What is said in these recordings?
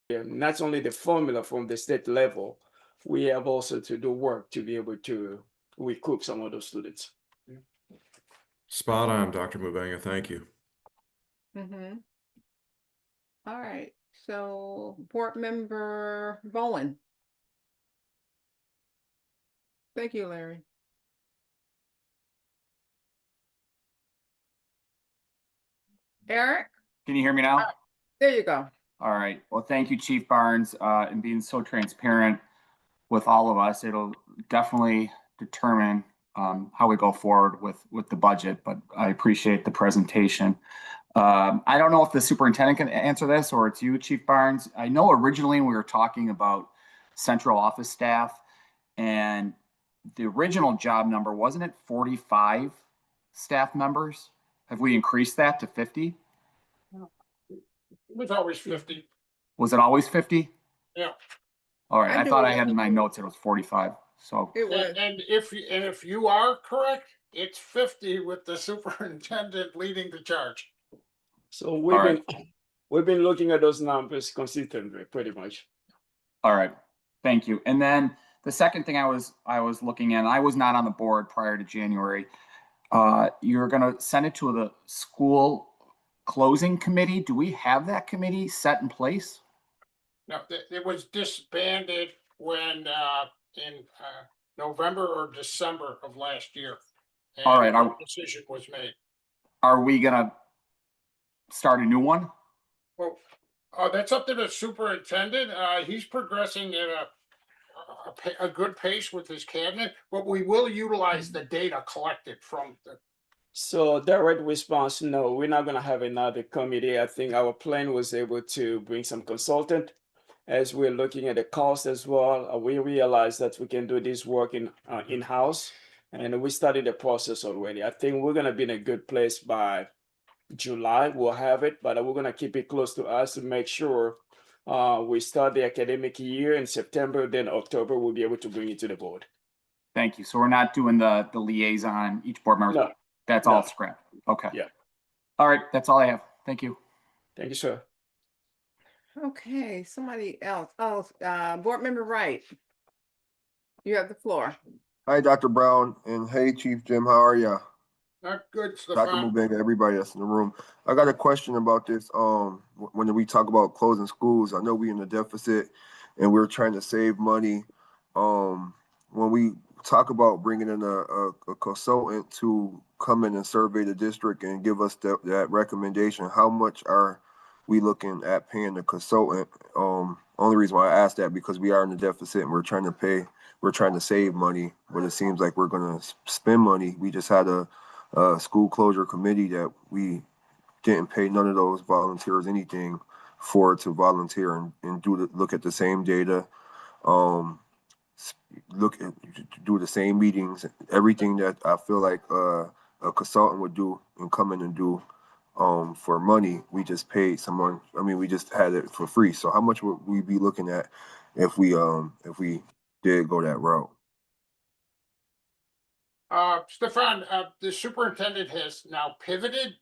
not only the formula from the state level, we have also to do work to be able to recoup some of those students. Spot on, Dr. Mubenga. Thank you. Mm-hmm. All right, so Board Member Bowen. Thank you, Larry. Eric, Can you hear me now? there you go. All right. Well, thank you, Chief Barnes, and being so transparent with all of us. It'll definitely determine how we go forward with the budget, but I appreciate the presentation. I don't know if the superintendent can answer this or it's you, Chief Barnes. I know originally we were talking about central office staff, and the original job number, wasn't it 45 staff members? Have we increased that to 50? It was always 50. Was it always 50? Yeah. All right. I thought I had in my notes it was 45. So It was. And if you are correct, it's 50 with the superintendent leading the charge. So we've been looking at those numbers consistently, pretty much. all right. Thank you. And then the second thing I was looking at, I was not on the board prior to January. You're gonna send it to the school closing committee. Do we have that committee set in place? Now, it was disbanded when in November or December of last year. And All right, a decision was made. Are we gonna start a new one? Well, that's up to the superintendent. He's progressing at a good pace with his cabinet, but we will utilize the data collected from the. So direct response, no, we're not gonna have another committee. I think our plan was able to bring some consultant. As we're looking at the cost as well, we realized that we can do this work in-house, and we started the process already. I think we're gonna be in a good place by July. We'll have it, but we're gonna keep it close to us to make sure we start the academic year in September. Then October we'll be able to bring it to the board. Thank you. So we're not doing the liaison, each board member. No. That's all scrapped. Okay. Yeah. All right. That's all I have. Thank you. Thank you, sir. Okay, somebody else. Oh, Board Member Wright. You have the floor. Hi, Dr. Brown, and hey, Chief Jim, how are ya? Not good, Dr. Stefan. Mubenga, everybody that's in the room. I got a question about this. When we talk about closing schools, I know we in a deficit and we're trying to save money. When we talk about bringing in a consultant to come in and survey the district and give us that recommendation, how much are we looking at paying the consultant? Only reason why I asked that because we are in a deficit and we're trying to save money, but it seems like we're gonna spend money. We just had a school closure committee that we didn't pay none of those volunteers anything for to volunteer and look at the same data, do the same meetings, everything that I feel like a consultant would do and come in and do. For money, we just paid someone. I mean, we just had it for free. So how much would we be looking at if we did go that route? Stefan, the superintendent has now pivoted.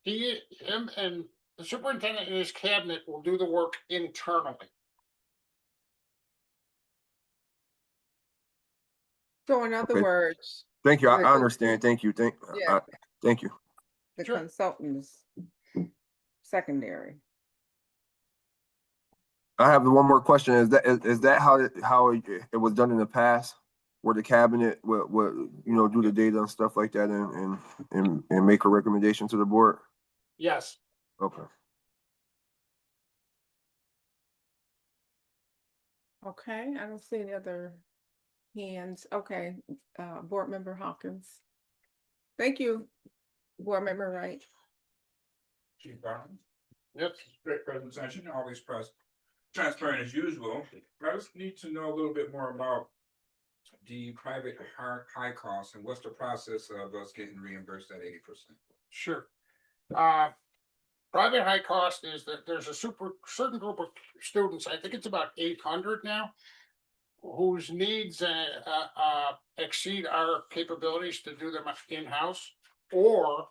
Him and the superintendent and his cabinet will do the work internally. So in other Okay. words, Thank you. I understand. Thank you. Thank you. the Sure. consultant's secondary. I have one more question. Is that how it was done in the past, where the cabinet would do the data and stuff like that and make a recommendation to the board? Yes. Okay. Okay, I don't see any other hands. Okay, Board Member Hawkins. Thank you, Board Member Wright. Chief Barnes, Yep. great presentation, always transparent as usual. I just need to know a little bit more about the private high costs and what's the process of us getting reimbursed at 80%? Sure. Private high cost is that there's a certain group of students, I think it's about 800 now, whose needs exceed our capabilities to do them in-house, or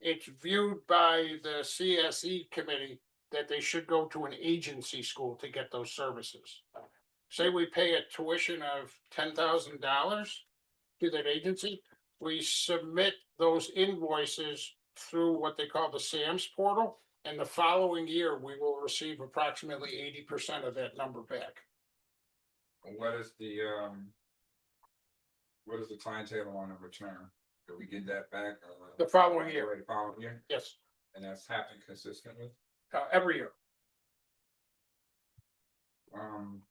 it's viewed by the CSE committee that they should go to an agency school to get those services. Say we pay a tuition of $10,000 to that agency, we submit those invoices through what they call the SAMS portal. And the following year, we will receive approximately 80% of that number back. And what is the timetable on the return? Do we get that back? The following year. The following year, Yes, and that's happened consistently? every year. I'm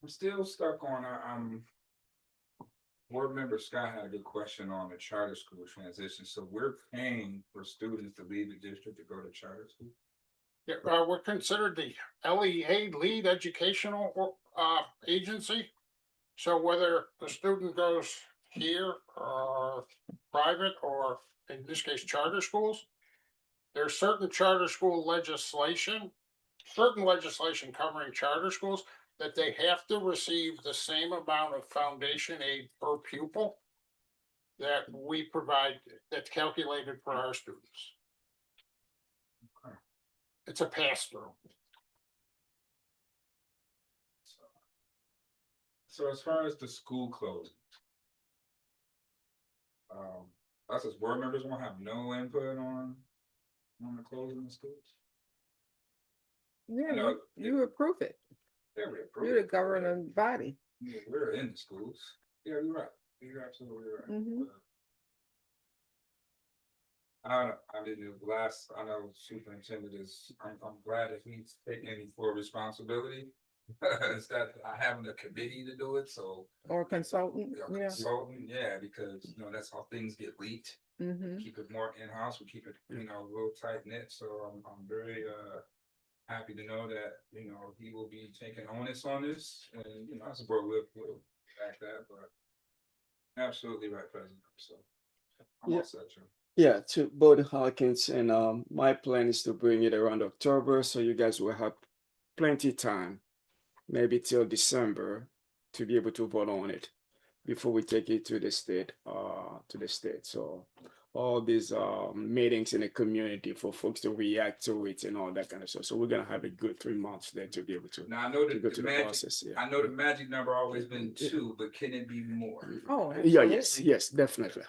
still stuck on, board member Scott had a good question on the charter school transition. So we're paying for students to leave the district to go to charter school? Yeah, we're considered the LEA lead educational agency. So whether the student goes here or private, or in this case, charter schools, there's certain charter school legislation, certain legislation covering charter schools, that they have to receive the same amount of foundation aid per pupil that we provide, that's calculated for our students. Okay. It's a pass-through. So as far as the school closing. Us as board members won't have no input on the closing of schools? Yeah, know, you approve it. Yeah, we approve You're the it. governing body. Yeah, we're in the schools. Yeah, you're right. You're absolutely right. Mhm. I didn't last, I know superintendent is, I'm glad that he's taking any full responsibility. Instead of having a committee to do it, so. Or consultant, A yeah. consultant, yeah, because, that's how things get leaked. Mm-hmm. Keep it more in-house, we keep it, a little tight knit, so I'm very, happy to know that, he will be taking onus on this, and, I support will back that, but. Absolutely right, President, so. I'm all set, Joe. Yeah, to both Hawkins, and my plan is to bring it around October, so you guys will have plenty time, maybe till December, to be able to vote on it before we take it to the state. So all these meetings in the community for folks to react to it and all that kind of stuff. So we're gonna have a good 3 months there to be able to Now, I know to that go the through the magic, process. Yeah. I know the magic number always been 2, but can it be more? Oh, Yeah. absolutely. Yes. Definitely.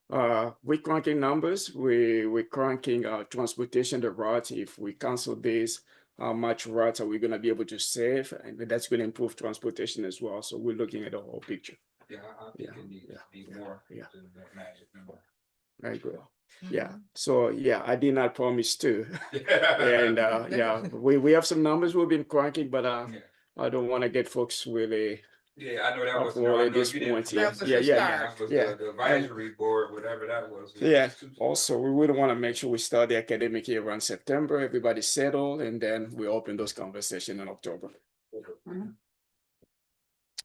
We're cranking numbers. We're cranking transportation, the route. If we cancel this, how much routes are we going to be able to save? And that's going to improve transportation as well. So we're looking at the whole picture. Yeah, I think it needs to be more Yeah. than that magic number. I agree. Yeah. So yeah, I did not promise to. And yeah, we have some numbers we've been cranking, but I don't want to get folks really. Yeah, I know that was, Uproar I at know this you didn't. point, yeah. That was yeah, the yeah, start. That was Yeah. the advisory board, whatever that was. Yeah. Also, we would want to make sure we start the academic year around September, everybody's settled, and then we open those conversations in October.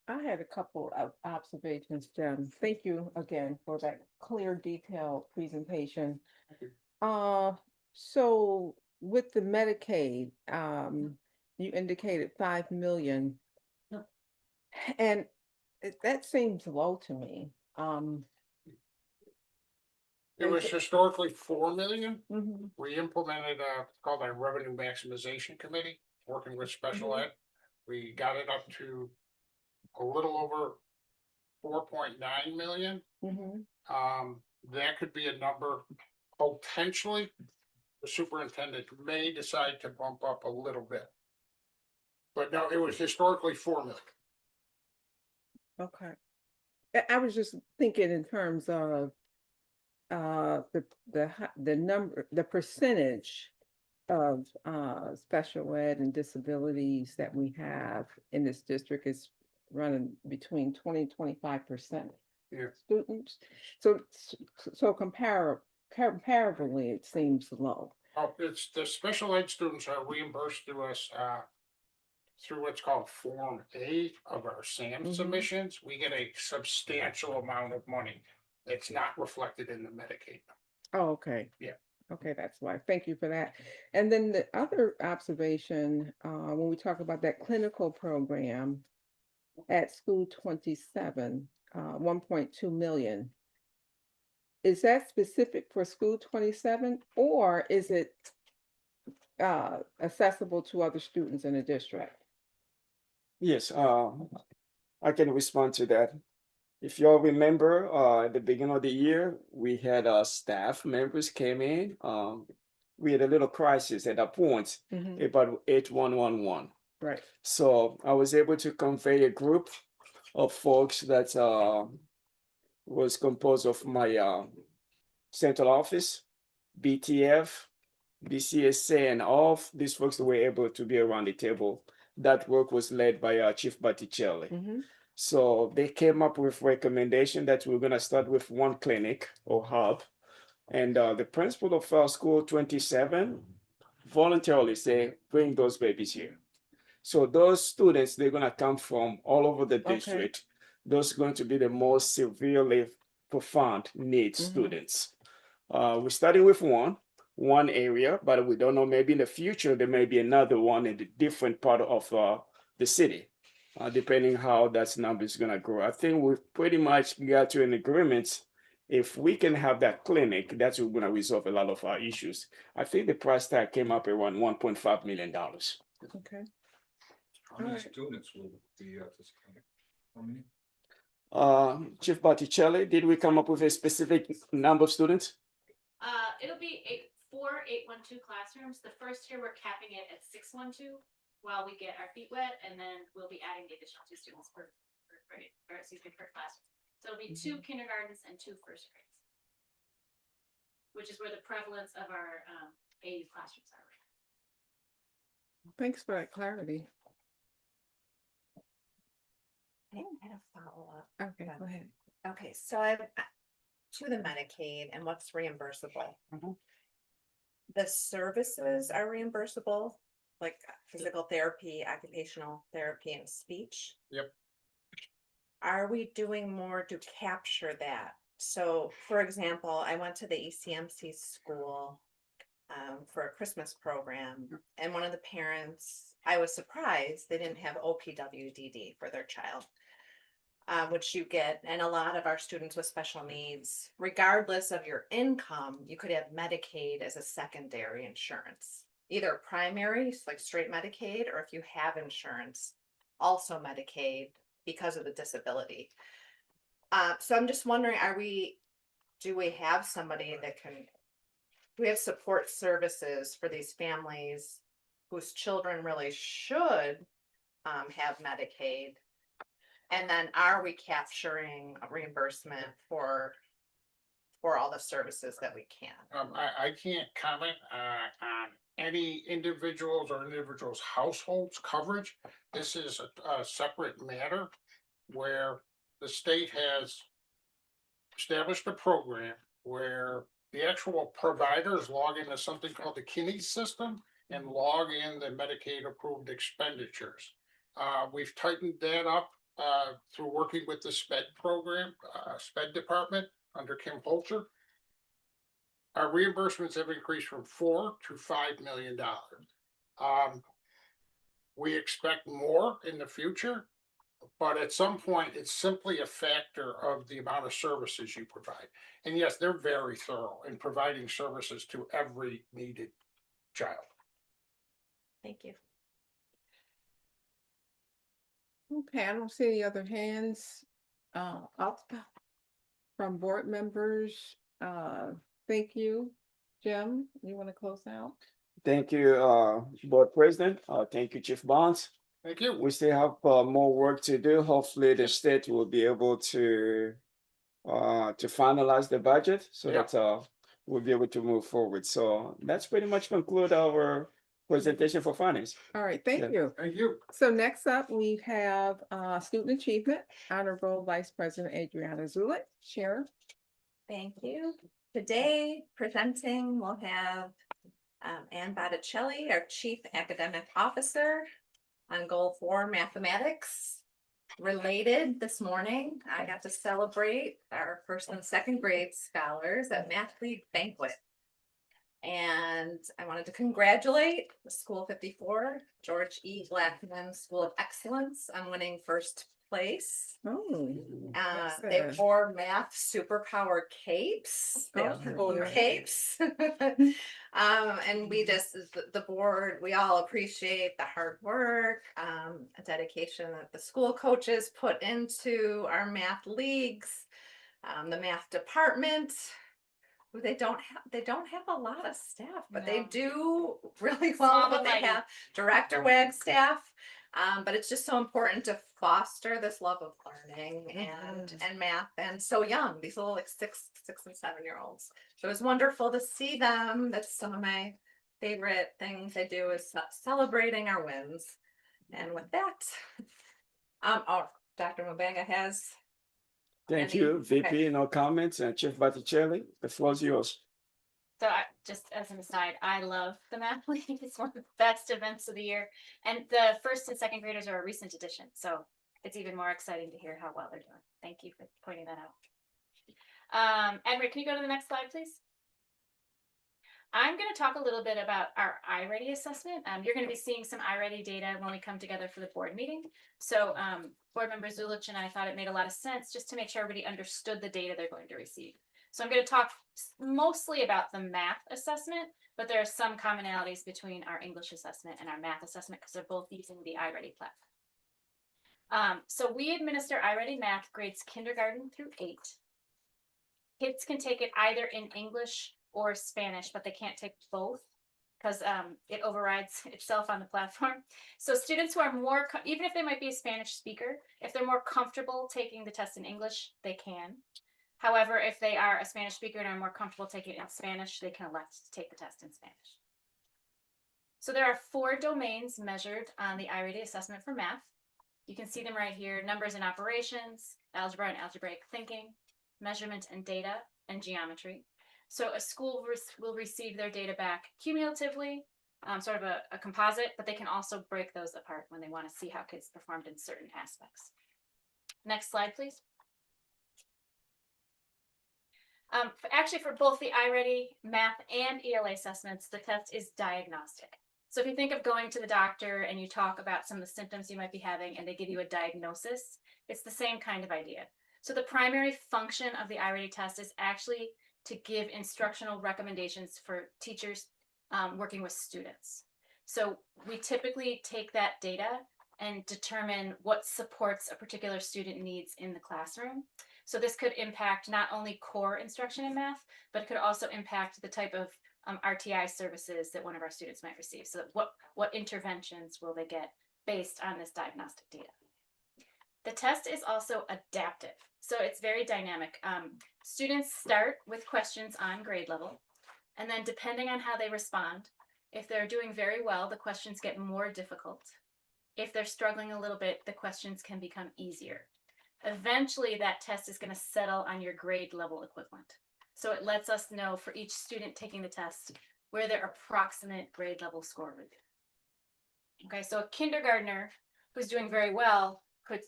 I had a couple of observations, Jen. Thank you again for that clear, detailed presentation. So with the Medicaid, you indicated 5 million. And that seems low to me. It was historically 4 million. Mhm. We implemented called a revenue maximization committee, working with special ed. We got it up to a little over 4.9 million. Mhm. That could be a number potentially. The superintendent may decide to bump up a little bit. But no, it was historically 4 million. Okay. I was just thinking in terms of the number, the percentage of special ed and disabilities that we have in this district is running between 20-25% Yeah. students. So comparably, it seems low. Oh, it's the special ed students are reimbursed through us through what's called Form A of our SAM submissions. We get a substantial amount of money that's not reflected in the Medicaid. Oh, okay. Yeah. Okay, that's why. Thank you for that. And then the other observation, when we talk about that clinical program at school 27, 1.2 million. Is that specific for school 27, or is it accessible to other students in the district? Yes, I can respond to that. If y'all remember, at the beginning of the year, we had staff members came in. We had a little crisis at that point Mhm. about 8111. Right. So I was able to convey a group of folks that was composed of my central office, BTF, BCSA, and all of these folks were able to be around the table. That work was led by Chief Botticelli. Mhm. So they came up with recommendation that we're gonna start with one clinic or hub. And the principal of school 27 voluntarily say, bring those babies here. So those students, they're gonna come from all over the Okay. district. Those are going to be the most severely profound needs Mhm. students. We're starting with one area, but we don't know, maybe in the future, there may be another one in a different part of the city, depending how that number is gonna grow. I think we've pretty much got to an agreement. If we can have that clinic, that's gonna resolve a lot of our issues. I think the price tag came up around $1.5 million. Okay. How many Alright. students will be at this clinic? How many? Chief Botticelli, did we come up with a specific number of students? It'll be 812 classrooms. The first year we're capping it at 612 while we get our feet wet, and then we'll be adding the additional 2 students per grade, or excuse me, per classroom. So it'll be 2 kindergartens and 2 first grades, which is where the prevalence of our AU classrooms are. Thanks for that clarity. I had a follow-up. Okay, go ahead. Okay, so I've to the Medicaid and what's reimbursable. Mhm. The services are reimbursable, like physical therapy, occupational therapy, and speech. Yep. Are we doing more to capture that? So, for example, I went to the ECMC school for a Christmas program, and one of the parents, I was surprised they didn't have OPWDD for their child. Which you get, and a lot of our students with special needs, regardless of your income, you could have Medicaid as a secondary insurance. Either primary, like straight Medicaid, or if you have insurance, also Medicaid because of the disability. So I'm just wondering, do we have somebody that do we have support services for these families whose children really should have Medicaid? And then are we capturing a reimbursement for all the services that we can? I can't comment on any individuals or individuals' households coverage. This is a separate matter where the state has established a program where the actual providers log into something called the Kinney system and log in the Medicaid approved expenditures. We've tightened that up through working with the SPED program, SPED department under Kim Holzer. Our reimbursements have increased from $4 to $5 million. We expect more in the future, but at some point, it's simply a factor of the amount of services you provide. And yes, they're very thorough in providing services to every needed child. Thank you. Okay, I don't see any other hands up from board members. Thank you. Jim, you want to close out? Thank you, Board President. Thank you, Chief Barnes. Thank you. We still have more work to do. Hopefully, the state will be able to finalize the budget so Yeah. that we'll be able to move forward. So that's pretty much conclude our presentation for finance. All right, thank Yeah. you. Thank you. So next up, we have Student Achievement, Honorable Vice President Adriana Zulik, Chair. Thank you. Today, presenting, we'll have Ann Botticelli, our Chief Academic Officer, on Goal 4 Mathematics. Related this morning, I got to celebrate our first and second grade scholars at Math League Banquet. And I wanted to congratulate the School 54, George E. Blackman School of Excellence, on winning first place. Oh, They excellent. wore math superpower capes. They Oh, wore yeah. capes. And we just, the board, we all appreciate the hard work, dedication that the school coaches put into our math leagues, the math department. Who they don't have a lot of staff, but they No. do really Small well but when they mighty. have Director WAG staff. But it's just so important to foster this love of learning and math, and so young, these little like 6 and 7-year-olds. So it's wonderful to see them. That's some of my favorite things I do is celebrating our wins. And with that, Dr. Mubanga has. Thank Any- you, VP. okay. No comments, and Chief Botticelli, the floor is yours. So just as an aside, I love the math league. It's one of the best events of the year. And the first and second graders are a recent addition. So it's even more exciting to hear how well they're doing. Thank you for pointing that out. Edward, can you go to the next slide, please? I'm going to talk a little bit about our iReady assessment. You're going to be seeing some iReady data when we come together for the board meeting. So board member Zulich and I thought it made a lot of sense just to make sure everybody understood the data they're going to receive. So I'm going to talk mostly about the math assessment, but there are some commonalities between our English assessment and our math assessment because they're both using the iReady platform. So we administer iReady Math grades kindergarten through 8. Kids can take it either in English or Spanish, but they can't take both because it overrides itself on the platform. So students who are more, even if they might be a Spanish speaker, if they're more comfortable taking the test in English, they can. However, if they are a Spanish speaker and are more comfortable taking it in Spanish, they can elect to take the test in Spanish. So there are 4 domains measured on the iReady assessment for math. You can see them right here: numbers and operations, algebra and algebraic thinking, measurement and data, and geometry. So a school will receive their data back cumulatively, sort of a composite, but they can also break those apart when they want to see how kids performed in certain aspects. Next slide, please. Actually, for both the iReady Math and ELA assessments, the test is diagnostic. So if you think of going to the doctor and you talk about some of the symptoms you might be having and they give you a diagnosis, it's the same kind of idea. So the primary function of the iReady test is actually to give instructional recommendations for teachers working with students. So we typically take that data and determine what supports a particular student needs in the classroom. So this could impact not only core instruction in math, but it could also impact the type of RTI services that one of our students might receive. So what interventions will they get based on this diagnostic data? The test is also adaptive, so it's very dynamic. Students start with questions on grade level, and then depending on how they respond, if they're doing very well, the questions get more difficult. If they're struggling a little bit, the questions can become easier. Eventually, that test is going to settle on your grade level equivalent. So it lets us know for each student taking the test where their approximate grade level score would be. Okay, so a kindergartner who's doing very well could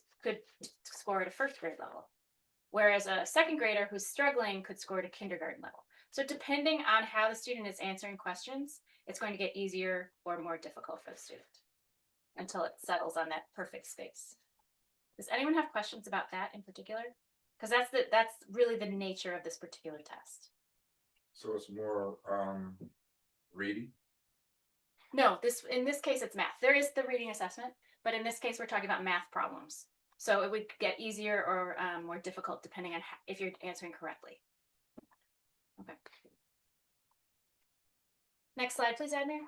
score at a first grade level, whereas a second grader who's struggling could score at a kindergarten level. So depending on how the student is answering questions, it's going to get easier or more difficult for the student until it settles on that perfect space. Does anyone have questions about that in particular? Because that's really the nature of this particular test. So it's more reading. No, in this case it's math. There is the reading assessment, but in this case we're talking about math problems. So it would get easier or more difficult depending on if you're answering correctly. Okay. Next slide, please, Admir.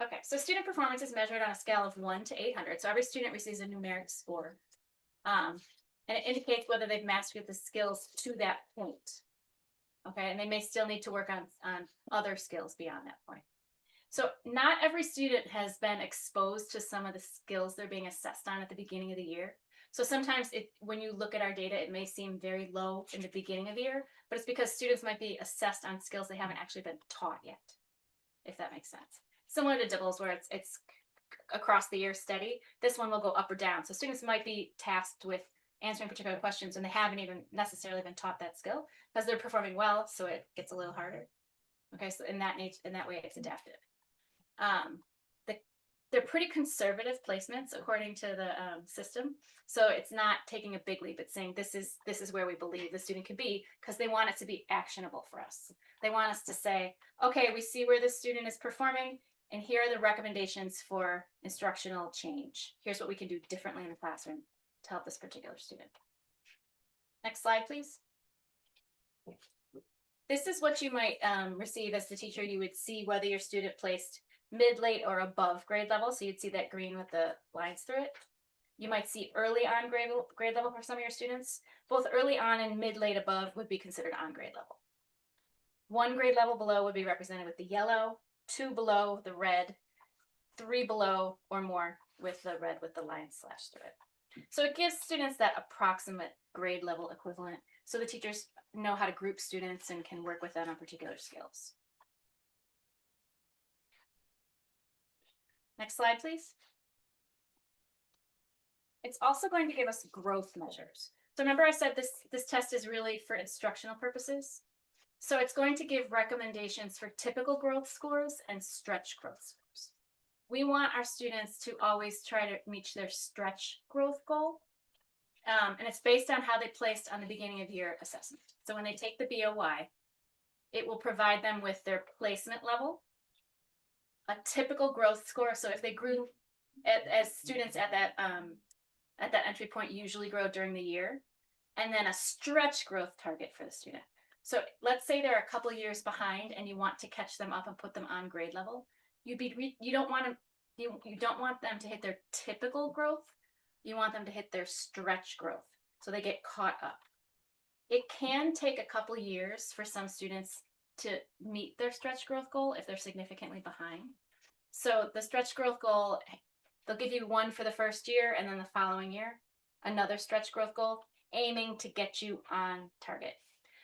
Okay, so student performance is measured on a scale of 1 to 800. So every student receives a numeric score. And it indicates whether they've mastered the skills to that point. Okay, and they may still need to work on other skills beyond that point. So not every student has been exposed to some of the skills they're being assessed on at the beginning of the year. So sometimes when you look at our data, it may seem very low in the beginning of the year, but it's because students might be assessed on skills they haven't actually been taught yet, if that makes sense. Similar to DIBELS, where it's across the year steady, this one will go up or down. So students might be tasked with answering particular questions and they haven't even necessarily been taught that skill because they're performing well, so it gets a little harder. Okay, so in that way, it's adaptive. they're pretty conservative placements according to the system. So it's not taking a big leap. It's saying this is where we believe the student could be, because they want it to be actionable for us. They want us to say, okay, we see where this student is performing, and here are the recommendations for instructional change. Here's what we can do differently in the classroom to help this particular student. Next slide, please. This is what you might receive as the teacher. You would see whether your student placed mid, late, or above grade level. So you'd see that green with the lines through it. You might see early on grade level for some of your students. Both early on and mid, late, above would be considered on grade level. 1 grade level below would be represented with the yellow, 2 below the red, 3 below or more with the red with the line slashed through it. So it gives students that approximate grade level equivalent, so the teachers know how to group students and can work with them on particular skills. Next slide, please. It's also going to give us growth measures. So remember I said this test is really for instructional purposes. So it's going to give recommendations for typical growth scores and stretch growth scores. We want our students to always try to reach their stretch growth goal. And it's based on how they placed on the beginning of year assessment. So when they take the BOY, it will provide them with their placement level, a typical growth score. So if they grew as students at that entry point usually grow during the year, and then a stretch growth target for the student. So let's say they're a couple years behind and you want to catch them up and put them on grade level. You don't want them to hit their typical growth. You want them to hit their stretch growth so they get caught up. It can take a couple years for some students to meet their stretch growth goal if they're significantly behind. So the stretch growth goal, they'll give you one for the first year, and then the following year, another stretch growth goal, aiming to get you on target.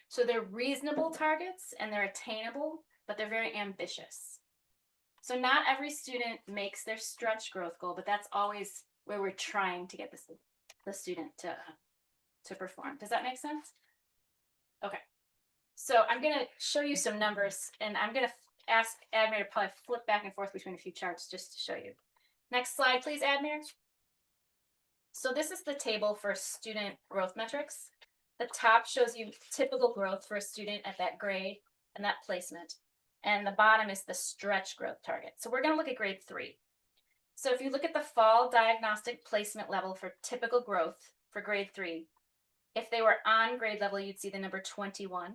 So they're reasonable targets and they're attainable, but they're very ambitious. So not every student makes their stretch growth goal, but that's always where we're trying to get the student to perform. Does that make sense? Okay. So I'm going to show you some numbers, and I'm going to ask Admir to probably flip back and forth between a few charts just to show you. Next slide, please, Admir. So this is the table for student growth metrics. The top shows you typical growth for a student at that grade and that placement. And the bottom is the stretch growth target. So we're going to look at grade 3. So if you look at the fall diagnostic placement level for typical growth for grade 3, if they were on grade level, you'd see the number 21.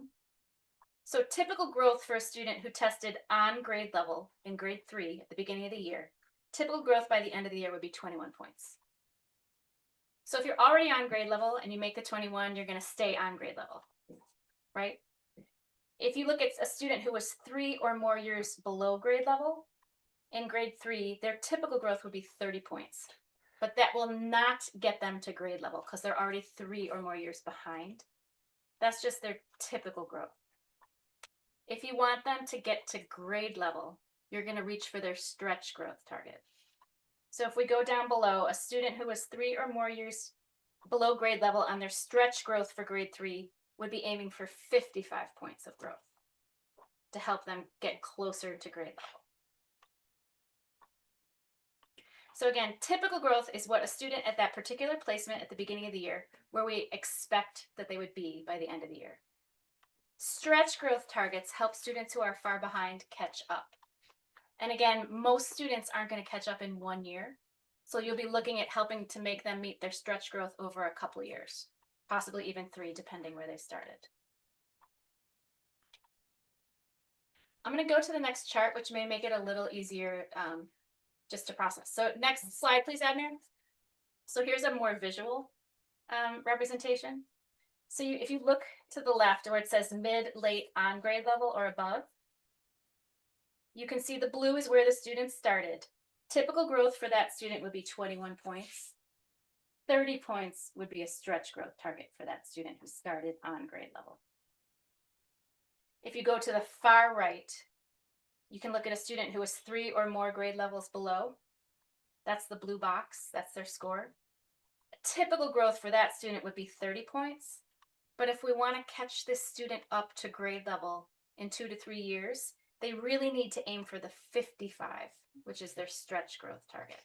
So typical growth for a student who tested on grade level in grade 3 at the beginning of the year, typical growth by the end of the year would be 21 points. So if you're already on grade level and you make the 21, you're going to stay on grade level, right? If you look at a student who was 3 or more years below grade level, in grade 3, their typical growth would be 30 points. But that will not get them to grade level because they're already 3 or more years behind. That's just their typical growth. If you want them to get to grade level, you're going to reach for their stretch growth target. So if we go down below, a student who was 3 or more years below grade level on their stretch growth for grade 3 would be aiming for 55 points of growth to help them get closer to grade level. So again, typical growth is what a student at that particular placement at the beginning of the year, where we expect that they would be by the end of the year. Stretch growth targets help students who are far behind catch up. And again, most students aren't going to catch up in 1 year. So you'll be looking at helping to make them meet their stretch growth over a couple years, possibly even 3, depending where they started. I'm going to go to the next chart, which may make it a little easier just to process. So next slide, please, Admir. So here's a more visual representation. So if you look to the left where it says mid, late, on grade level or above, you can see the blue is where the student started. Typical growth for that student would be 21 points. 30 points would be a stretch growth target for that student who started on grade level. If you go to the far right, you can look at a student who was 3 or more grade levels below. That's the blue box, that's their score. A typical growth for that student would be 30 points. But if we want to catch this student up to grade level in 2 to 3 years, they really need to aim for the 55, which is their stretch growth target.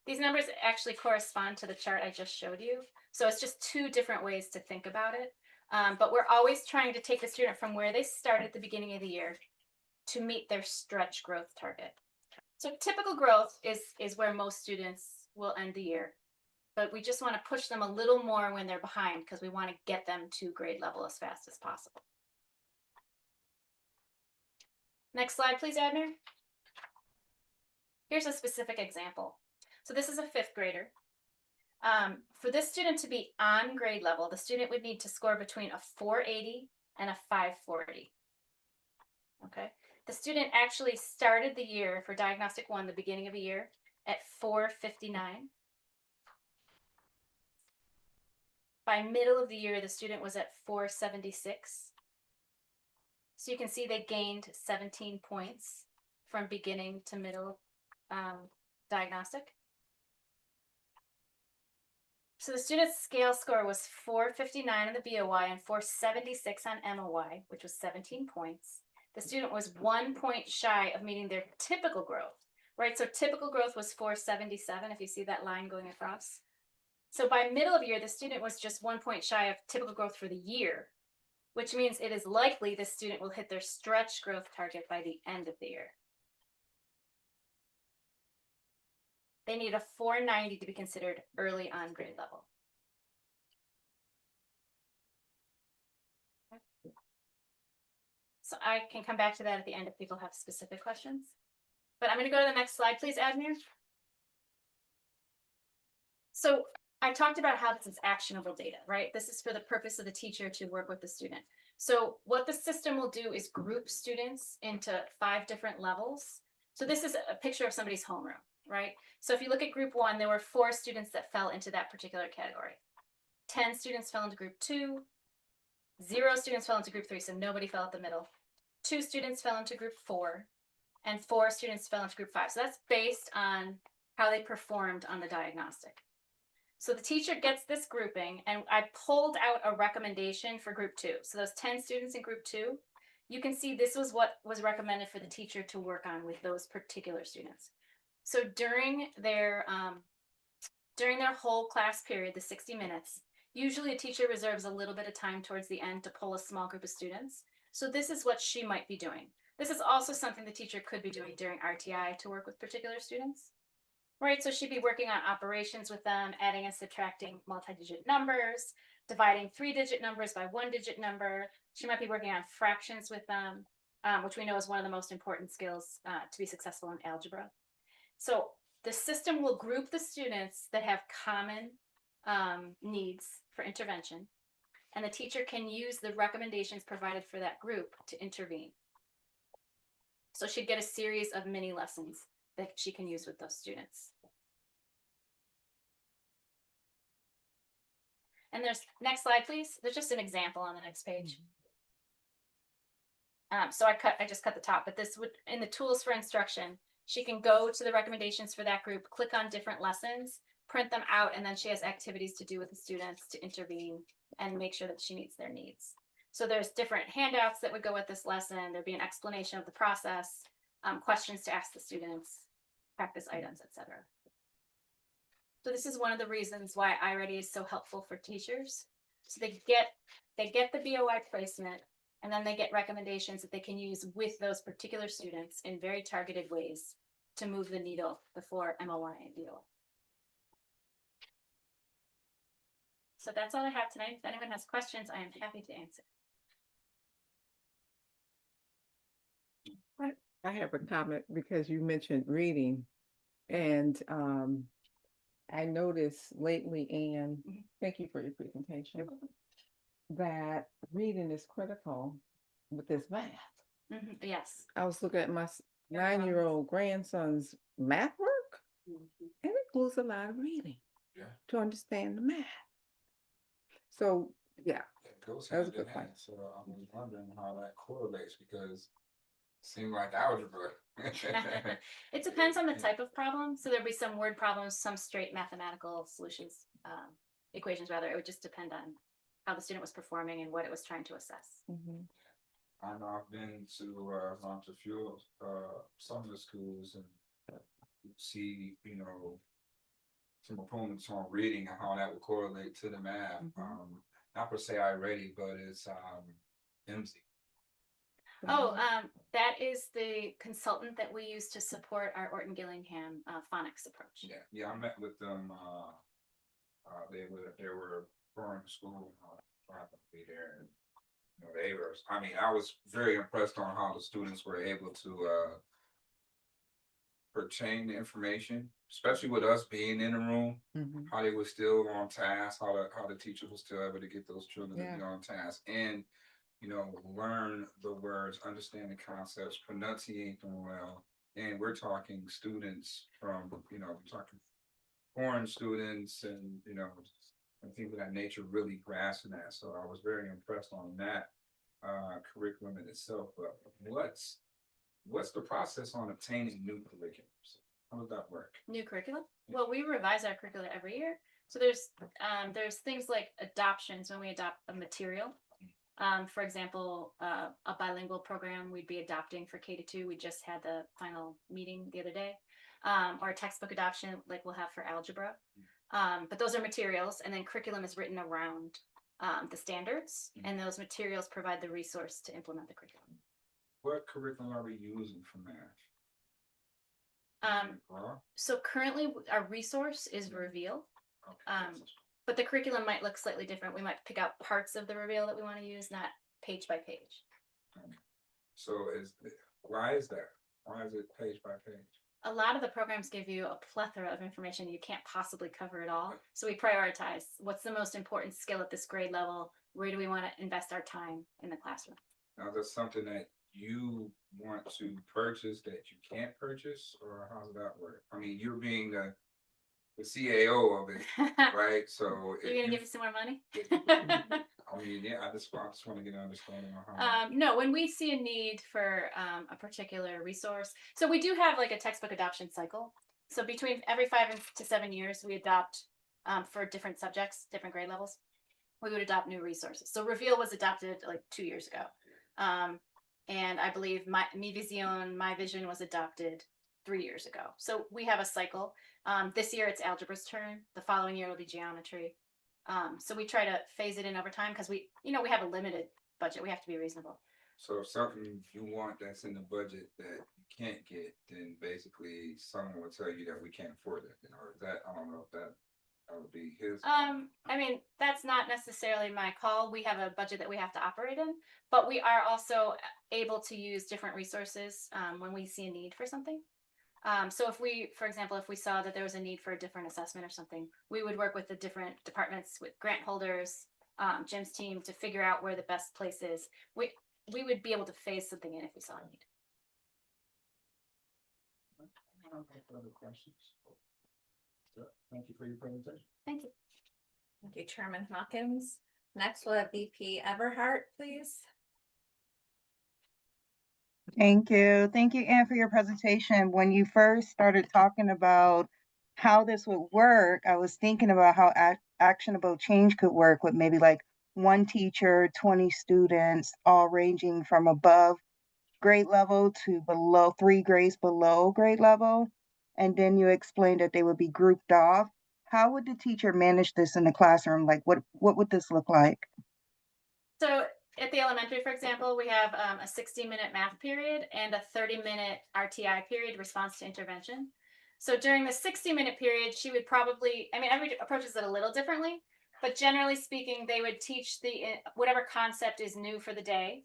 These numbers actually correspond to the chart I just showed you. So it's just two different ways to think about it. But we're always trying to take the student from where they start at the beginning of the year to meet their stretch growth target. So typical growth is where most students will end the year. But we just want to push them a little more when they're behind because we want to get them to grade level as fast as possible. Next slide, please, Admir. Here's a specific example. So this is a 5th grader. For this student to be on grade level, the student would need to score between a 480 and a 540. Okay. The student actually started the year for Diagnostic 1, the beginning of the year, at 459. By middle of the year, the student was at 476. So you can see they gained 17 points from beginning to middle diagnostic. So the student's scale score was 459 on the BOY and 476 on MOY, which was 17 points. The student was 1 point shy of meeting their typical growth, right? So typical growth was 477, if you see that line going across. So by middle of year, the student was just 1 point shy of typical growth for the year, which means it is likely the student will hit their stretch growth target by the end of the year. They need a 490 to be considered early on grade level. Okay. So I can come back to that at the end if people have specific questions. But I'm going to go to the next slide, please, Admir. So I talked about how this is actionable data, right? This is for the purpose of the teacher to work with the student. So what the system will do is group students into 5 different levels. So this is a picture of somebody's homeroom, right? So if you look at group 1, there were 4 students that fell into that particular category. 10 students fell into group 2, 0 students fell into group 3, so nobody fell at the middle. 2 students fell into group 4, and 4 students fell into group 5. So that's based on how they performed on the diagnostic. So the teacher gets this grouping, and I pulled out a recommendation for group 2. So those 10 students in group 2, you can see this was what was recommended for the teacher to work on with those particular students. So during their whole class period, the 60 minutes, usually a teacher reserves a little bit of time towards the end to pull a small group of students. So this is what she might be doing. This is also something the teacher could be doing during RTI to work with particular students. Right, so she'd be working on operations with them, adding and subtracting multi-digit numbers, dividing 3-digit numbers by 1-digit number. She might be working on fractions with them, which we know is one of the most important skills to be successful in algebra. So the system will group the students that have common needs for intervention, and the teacher can use the recommendations provided for that group to intervene. So she'd get a series of mini lessons that she can use with those students. And there's, next slide, please. There's just an example on the next page. So I just cut the top, but this would, in the tools for instruction, she can go to the recommendations for that group, click on different lessons, print them out, and then she has activities to do with the students to intervene and make sure that she meets their needs. So there's different handouts that would go with this lesson. There'd be an explanation of the process, questions to ask the students, practice items, etc. So this is one of the reasons why iReady is so helpful for teachers. So they get the BOI placement, and then they get recommendations that they can use with those particular students in very targeted ways to move the needle before MOI and DOI. So that's all I have tonight. If anyone has questions, I am happy to answer. I have a comment because you mentioned reading, and I noticed lately, Anne, thank you for your presentation, that reading is critical with this math. Yes. I was looking at my 9-year-old grandson's math work, and it includes a lot of reading to understand the math. So, yeah, It goes that was a hand in good point. hand. So I was wondering how that correlates because it seemed like algebra. It depends on the type of problem. So there'd be some word problems, some straight mathematical solutions, equations rather. It would just depend on how the student was performing and what it was trying to assess. and I've been to, gone to a few, some of the schools and see, you know, some opponents on reading and how that would correlate to the math. Not per se iReady, but it's, MZ. Oh, that is the consultant that we use to support our Orton Gillingham phonics approach. Yeah, I met with them, they were going to school, I happened to be there, and, you know, they were, I mean, I was very impressed on how the students were able to, pertain the information, especially with us being in the room, how they were still on task, how the teacher was still able to get those children to be on task, and, you know, learn the words, understand the concepts, pronunciate them well. And we're talking students from, you know, we're talking foreign students and, you know, and things of that nature really grasping that. So I was very impressed on that curriculum in itself. But what's the process on obtaining new curriculums? How does that work? New curriculum? Well, we revise our curricula every year. So there's things like adoptions when we adopt a material. For example, a bilingual program we'd be adopting for K-2. We just had the final meeting the other day. Or a textbook adoption like we'll have for algebra. But those are materials, and then curriculum is written around the standards, and those materials provide the resource to implement the curriculum. What curriculum are we using for math? So currently our resource is Reveal. But the curriculum might look slightly different. We might pick out parts of the Reveal that we want to use, not page by page. So why is that? Why is it page by page? A lot of the programs give you a plethora of information. You can't possibly cover it all. So we prioritize what's the most important skill at this grade level. Where do we want to invest our time in the classroom? Now, that's something that you want to purchase that you can't purchase, or how does that work? I mean, you're being the CAO of it, right? So You're gonna give me some more money? I mean, yeah, I just want to get an understanding on how. No, when we see a need for a particular resource, so we do have like a textbook adoption cycle. So between every 5 to 7 years, we adopt for different subjects, different grade levels. We would adopt new resources. So Reveal was adopted like 2 years ago, and I believe Mi Vision, My Vision was adopted 3 years ago. So we have a cycle. This year it's algebra's turn. The following year will be geometry. So we try to phase it in over time because we have a limited budget. We have to be reasonable. So if something you want that's in the budget that you can't get, then basically someone will tell you that we can't afford it. Or that, I don't know if that would be his. I mean, that's not necessarily my call. We have a budget that we have to operate in, but we are also able to use different resources when we see a need for something. So if we, for example, if we saw that there was a need for a different assessment or something, we would work with the different departments, with grant holders, Jim's team, to figure out where the best place is. We would be able to phase something in if we saw a need. I don't have other questions. So, thank you for your presentation. Thank you. Thank you, Chairman Hawkins. Next, we'll have VP Everhart, please. Thank you. Thank you, Anne, for your presentation. When you first started talking about how this would work, I was thinking about how actionable change could work with maybe like one teacher, 20 students, all ranging from above grade level to below 3 grades below grade level. And then you explained that they would be grouped off. How would the teacher manage this in the classroom? Like what would this look like? So at the elementary, for example, we have a 60-minute math period and a 30-minute RTI period, response to intervention. So during the 60-minute period, she would probably, I mean, every approaches it a little differently, but generally speaking, they would teach whatever concept is new for the day,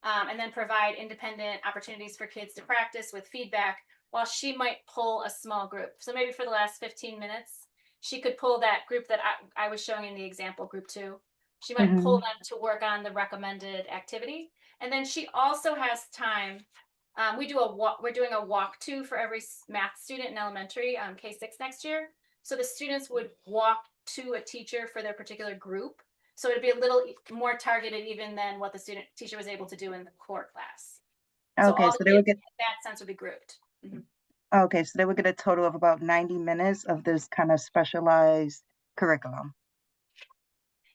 and then provide independent opportunities for kids to practice with feedback, while she might pull a small group. So maybe for the last 15 minutes, she could pull that group that I was showing in the example, group 2. She might pull them to work on the recommended activity. And then she also has time. We're doing a walk-to for every math student in elementary, K6 next year. So the students would walk to a teacher for their particular group. So it'd be a little more targeted even than what the teacher was able to do in the core class. Okay, all so the they would kids get, in that sense would be grouped. okay, so they would get a total of about 90 minutes of this kind of specialized curriculum.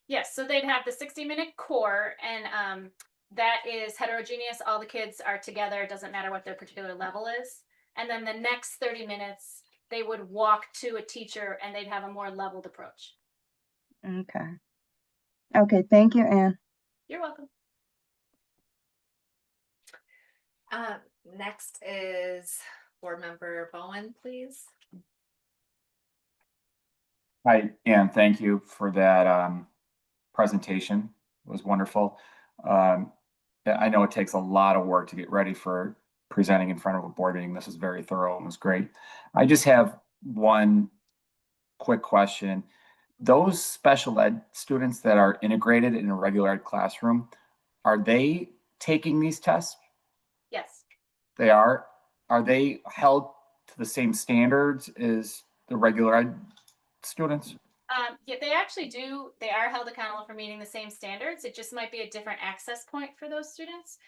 Yes, so they'd have the 60-minute core, and that is heterogeneous. All the kids are together. It doesn't matter what their particular level is. And then the next 30 minutes, they would walk to a teacher and they'd have a more leveled approach. Okay. Okay, thank you, Anne. You're welcome. Next is Board Member Bowen, please. Hi, Ann, thank you for that presentation. It was wonderful. I know it takes a lot of work to get ready for presenting in front of a board meeting. This is very thorough and was great. I just have one quick question. Those special ed students that are integrated in a regular ed classroom, are they taking these tests? Yes. They are. Are they held to the same standards as the regular ed students? Yeah, they actually do. They are held accountable for meeting the same standards. It just might be a different access point for those students.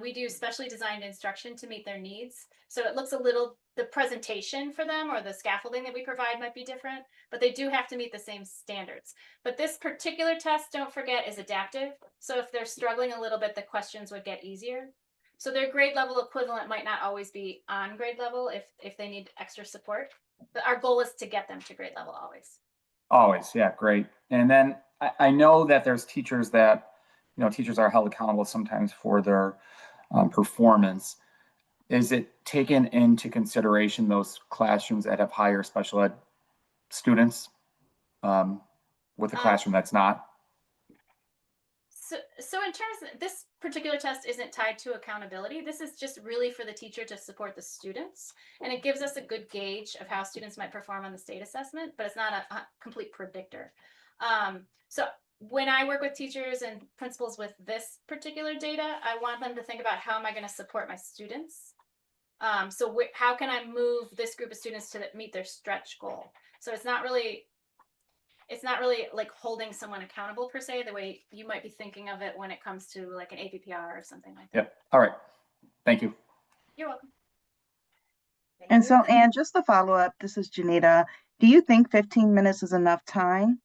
We do specially designed instruction to meet their needs. So it looks a little, the presentation for them or the scaffolding that we provide might be different, but they do have to meet the same standards. But this particular test, don't forget, is adaptive. So if they're struggling a little bit, the questions would get easier. So their grade level equivalent might not always be on grade level if they need extra support. But our goal is to get them to grade level always. Always, yeah, great. And then I know that there's teachers that, teachers are held accountable sometimes for their performance. Is it taken into consideration those classrooms that have higher special ed students with a classroom that's not? So in terms of this particular test isn't tied to accountability. This is just really for the teacher to support the students. And it gives us a good gauge of how students might perform on the state assessment, but it's not a complete predictor. So when I work with teachers and principals with this particular data, I want them to think about how am I going to support my students? So how can I move this group of students to meet their stretch goal? So it's not really like holding someone accountable per se, the way you might be thinking of it when it comes to like an APPR or something like that. Yep. All right. Thank you. You're welcome. Thank And you. so, Anne, just to follow up, this is Janita. Do you think 15 minutes is enough time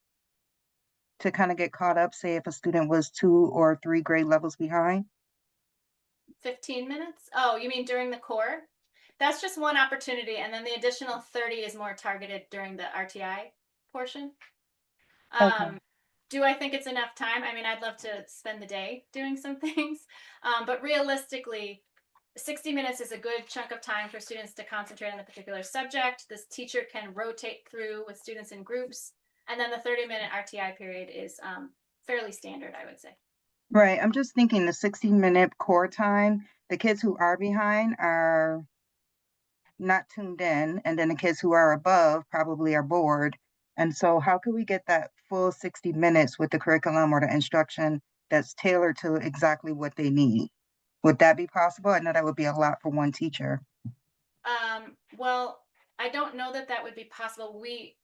to kind of get caught up, say if a student was 2 or 3 grade levels behind? 15 minutes? Oh, you mean during the core? That's just one opportunity. And then the additional 30 is more targeted during the RTI portion. Okay. Do I think it's enough time? I mean, I'd love to spend the day doing some things. But realistically, 60 minutes is a good chunk of time for students to concentrate on the particular subject. This teacher can rotate through with students in groups. And then the 30-minute RTI period is fairly standard, I would say. Right. I'm just thinking the 60-minute core time, the kids who are behind are not tuned in, and then the kids who are above probably are bored. And so how can we get that full 60 minutes with the curriculum or the instruction that's tailored to exactly what they need? Would that be possible? I know that would be a lot for one teacher. Well, I don't know that that would be possible. We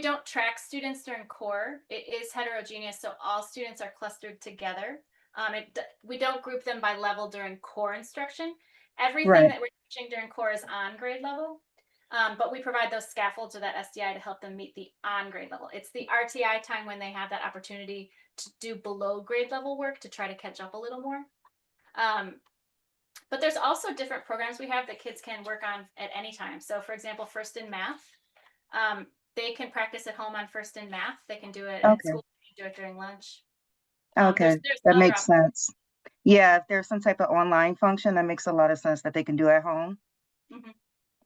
don't track students during core. It is heterogeneous, so all students are clustered together. We don't group them by level during core instruction. Everything Right. that we're teaching during core is on grade level, but we provide those scaffolds or that SDI to help them meet the on grade level. It's the RTI time when they have that opportunity to do below grade level work to try to catch up a little more. But there's also different programs we have that kids can work on at any time. So for example, First in Math, they can practice at home on First in Math. They can do it at Okay. school, they can do it during lunch. Okay. There's That other makes sense. Yeah, if there's some type of online function, that makes a lot of sense that they can do at home. Mhm.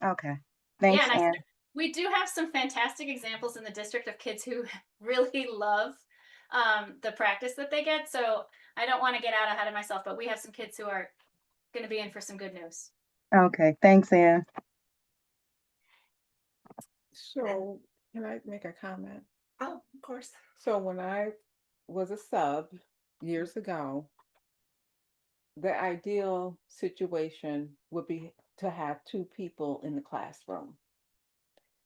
Okay. Thanks, Yeah, and Anne. we do have some fantastic examples in the district of kids who really love the practice that they get. So I don't want to get out ahead of myself, but we have some kids who are going to be in for some good news. Okay. Thanks, Anne. So can I make a comment? Oh, of course. So when I was a sub years ago, the ideal situation would be to have 2 people in the classroom.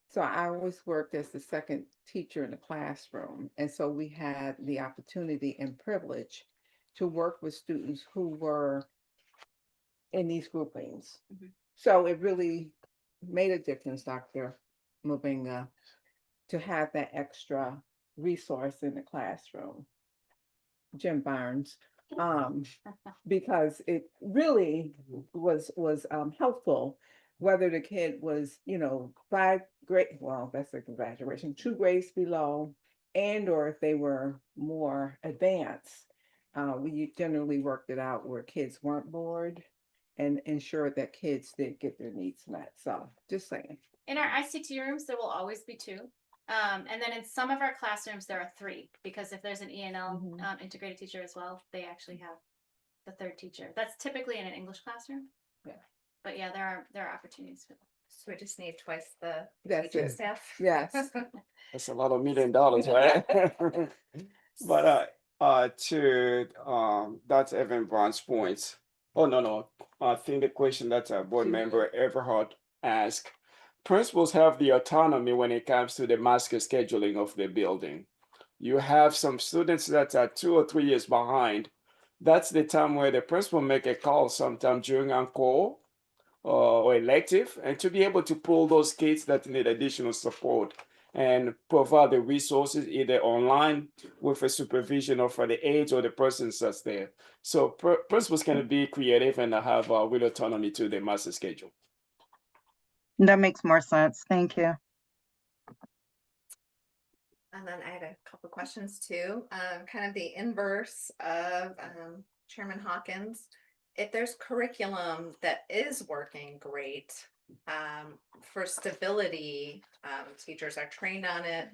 So I always worked as the second teacher in the classroom. And so we had the opportunity and privilege to work with students who were in these groupings. Mhm. So it really made a difference, Dr. Mubinga, to have that extra resource in the classroom. Jim Barnes. Because it really was helpful, whether the kid was, you know, 5 grade, well, that's a exaggeration, 2 grades below, and or if they were more advanced. We generally worked it out where kids weren't bored and ensured that kids did get their needs met. So just saying. In our ICT rooms, there will always be 2. And then in some of our classrooms, there are 3, because if there's an ENL Mhm. integrated teacher as well, they actually have the 3rd teacher. That's typically in an English classroom. Yeah. But yeah, there are opportunities for that. So we just need twice the That's teaching it. staff. Yes. That's a lot of $1 million, right? But to that's Evan Brown's points. Oh no, I think the question that board Mhm. member Everhart asked, principals have the autonomy when it comes to the master scheduling of the building. You have some students that are 2 or 3 years behind. That's the time where the principal make a call sometime during on-call or elective, and to be able to pull those kids that need additional support and provide the resources either online with a supervision of the aides or the persons that's there. So principals can be creative and have real autonomy to their master schedule. That makes more sense. Thank you. And then I had a couple questions too, kind of the inverse of Chairman Hawkins. If there's curriculum that is working great, for stability, teachers are trained on it.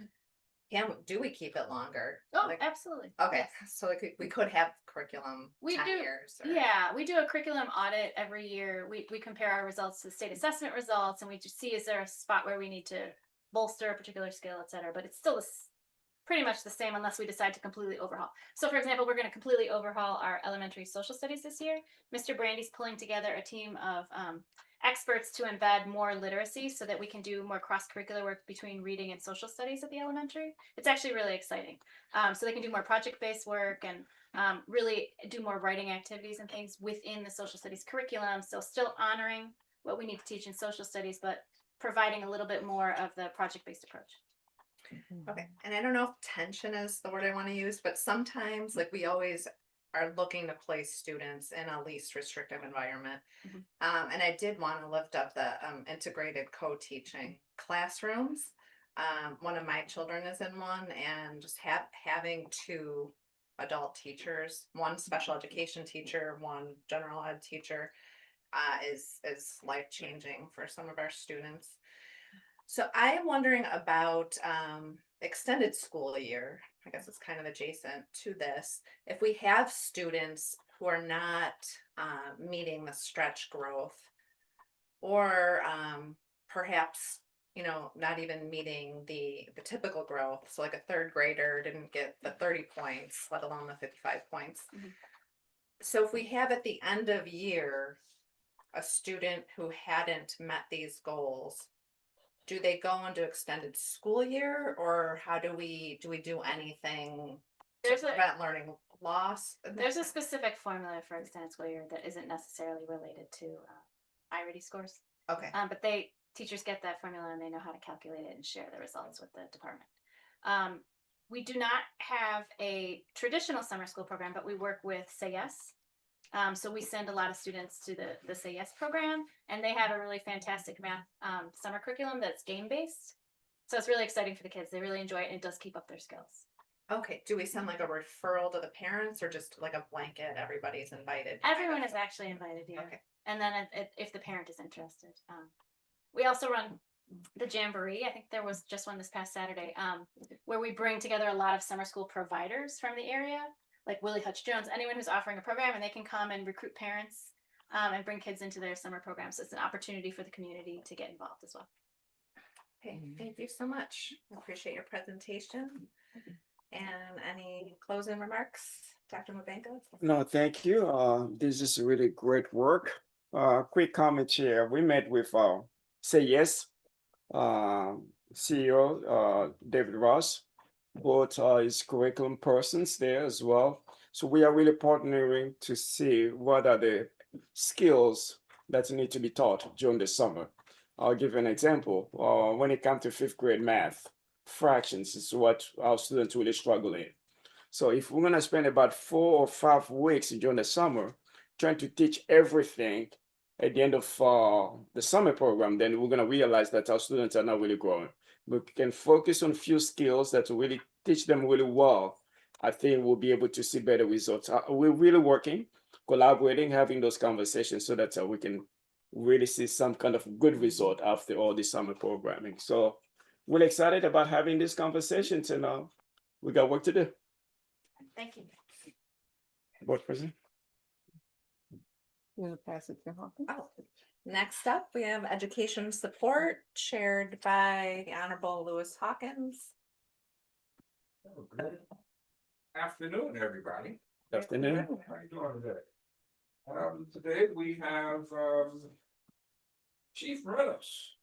Do we keep it longer? Oh, Like, absolutely. okay, Yes. so we could have curriculum We 10 do, years. Or... yeah, we do a curriculum audit every year. We compare our results to state assessment results, and we just see, is there a spot where we need to bolster a particular skill, et cetera. But it's still pretty much the same unless we decide to completely overhaul. So for example, we're going to completely overhaul our elementary social studies this year. Mr. Brandy's pulling together a team of experts to embed more literacy so that we can do more cross-curricular work between reading and social studies at the elementary. It's actually really exciting. So they can do more project-based work and really do more writing activities and things within the social studies curriculum. So still honoring what we need to teach in social studies, but providing a little bit more of the project-based approach. Okay, and I don't know if tension is the word I want to use, but sometimes like we always are looking to place students in a least restrictive environment. And I did want to lift up the integrated co-teaching classrooms. One of my children is in one, and just having 2 adult teachers, one special education teacher, one general ed teacher, is life-changing for some of our students. So I am wondering about extended school year. I guess it's kind of adjacent to this. If we have students who are not meeting the stretch growth, or perhaps, you know, not even meeting the typical growth. So like a 3rd grader didn't get the 30 points, let alone the 55 points. So if we have at the end of year a student who hadn't met these goals, do they go into extended school year, or how do we do anything to prevent learning loss? There's a specific formula for extended school year that isn't necessarily related to IRD scores. Okay. But teachers get that formula and they know how to calculate it and share the results with the department. We do not have a traditional summer school program, but we work with Say Yes. So we send a lot of students to the Say Yes program, and they have a really fantastic math summer curriculum that's game-based. So it's really exciting for the kids. They really enjoy it, and it does keep up their skills. Okay, do we send like a referral to the parents, or just like a blanket, everybody's invited? Everyone is actually invited, yeah. Okay. And then if the parent is interested. We also run the Jamboree. I think there was just one this past Saturday, where we bring together a lot of summer school providers from the area, like Willie Hutch Jones, anyone who's offering a program, and they can come and recruit parents and bring kids into their summer programs. So it's an opportunity for the community to get involved as well. Okay, thank you so much. I appreciate your presentation. And any closing remarks, Dr. Mubenga? No, thank you. This is really great work. Quick comment here. We met with Say Yes CEO David Ross, both his curriculum persons there as well. So we are really partnering to see what are the skills that need to be taught during the summer. I'll give you an example. When it comes to 5th grade math, fractions is what our students really struggle in. So if we're gonna spend about 4 or 5 weeks during the summer trying to teach everything at the end of the summer program, then we're gonna realize that our students are not really growing. We can focus on few skills that will really teach them really well. I think we'll be able to see better results. We're really working, collaborating, having those conversations so that we can really see some kind of good result after all the summer programming. So we're excited about having these conversations, and we got work to do. Thank you. Board President. You want to pass it to Hawkins? Oh, next up, we have education support chaired by the Honorable Louis Hawkins. Oh, good afternoon, everybody. Good afternoon. How you doing today? Today we have, Chief Reynolds.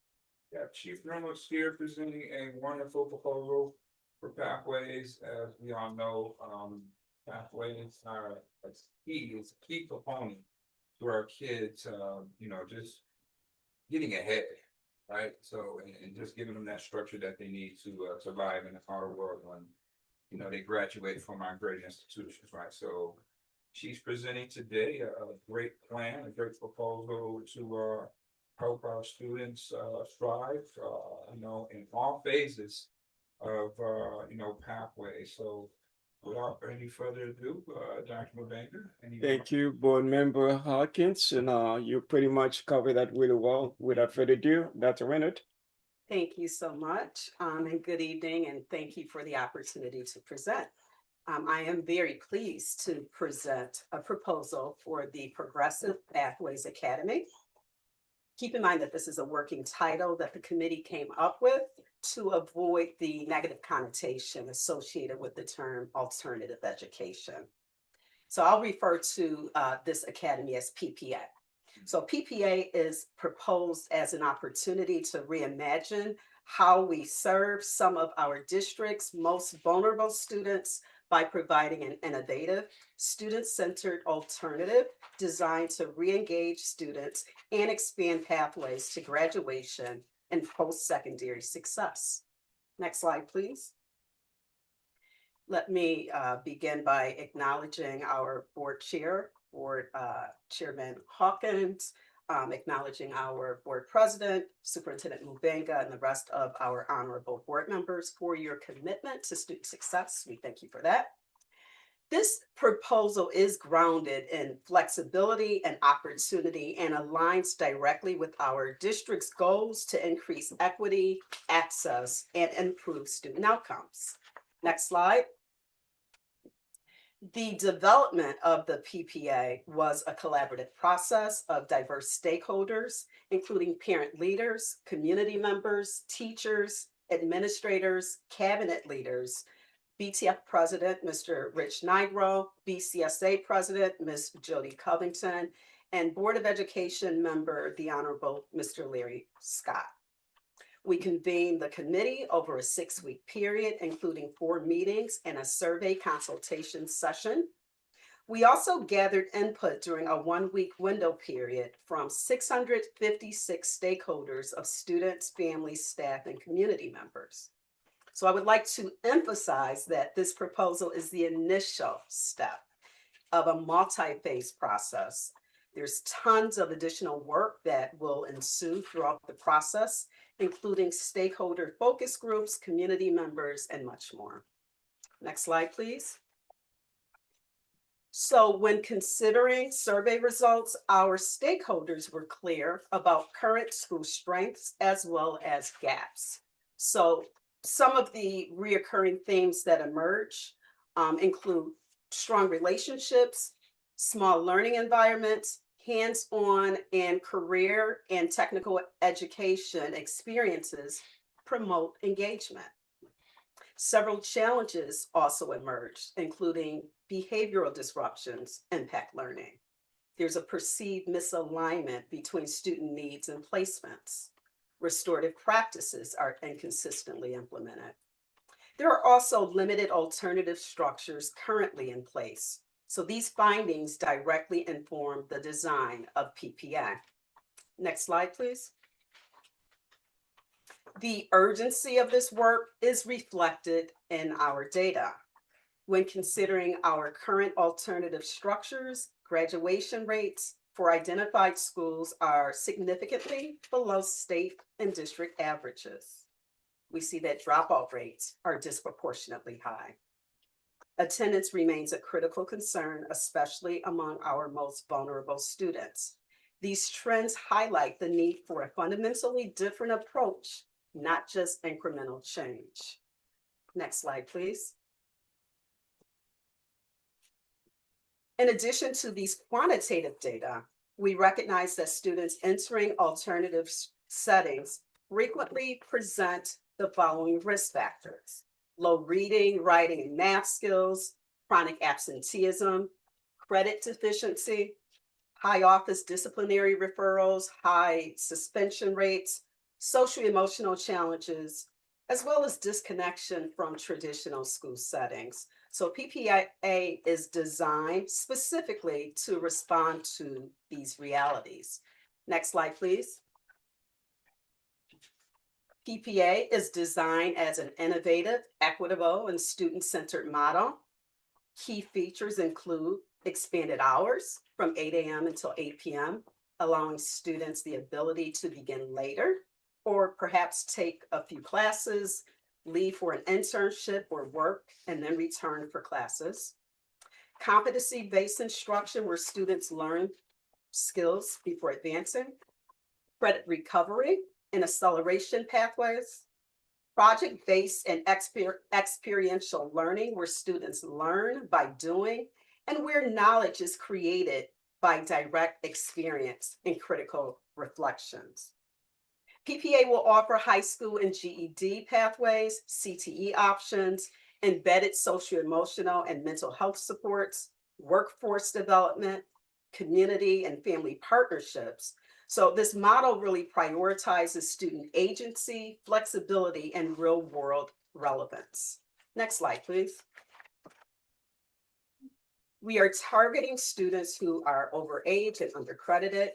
Yeah, Chief Reynolds here presenting a wonderful proposal for pathways. As we all know, pathways are it's a key component to our kids, just getting ahead, right? So, and just giving them that structure that they need to survive in the outer world when, they graduate from our great institutions, right? So she's presenting today a great plan, a great proposal to help our students thrive, in all phases of, pathways. So without any further ado, Dr. Mubanga. Thank you, Board Member Hawkins, and you pretty much covered that really well. Without further ado, Dr. Reynolds. Thank you so much, and good evening, and thank you for the opportunity to present. I am very pleased to present a proposal for the Progressive Pathways Academy. Keep in mind that this is a working title that the committee came up with to avoid the negative connotation associated with the term alternative education. So I'll refer to this academy as PPA. So PPA is proposed as an opportunity to reimagine how we serve some of our district's most vulnerable students by providing an innovative, student-centered alternative designed to re-engage students and expand pathways to graduation and post-secondary success. Next slide, please. Let me begin by acknowledging our board chair, Chairman Hawkins, acknowledging our board president, Superintendent Mubanga, and the rest of our honorable board members for your commitment to student success. We thank you for that. This proposal is grounded in flexibility and opportunity and aligns directly with our district's goals to increase equity, access, and improve student outcomes. Next slide. The development of the PPA was a collaborative process of diverse stakeholders, including parent leaders, community members, teachers, administrators, cabinet leaders, BTF President, Mr. Rich Nigro, BCSA President, Ms. Jody Covington, and Board of Education member, the Honorable Mr. Larry Scott. We convened the committee over a 6-week period, including 4 meetings and a survey consultation session. We also gathered input during a 1-week window period from 656 stakeholders of students, families, staff, and community members. So I would like to emphasize that this proposal is the initial step of a multi-phase process. There's tons of additional work that will ensue throughout the process, including stakeholder focus groups, community members, and much more. Next slide, please. So when considering survey results, our stakeholders were clear about current school strengths as well as gaps. So some of the reoccurring themes that emerge include strong relationships, small learning environments, hands-on and career and technical education experiences promote engagement. Several challenges also emerged, including behavioral disruptions impact learning. There's a perceived misalignment between student needs and placements. Restorative practices are inconsistently implemented. There are also limited alternative structures currently in place. So these findings directly inform the design of PPA. Next slide, please. The urgency of this work is reflected in our data. When considering our current alternative structures, graduation rates for identified schools are significantly below state and district averages. We see that dropout rates are disproportionately high. Attendance remains a critical concern, especially among our most vulnerable students. These trends highlight the need for a fundamentally different approach, not just incremental change. Next slide, please. In addition to these quantitative data, we recognize that students entering alternative settings frequently present the following risk factors: low reading, writing, and math skills, chronic absenteeism, credit deficiency, high office disciplinary referrals, high suspension rates, socio-emotional challenges, as well as disconnection from traditional school settings. So PPA is designed specifically to respond to these realities. Next slide, please. PPA is designed as an innovative, equitable, and student-centered model. Key features include expanded hours from 8 a.m. until 8 p.m., allowing students the ability to begin later, or perhaps take a few classes, leave for an internship or work, and then return for classes. Competency-based instruction where students learn skills before advancing. Credit recovery and acceleration pathways. Project-based and experiential learning where students learn by doing and where knowledge is created by direct experience and critical reflections. PPA will offer high school and GED pathways, CTE options, embedded socio-emotional and mental health supports, workforce development, community and family partnerships. So this model really prioritizes student agency, flexibility, and real-world relevance. Next slide, please. We are targeting students who are overage and undercredited,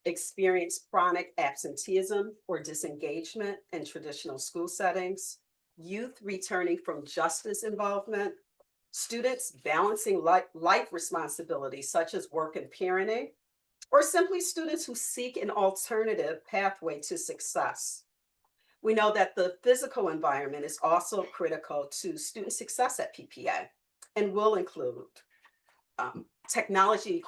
experience chronic absenteeism or disengagement in traditional school settings, youth returning from justice involvement, students balancing life responsibilities such as work and parenting, or simply students who seek an alternative pathway to success. We know that the physical environment is also critical to student success at PPA and will include technology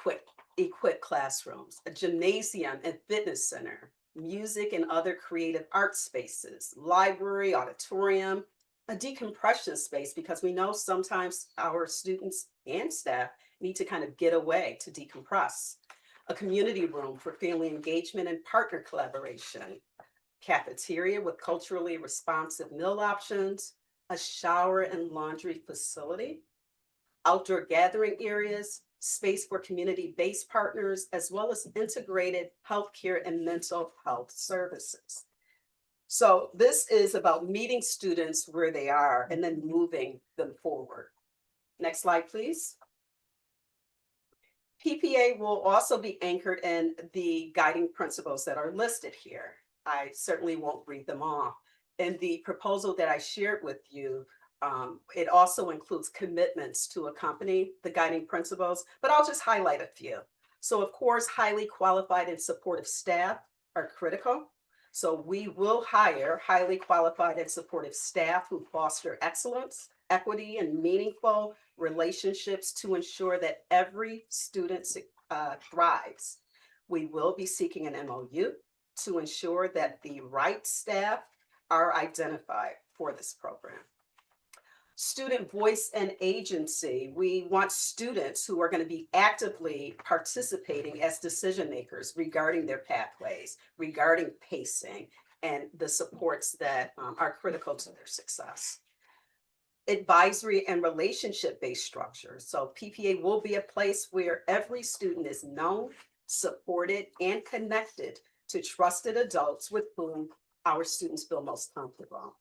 equipped classrooms, a gymnasium and fitness center, music and other creative art spaces, library, auditorium, a decompression space, because we know sometimes our students and staff need to kind of get away to decompress, a community room for family engagement and partner collaboration, cafeteria with culturally responsive meal options, a shower and laundry facility, outdoor gathering areas, space for community-based partners, as well as integrated healthcare and mental health services. So this is about meeting students where they are and then moving them forward. Next slide, please. PPA will also be anchored in the guiding principles that are listed here. I certainly won't read them all. In the proposal that I shared with you, it also includes commitments to accompany the guiding principles, but I'll just highlight a few. So of course, highly qualified and supportive staff are critical. So we will hire highly qualified and supportive staff who foster excellence, equity, and meaningful relationships to ensure that every student thrives. We will be seeking an MOU to ensure that the right staff are identified for this program. Student voice and agency. We want students who are going to be actively participating as decision makers regarding their pathways, regarding pacing, and the supports that are critical to their success. Advisory and relationship-based structure. So PPA will be a place where every student is known, supported, and connected to trusted adults with whom our students feel most comfortable.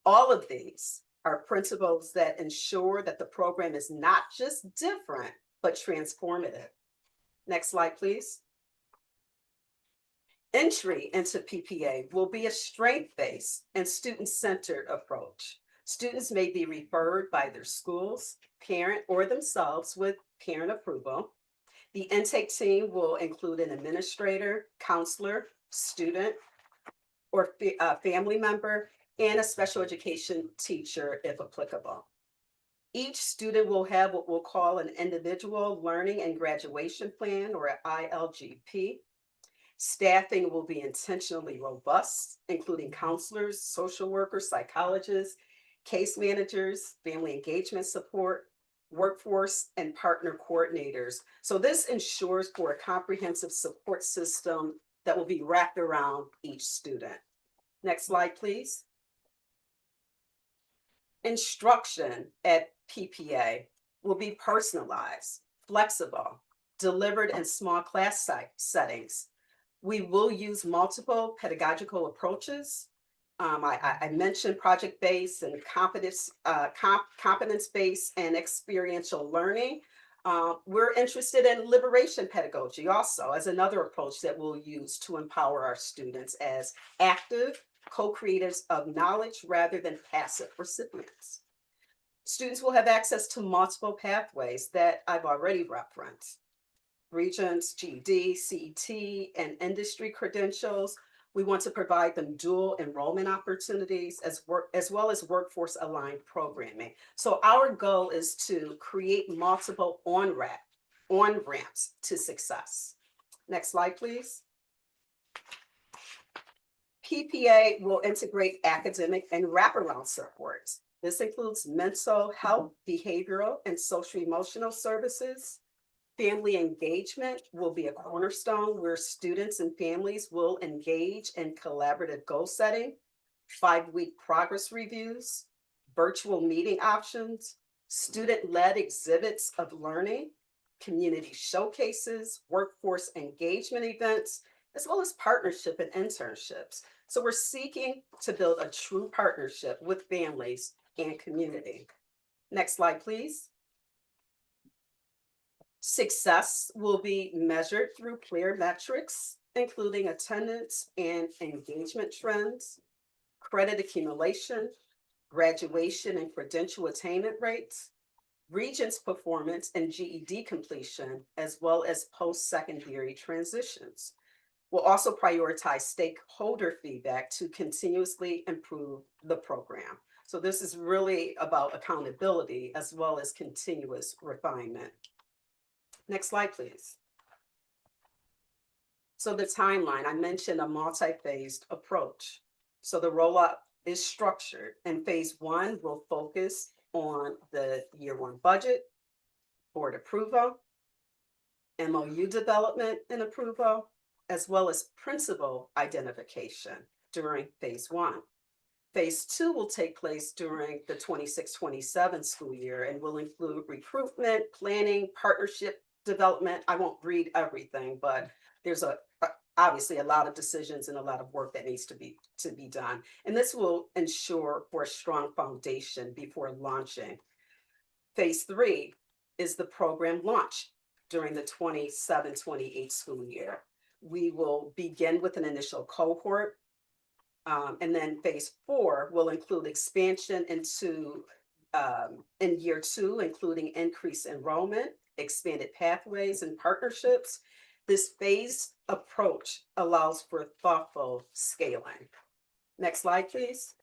All of these are principles that ensure that the program is not just different, but transformative. Next slide, please. Entry into PPA will be a strength-based and student-centered approach. Students may be referred by their schools, parent, or themselves with parent approval. The intake team will include an administrator, counselor, student, or family member, and a special education teacher if applicable. Each student will have what we'll call an individual learning and graduation plan, or an ILGP. Staffing will be intentionally robust, including counselors, social workers, psychologists, case managers, family engagement support, workforce, and partner coordinators. So this ensures for a comprehensive support system that will be wrapped around each student. Next slide, please. Instruction at PPA will be personalized, flexible, delivered in small class settings. We will use multiple pedagogical approaches. I mentioned project-based and competence-based and experiential learning. We're interested in liberation pedagogy also as another approach that we'll use to empower our students as active co-creators of knowledge rather than passive recipients. Students will have access to multiple pathways that I've already referenced. Regents, GED, CET, and industry credentials. We want to provide them dual enrollment opportunities as well as workforce aligned programming. So our goal is to create multiple on-ramps to success. Next slide, please. PPA will integrate academic and wraparound supports. This includes mental health, behavioral, and social emotional services. Family engagement will be a cornerstone where students and families will engage in collaborative goal setting, 5-week progress reviews, virtual meeting options, student-led exhibits of learning, community showcases, workforce engagement events, as well as partnership and internships. So we're seeking to build a true partnership with families and community. Next slide, please. Success will be measured through clear metrics, including attendance and engagement trends, credit accumulation, graduation and credential attainment rates, Regents performance and GED completion, as well as post-secondary transitions. We'll also prioritize stakeholder feedback to continuously improve the program. So this is really about accountability as well as continuous refinement. Next slide, please. So the timeline, I mentioned a multi-phased approach. So the rollout is structured, and phase 1 will focus on the year 1 budget, board approval, MOU development and approval, as well as principal identification during phase 1. Phase 2 will take place during the 26-27 school year and will include recruitment, planning, partnership development. I won't read everything, but there's obviously a lot of decisions and a lot of work that needs to be done. And this will ensure for a strong foundation before launching. Phase 3 is the program launch during the 27-28 school year. We will begin with an initial cohort. And then phase 4 will include expansion into in year 2, including increased enrollment, expanded pathways and partnerships. This phased approach allows for thoughtful scaling. Next slide, please.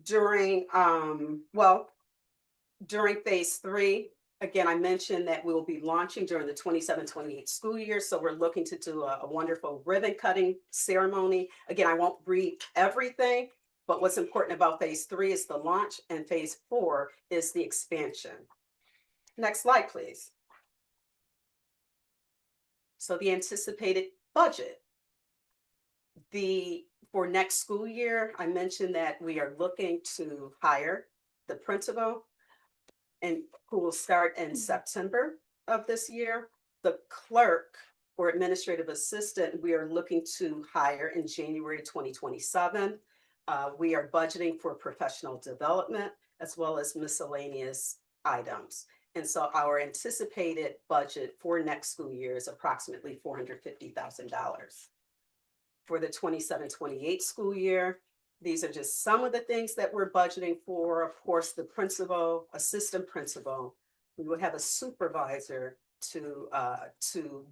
During phase 3, again, I mentioned that we will be launching during the 27-28 school year. So we're looking to do a wonderful ribbon cutting ceremony. Again, I won't read everything, but what's important about phase 3 is the launch, and phase 4 is the expansion. Next slide, please. So the anticipated budget. For next school year, I mentioned that we are looking to hire the principal, and who will start in September of this year. The clerk or administrative assistant, we are looking to hire in January 2027. We are budgeting for professional development as well as miscellaneous items. And so our anticipated budget for next school year is approximately $450,000. for the 27-28 school year. These are just some of the things that we're budgeting for. Of course, the principal, assistant principal, we will have a supervisor to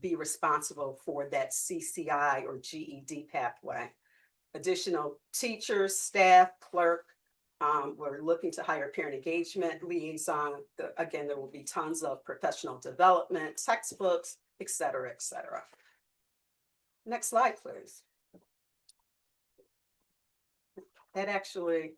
be responsible for that CCI or GED pathway. Additional teachers, staff, clerk. We're looking to hire parent engagement liaison. Again, there will be tons of professional development, textbooks, et cetera, et cetera. Next slide, please. That actually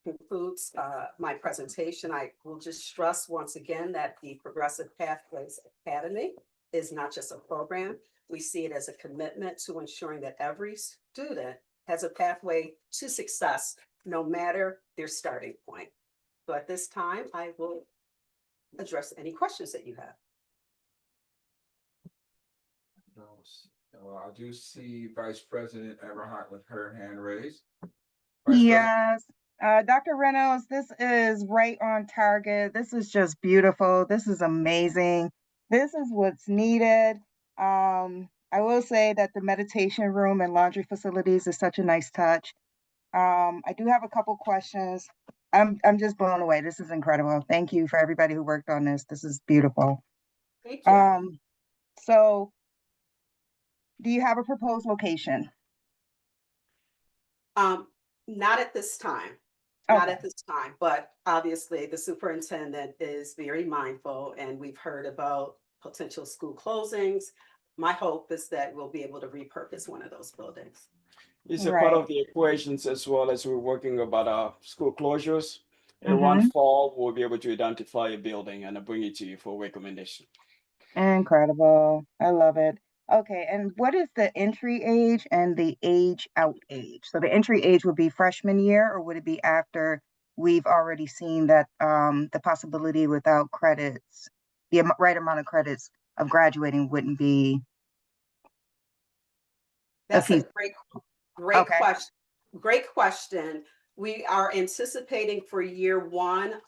concludes my presentation. I will just stress once again that the Progressive Pathways Academy is not just a program. We see it as a commitment to ensuring that every student has a pathway to success, no matter their starting point. So at this time, I will address any questions that you have. Well, I do see Vice President Everhart with her hand raised. Vice President? Yes, Dr. Reynolds, this is right on target. This is just beautiful. This is amazing. This is what's needed. I will say that the meditation room and laundry facilities is such a nice touch. I do have a couple questions. I'm just blown away. This is incredible. Thank you for everybody who worked on this. This is beautiful. Thank you. So do you have a proposed location? Not at this time. Not Okay. at this time, but obviously the superintendent is very mindful and we've heard about potential school closings. My hope is that we'll be able to repurpose one of those buildings. It's a part Right. of the equations as well as we're working about our school closures. And one fall, we'll be able to identify a building and bring it to you for recommendation. Incredible. I love it. Okay, and what is the entry age and the age out age? So the entry age would be freshman year, or would it be after we've already seen that the possibility without credits, the right amount of credits of graduating wouldn't be That's a feasible? great Okay. question. Great question. We are anticipating for year one,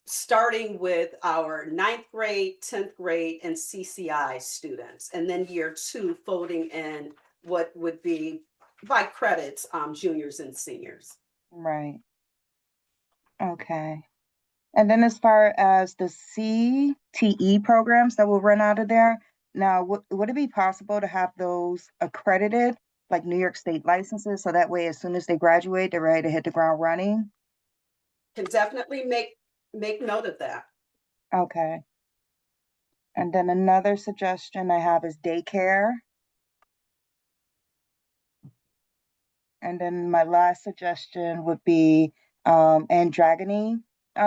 starting with our 9th grade, 10th grade, and CCI students. And then year two, folding in what would be by credits, juniors and seniors. Right. Okay. And then as far as the CTE programs that will run out of there, now would it be possible to have those accredited, like New York State licenses, so that way as soon as they graduate, they're ready to hit the ground running? Can definitely make note of that. Okay. And then another suggestion I have is daycare. And then my last suggestion would be andragogy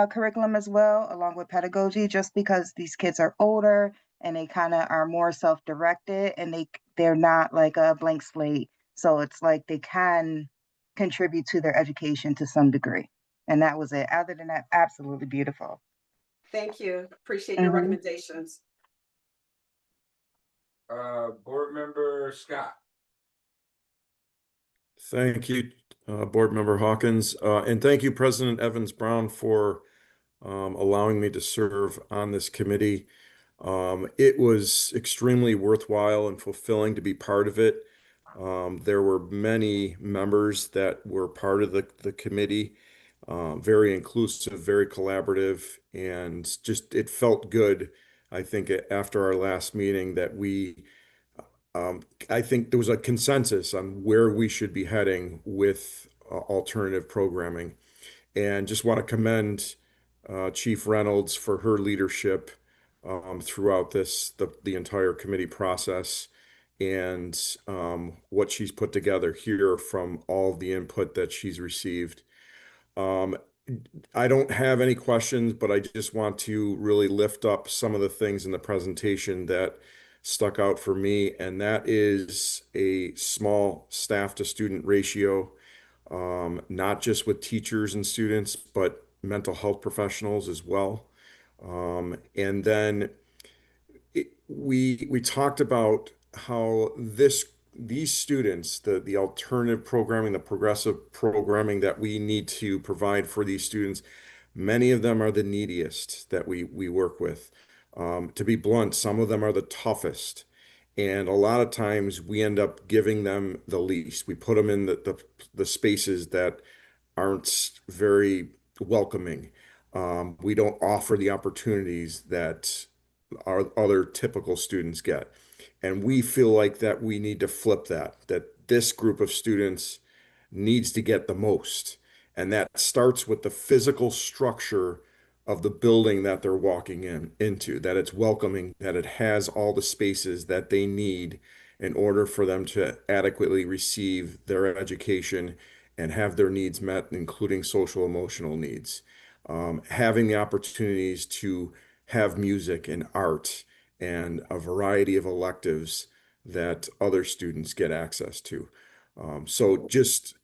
curriculum as well, along with pedagogy, just because these kids are older and they kind of are more self-directed and they're not like a blank slate. So it's like they can contribute to their education to some degree. And that was it. Other than that, absolutely beautiful. Thank you. Appreciate your recommendations. Board Member Scott. Thank you, Board Member Hawkins, and thank you, President Evans Brown, for allowing me to serve on this committee. It was extremely worthwhile and fulfilling to be part of it. There were many members that were part of the committee, very inclusive, very collaborative, and just it felt good. I think after our last meeting that I think there was a consensus on where we should be heading with alternative programming. And just want to commend Chief Reynolds for her leadership throughout the entire committee process and what she's put together here from all the input that she's received. I don't have any questions, but I just want to really lift up some of the things in the presentation that stuck out for me, and that is a small staff to student ratio, not just with teachers and students, but mental health professionals as well. And then we talked about how these students, the alternative programming, the progressive programming that we need to provide for these students, many of them are the neediest that we work with. To be blunt, some of them are the toughest. And a lot of times we end up giving them the least. We put them in the spaces that aren't very welcoming. We don't offer the opportunities that our other typical students get. And we feel like that we need to flip that this group of students needs to get the most. And that starts with the physical structure of the building that they're walking into, that it's welcoming, that it has all the spaces that they need in order for them to adequately receive their education and have their needs met, including social emotional needs. Having the opportunities to have music and art and a variety of electives that other students get access to. So just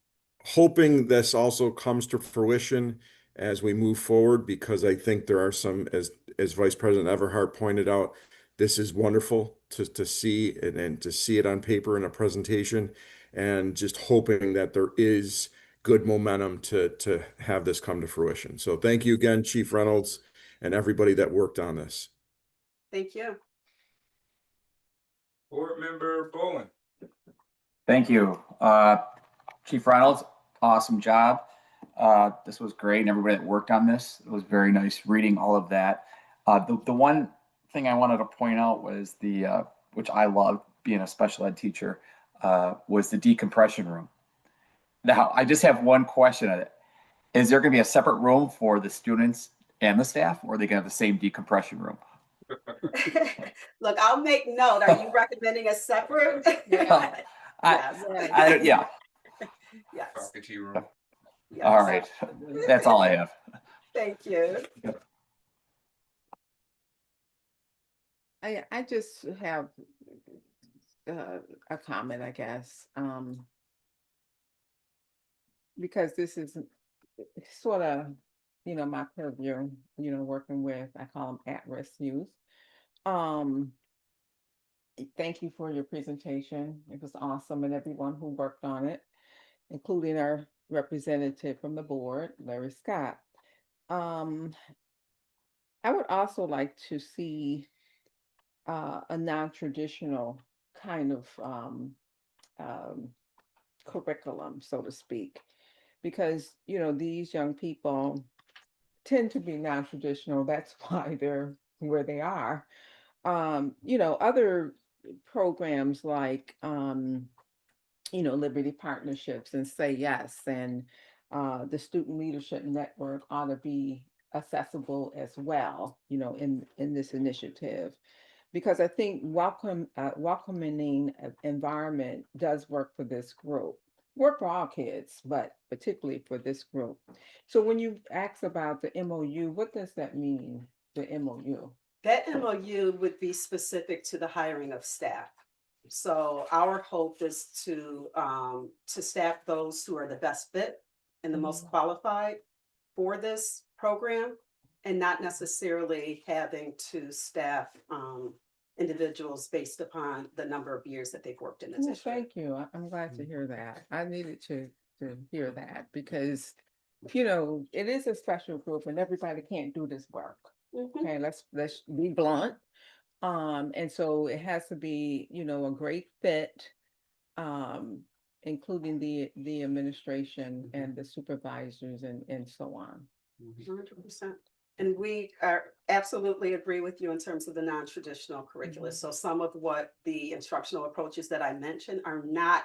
hoping this also comes to fruition as we move forward, because I think there are some, as Vice President Everhart pointed out, this is wonderful to see and to see it on paper in a presentation, and just hoping that there is good momentum to have this come to fruition. So thank you again, Chief Reynolds, and everybody that worked on this. Thank you. Board Member Bowen. Thank you. Chief Reynolds, awesome job. This was great, and everybody that worked on this, it was very nice reading all of that. The one thing I wanted to point out was which I loved being a special ed teacher, was the decompression room. Now, I just have one question on it. Is there going to be a separate room for the students and the staff, or are they going to have the same decompression room? Look, I'll make note. Are you recommending a separate? Yeah. Yeah. Yes. Faculty room. Yes. All right. That's all I have. Thank you. I just have a comment, I guess, because this is sort of, my purview, working with, I call them at-risk youth. Thank you for your presentation. It was awesome, and everyone who worked on it, including our representative from the board, Larry Scott. I would also like to see a non-traditional kind of curriculum, so to speak, because these young people tend to be non-traditional. That's why they're where they are. Other programs like Liberty Partnerships and Say Yes and the Student Leadership Network ought to be accessible as well, in this initiative, because I think welcoming environment does work for this group. Work for all kids, but particularly for this group. So when you ask about the MOU, what does that mean, the MOU? That MOU would be specific to the hiring of staff. So our hope is to staff those who are the best fit and the most qualified for this program, and not necessarily having to staff individuals based upon the number of years that they've worked in the district. Thank you. I'm glad to hear that. I needed to hear that because, it is a special group and everybody can't do this work. Okay, let's be blunt. And so it has to be, a great fit, including the administration and the supervisors and so on. 100%. And we are absolutely agree with you in terms of the non-traditional curricula. So some of what the instructional approaches that I mentioned are not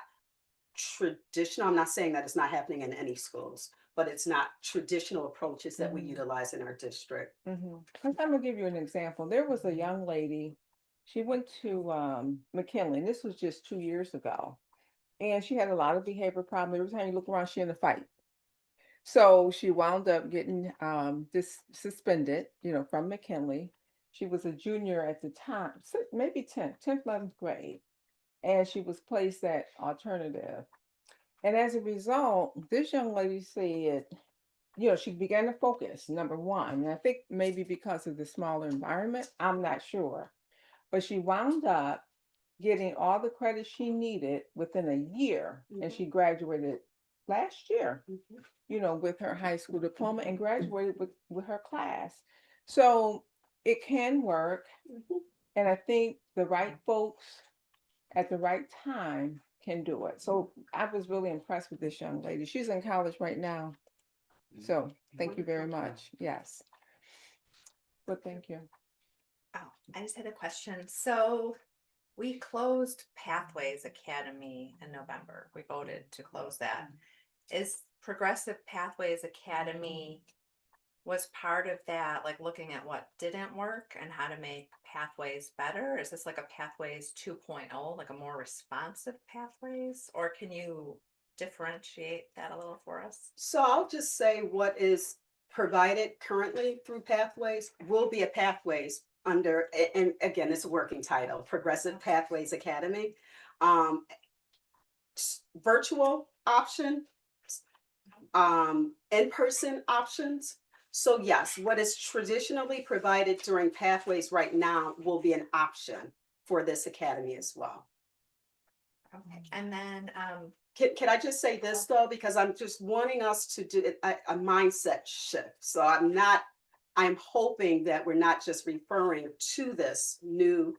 traditional. I'm not saying that it's not happening in any schools, but it's not traditional approaches that we utilize in our district. I'm gonna give you an example. There was a young lady, she went to McKinley, and this was just 2 years ago. And she had a lot of behavior problems. Every time you look around, she in a fight. So she wound up getting suspended, from McKinley. She was a junior at the time, maybe 10th, 11th grade. And she was placed at alternative. And as a result, this young lady said, she began to focus, number one. And I think maybe because of the smaller environment, I'm not sure. But she wound up getting all the credit she needed within a year. And she graduated last year, with her high school diploma and graduated with her class. So it can work. And I think the right folks at the right time can do it. So I was really impressed with this young lady. She's in college right now. So thank you very much. Yes. But thank you. Oh, I just had a question. So we closed Pathways Academy in November. We voted to close that. Is Progressive Pathways Academy was part of that, like looking at what didn't work and how to make pathways better? Is this like a Pathways 2.0, like a more responsive pathways? Or can you differentiate that a little for us? So I'll just say what is provided currently through Pathways will be a Pathways under, and again, it's a working title, Progressive Pathways Academy. Virtual option, in-person options. So yes, what is traditionally provided during Pathways right now will be an option for this academy as well. Okay, and then Can I just say this though, because I'm just wanting us to do a mindset shift. So I'm hoping that we're not just referring to this new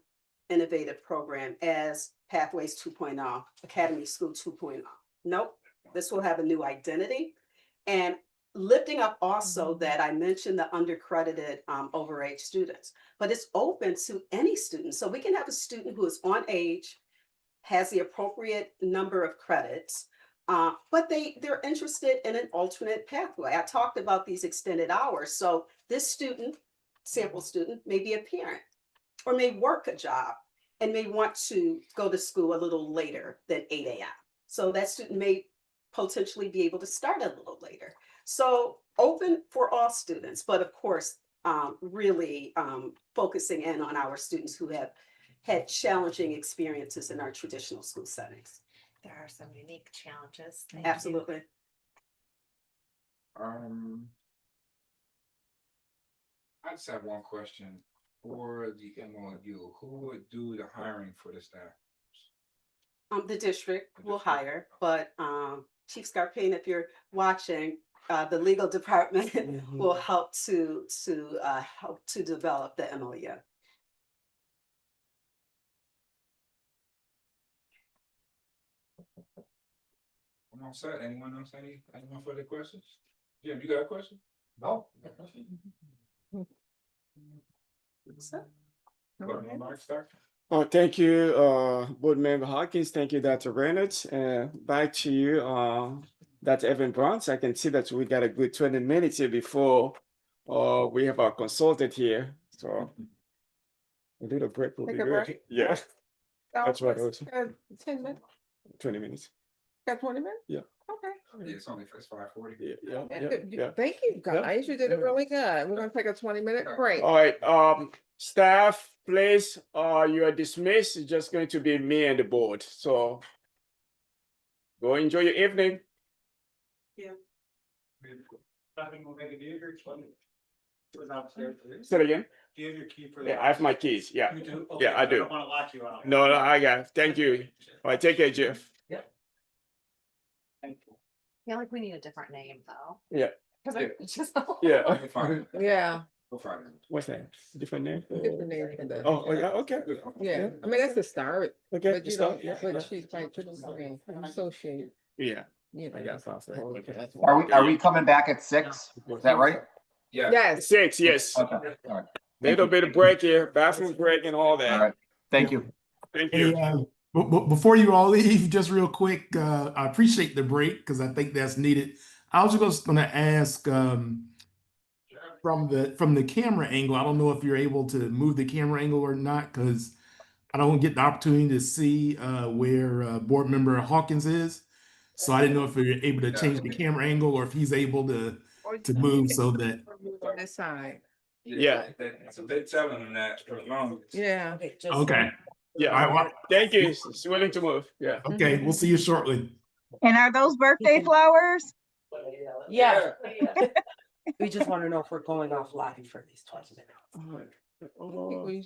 innovative program as Pathways 2.0, Academy School 2.0. Nope, this will have a new identity. And lifting up also that I mentioned the undercredited overage students, but it's open to any student. So we can have a student who is on age, has the appropriate number of credits, but they're interested in an alternate pathway. I talked about these extended hours. So this student, sample student, may be a parent or may work a job and may want to go to school a little later than 8 a.m. So that student may potentially be able to start a little later. So open for all students, but of course, really focusing in on our students who have had challenging experiences in our traditional school settings. there are some unique challenges. Thank Absolutely. I just have one question for the MOU. Who would do the hiring for the staff? The district will hire, but Chief Scarpine, if you're watching, the legal department will help to develop the MOU. I'm all set. Anyone else? Anyone further questions? Jim, you got a question? No. Mark, start. Oh, thank you, Board Member Hawkins. Thank you, Dr. Reynolds. Back to you, Dr. Evan Browns. I can see that we got a good 20 minutes here before we have our consultant here. So a little break will be Take a good. break? Yeah, that's what I Let's was. go 10 minutes. 20 minutes. Got 20 minutes? Yeah. Okay. Yeah, it's only for 5:40. Yeah. Thank you, guys. You did it really good. We're gonna take a 20-minute break. All right, staff, please, you are dismissed. It's just going to be me and the board. So go enjoy your evening. Say it again. Do you have your key for Yeah, I have my keys. Yeah. You do? Yeah, I do. don't want to lock you out. No, I got it. Thank you. All right, take care, Jeff. Thank you. I feel like we need a different name though. Yeah. Because it's just. Yeah. We'll find it. Yeah. We'll find it. What's that? Different name? Different name for the. Oh, yeah, okay. Yeah, I mean, that's the start, Okay, but you start, don't, yeah, but yeah. she's like, associate, Yeah. you know. I got something. Okay. Are we coming back at 6? Is that right? Yeah. Yes. 6, yes. Okay, all right. Little bit of break here, bathroom break and all All that. right. Thank you. Thank Hey, you. before you all leave, just real quick, I appreciate the break because I think that's needed. I was just going to ask from the camera angle. I don't know if you're able to move the camera angle or not because I don't get the opportunity to see where Board Member Hawkins is. So I didn't know if you're able to change the camera angle or if he's able to move so that. On this side, Yeah. So they're telling them that for the longest. yeah. Okay. Yeah. All right, well, Thank you. It's willing to move. Yeah. okay, we'll see you shortly. And are those birthday flowers? Yeah. We just want to know if we're going off live for these 20 minutes. All right. We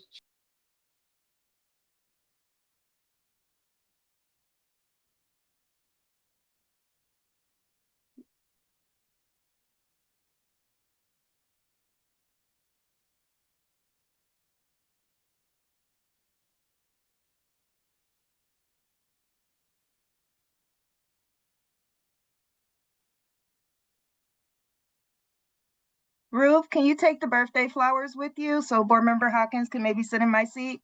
Ruth, can you take the birthday flowers with you so Board Member Hawkins can maybe sit in my seat?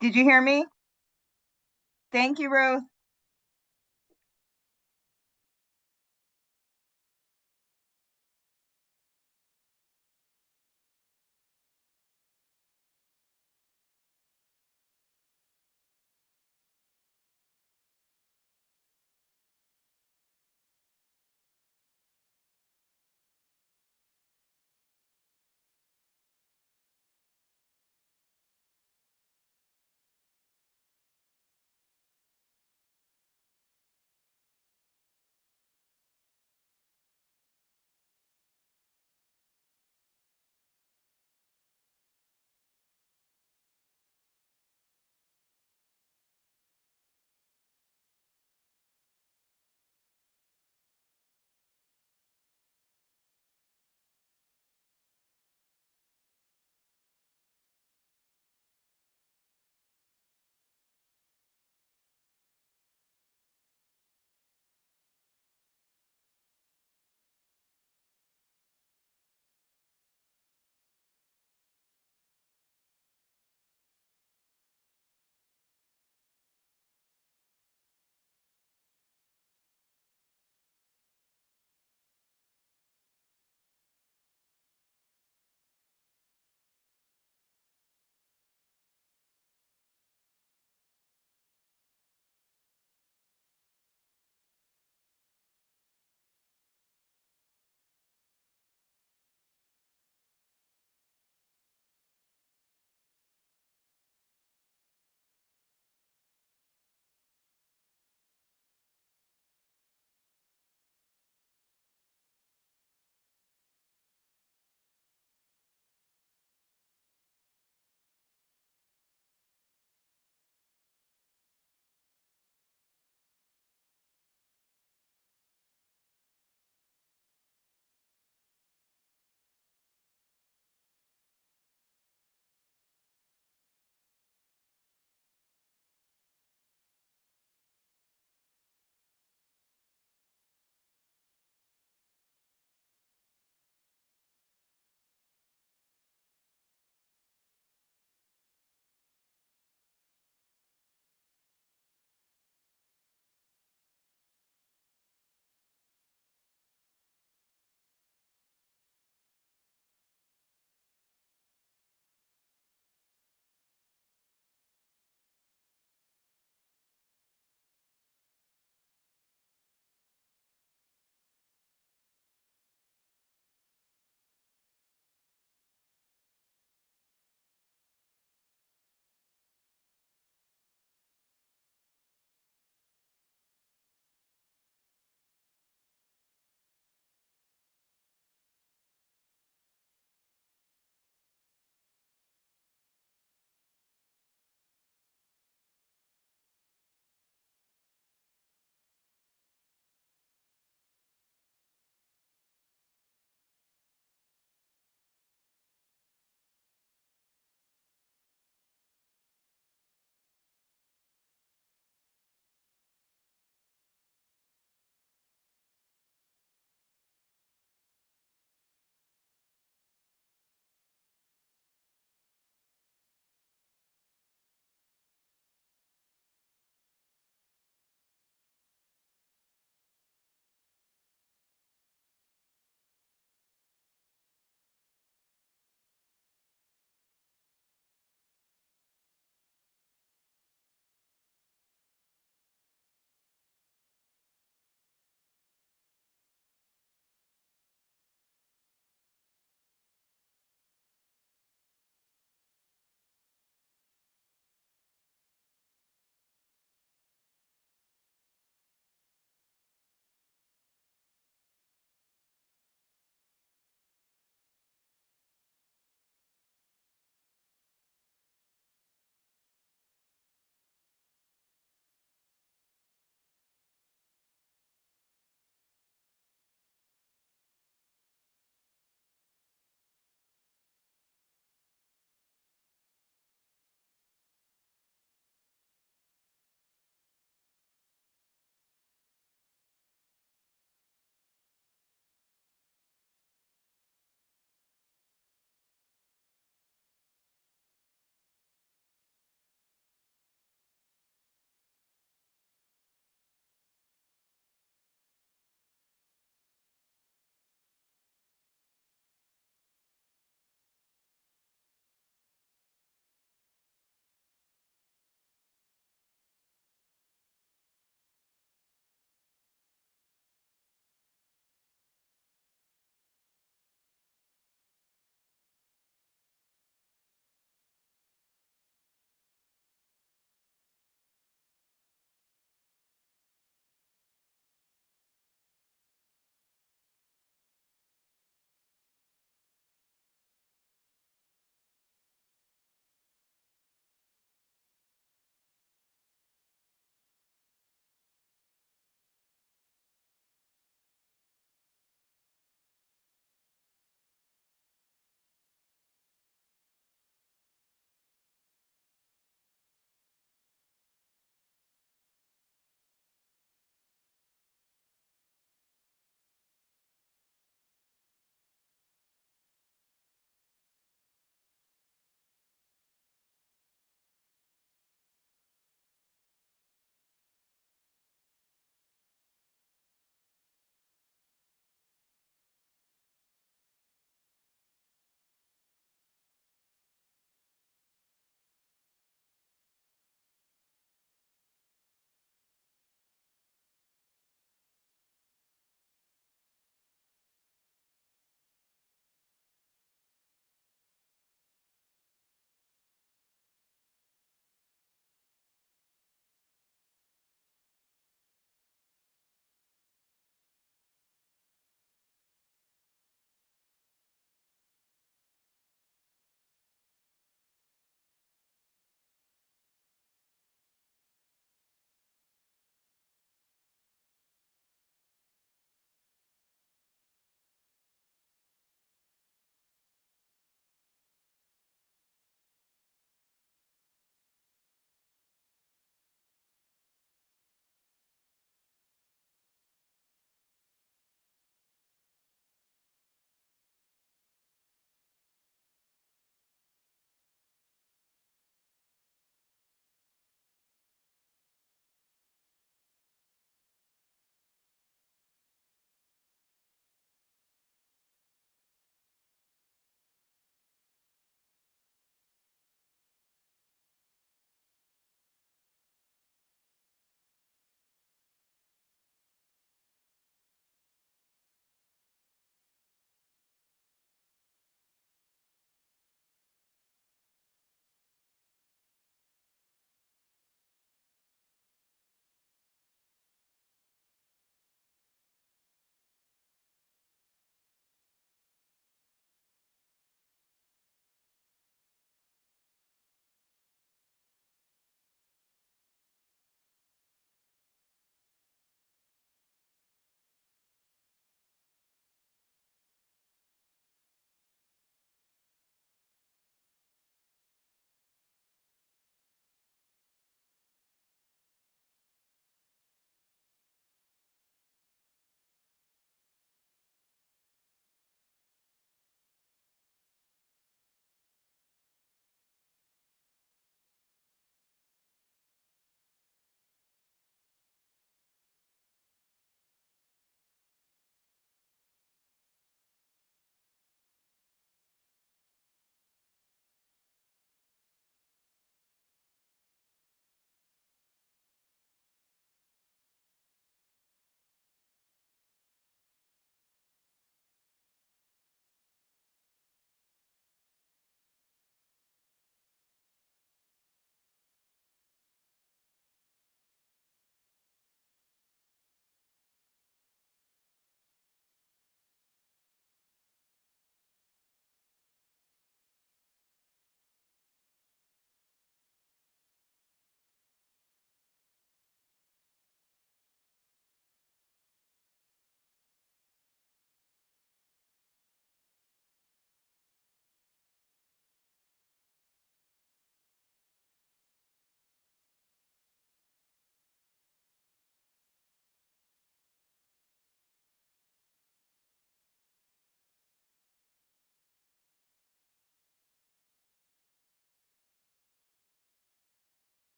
Did you hear me? Thank you, Ruth.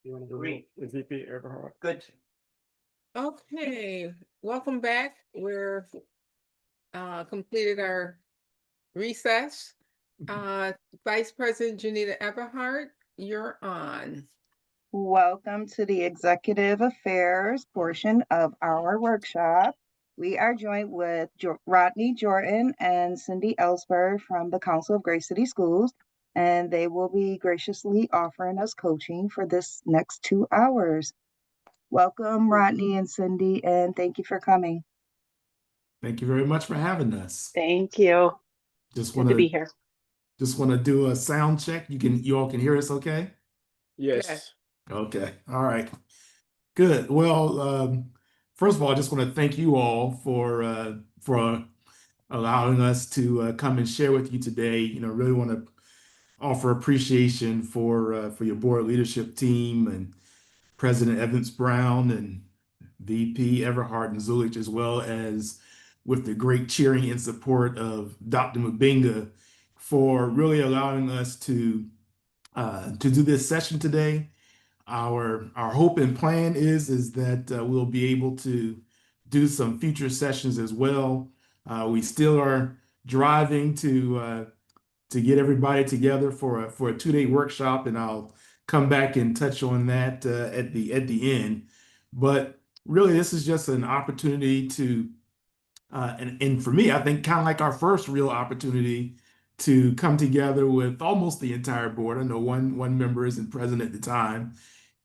You want to agree with VP Everhart? Good. Okay, welcome back. We're completed our recess. Vice President Janita Everhart, you're on. Welcome to the Executive Affairs portion of our workshop. We are joined with Rodney Jordan and Cindy Ellsberg from the Council of Great City Schools, and they will be graciously offering us coaching for this next 2 hours. Welcome, Rodney and Cindy, and thank you for coming. Thank you very much for having us. Thank you. Just Good want to be to here. do a sound check. You all can hear us okay? Yes. Okay. All right. Good. Well, first of all, I just want to thank you all for allowing us to come and share with you today. Really want to offer appreciation for your board leadership team and President Evans Brown and VP Everhart and Zulich, as well as with the great cheering and support of Dr. Mabinga for really allowing us to do this session today. Our hope and plan is that we'll be able to do some future sessions as well. We still are driving to get everybody together for a 2-day workshop, and I'll come back and touch on that at the end. But really, this is just an opportunity to, and for me, I think kind of like our first real opportunity to come together with almost the entire board. I know one member isn't present at the time,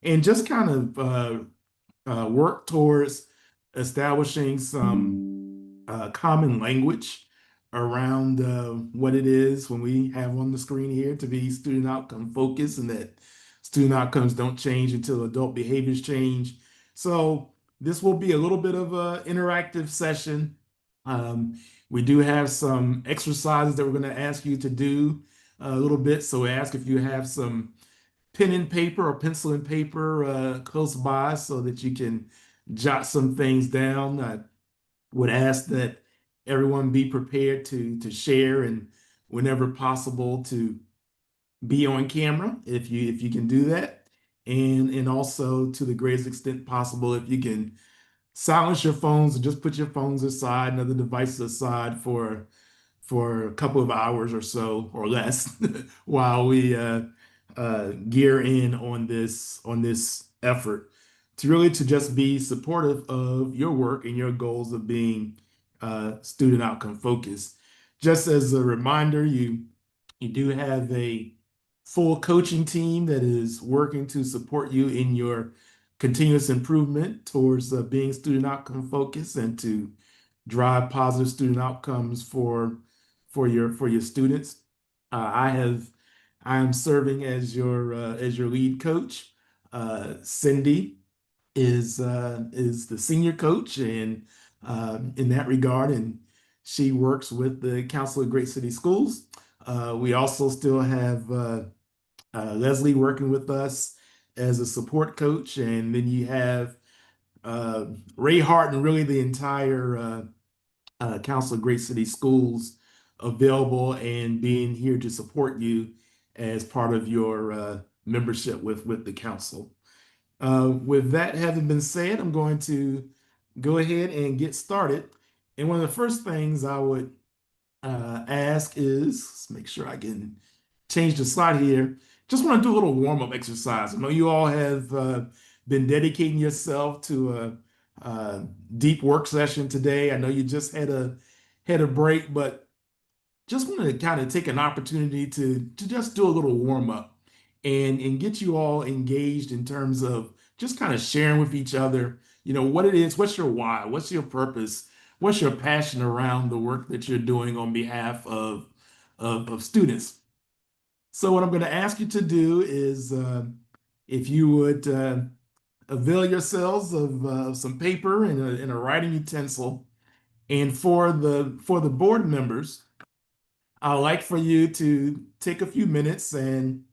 and just kind of work towards establishing some common language around what it is when we have on the screen here to be student outcome focused, and that student outcomes don't change until adult behaviors change. So this will be a little bit of an interactive session. We do have some exercises that we're going to ask you to do a little bit. So I ask if you have some pen and paper or pencil and paper close by so that you can jot some things down. I would ask that everyone be prepared to share, and whenever possible to be on camera if you can do that, and also to the greatest extent possible if you can silence your phones and just put your phones aside and other devices aside for a couple of hours or so or less while we gear in on this effort to really to just be supportive of your work and your goals of being student outcome focused. Just as a reminder, you do have a full coaching team that is working to support you in your continuous improvement towards being student outcome focused and to drive positive student outcomes for your students. I am serving as your lead coach. Cindy is the senior coach, and in that regard, and she works with the Council of Great City Schools. We also still have Leslie working with us as a support coach, and then you have Ray Hart and really the entire Council of Great City Schools available and being here to support you as part of your membership with the council. With that having been said, I'm going to go ahead and get started. And one of the first things I would ask is, let's make sure I can change the slide here. Just want to do a little warm-up exercise. I know you all have been dedicating yourself to a deep work session today. I know you just had a break, but just wanted to kind of take an opportunity to just do a little warm-up and get you all engaged in terms of just kind of sharing with each other, what it is, what's your why, what's your purpose, what's your passion around the work that you're doing on behalf of students. So what I'm going to ask you to do is, if you would avail yourselves of some paper and a writing utensil, and for the board members, I'd like for you to take a few minutes and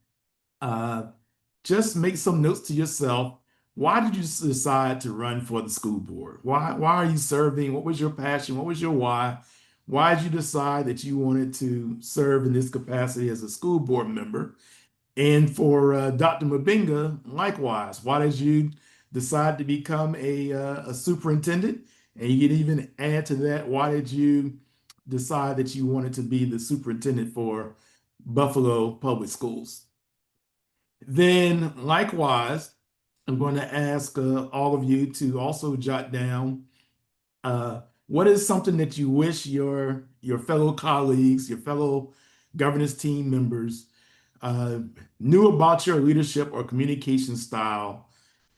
just make some notes to yourself. Why did you decide to run for the school board? Why are you serving? What was your passion? What was your why? Why did you decide that you wanted to serve in this capacity as a school board member? And for Dr. Mabinga, likewise, why did you decide to become a superintendent? And you can even add to that, why did you decide that you wanted to be the superintendent for Buffalo Public Schools? Then, likewise, I'm going to ask all of you to also jot down what is something that you wish your fellow colleagues, your fellow governance team members uh, knew about your leadership or communication style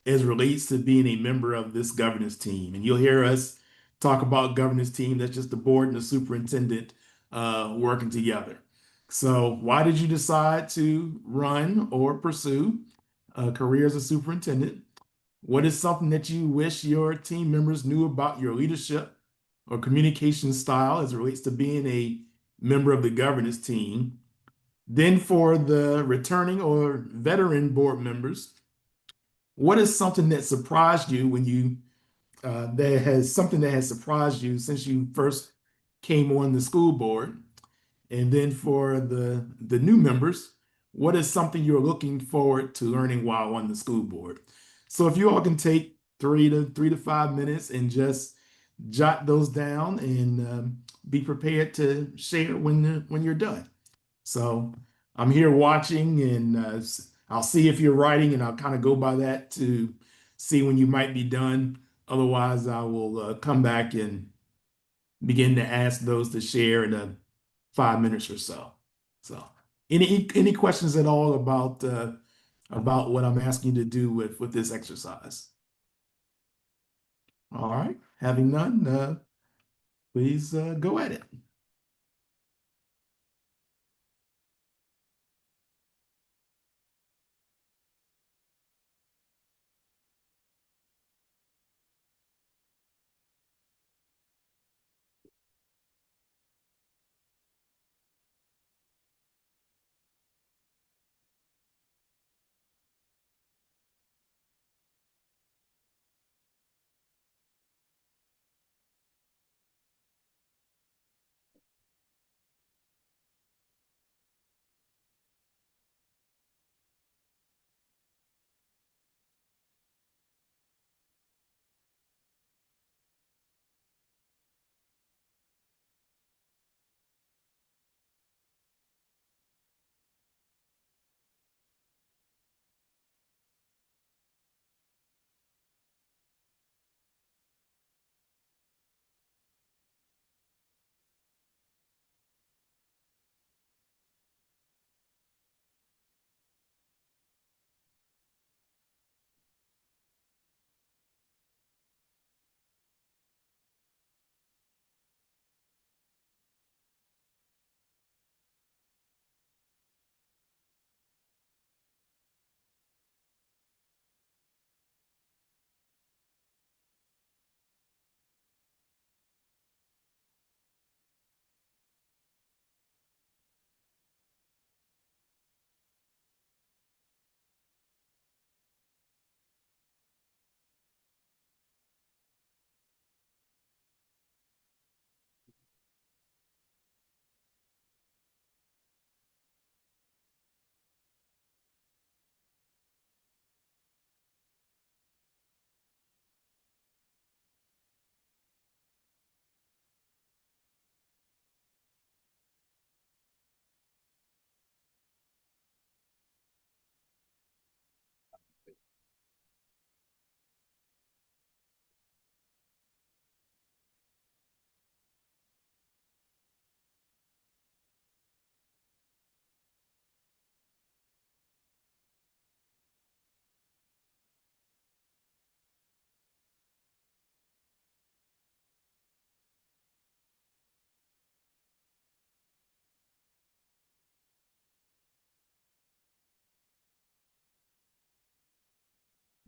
as relates to being a member of this governance team? And you'll hear us talk about governance team. That's just the board and the superintendent working together. So why did you decide to run or pursue a career as a superintendent? What is something that you wish your team members knew about your leadership or communication style as it relates to being a member of the governance team? Then for the returning or veteran board members, what is something that surprised you when you that has surprised you since you first came on the school board? And then for the new members, what is something you're looking forward to learning while on the school board? So if you all can take 3 to 5 minutes and just jot those down and be prepared to share when you're done. So I'm here watching, and I'll see if you're writing, and I'll kind of go by that to see when you might be done. Otherwise, I will come back and begin to ask those to share in 5 minutes or so. So, any questions at all about what I'm asking you to do with this exercise? All right, having none, please go at it.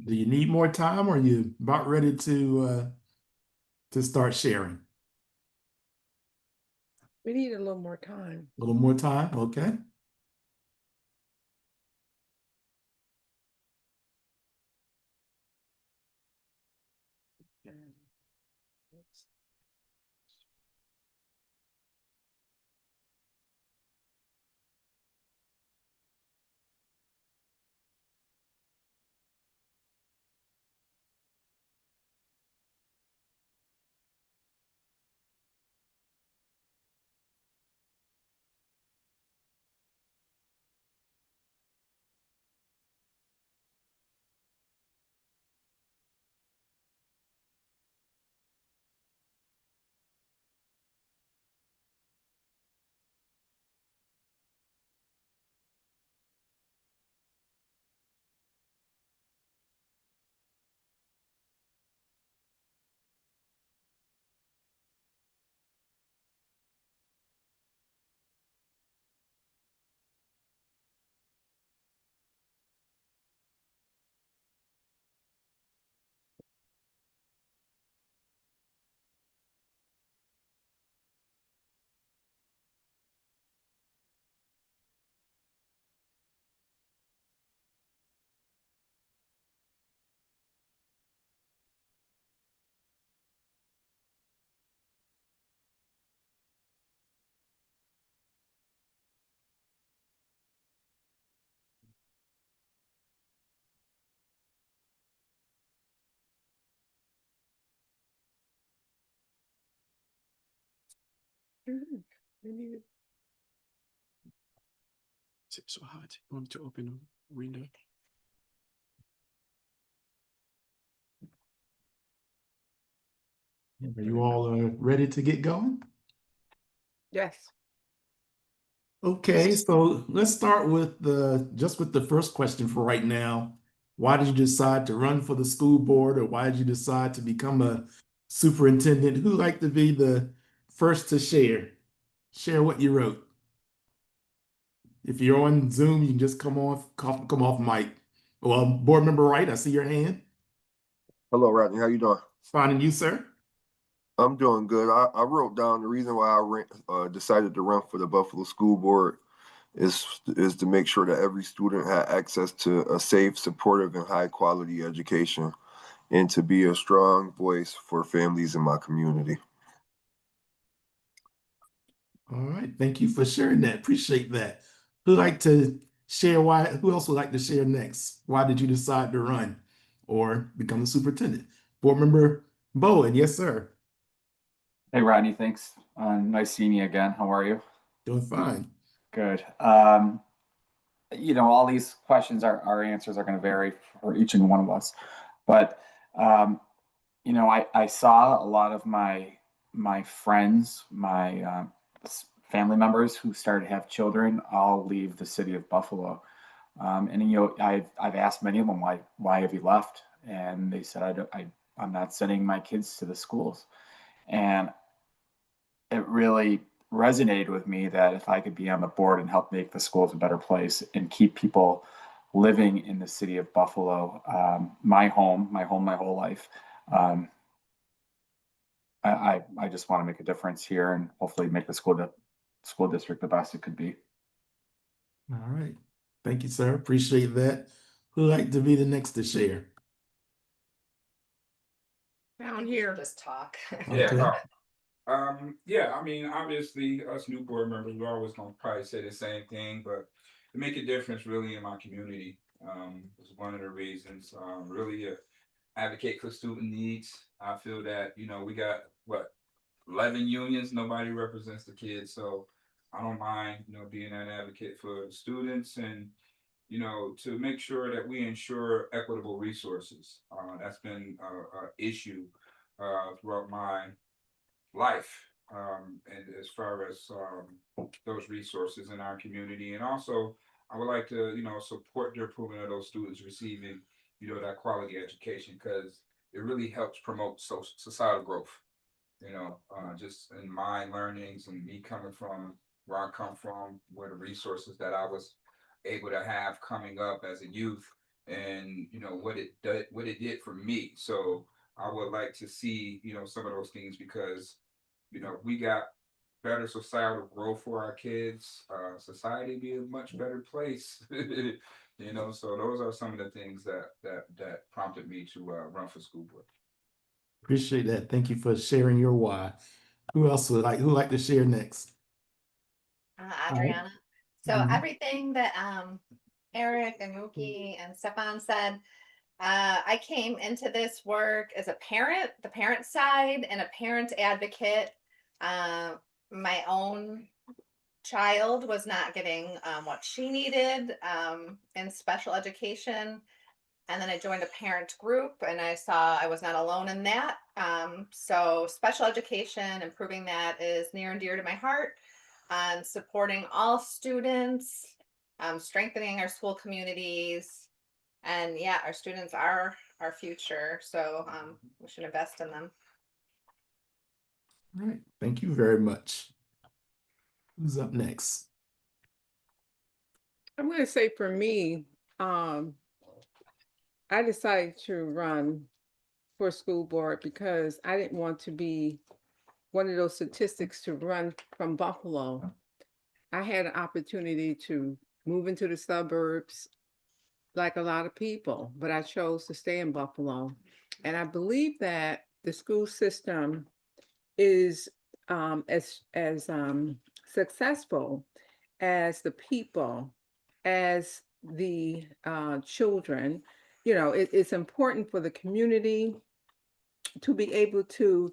Do you need more time, or are you about ready to start sharing? We need a little more time. A little more time, okay. It's so hard. You want to open a window? Are you all ready to get going? Yes. Okay, so let's start with the first question for right now. Why did you decide to run for the school board, or why did you decide to become a superintendent? Who'd like to be the first to share? Share what you wrote. If you're on Zoom, you can just come off mic. Well, board member Wright, I see your hand. Hello, Rodney. How you doing? Fine, and you, sir? I'm doing good. I wrote down the reason why decided to run for the Buffalo School Board is to make sure that every student had access to a safe, supportive, and high quality education, and to be a strong voice for families in my community. All right, thank you for sharing that. Appreciate that. Who'd like to share why? Who else would like to share next? Why did you decide to run or become a superintendent? Board member Bowen, yes, sir. Hey, Rodney, thanks. Nice seeing you again. How are you? Doing fine. Good. All these questions, our answers are going to vary for each and one of us. But, I saw a lot of my friends, my family members who started to have children all leave the city of Buffalo. I've asked many of them, why have you left? And they said, I'm not sending my kids to the schools. And it really resonated with me that if I could be on the board and help make the schools a better place and keep people living in the city of Buffalo, my home my whole life, I just want to make a difference here and hopefully make the school district the best it could be. All right. Thank you, sir. Appreciate that. Who'd like to be the next to share? Down here. Just talk. Okay. Yeah, I mean, obviously, us new board members, we're always gonna probably say the same thing, but to make a difference really in my community, is one of the reasons. Really advocate for student needs. I feel that, we got, 11 unions, nobody represents the kids, so I don't mind, being an advocate for students and, to make sure that we ensure equitable resources. That's been a issue throughout my life, and as far as those resources in our community. And also I would like to support the improvement of those students receiving that quality education, because it really helps promote societal growth, just in my learnings and me coming from where I come from, where the resources that I was able to have coming up as a youth, and what it did for me. So I would like to see some of those things, because we got better societal growth for our kids, society be a much better place. So those are some of the things that prompted me to run for school board. Appreciate that. Thank you for sharing your why. Who'd like to share next? Adriana. So Mhm. everything that Eric and Mookie and Stefan said, I came into this work as a parent, the parent side, and a parent advocate. My own child was not getting what she needed in special education. And then I joined a parent group and I saw I was not alone in that. So special education, improving that is near and dear to my heart. Supporting all students, strengthening our school communities. And yeah, our students are our future. So we should invest in them. All right. Thank you very much. Who's up next? I'm going to say for me, I decided to run for school board because I didn't want to be one of those statistics to run from Buffalo. I had an opportunity to move into the suburbs like a lot of people, but I chose to stay in Buffalo. And I believe that the school system is as successful as the people, as the children. It's important for the community to be able to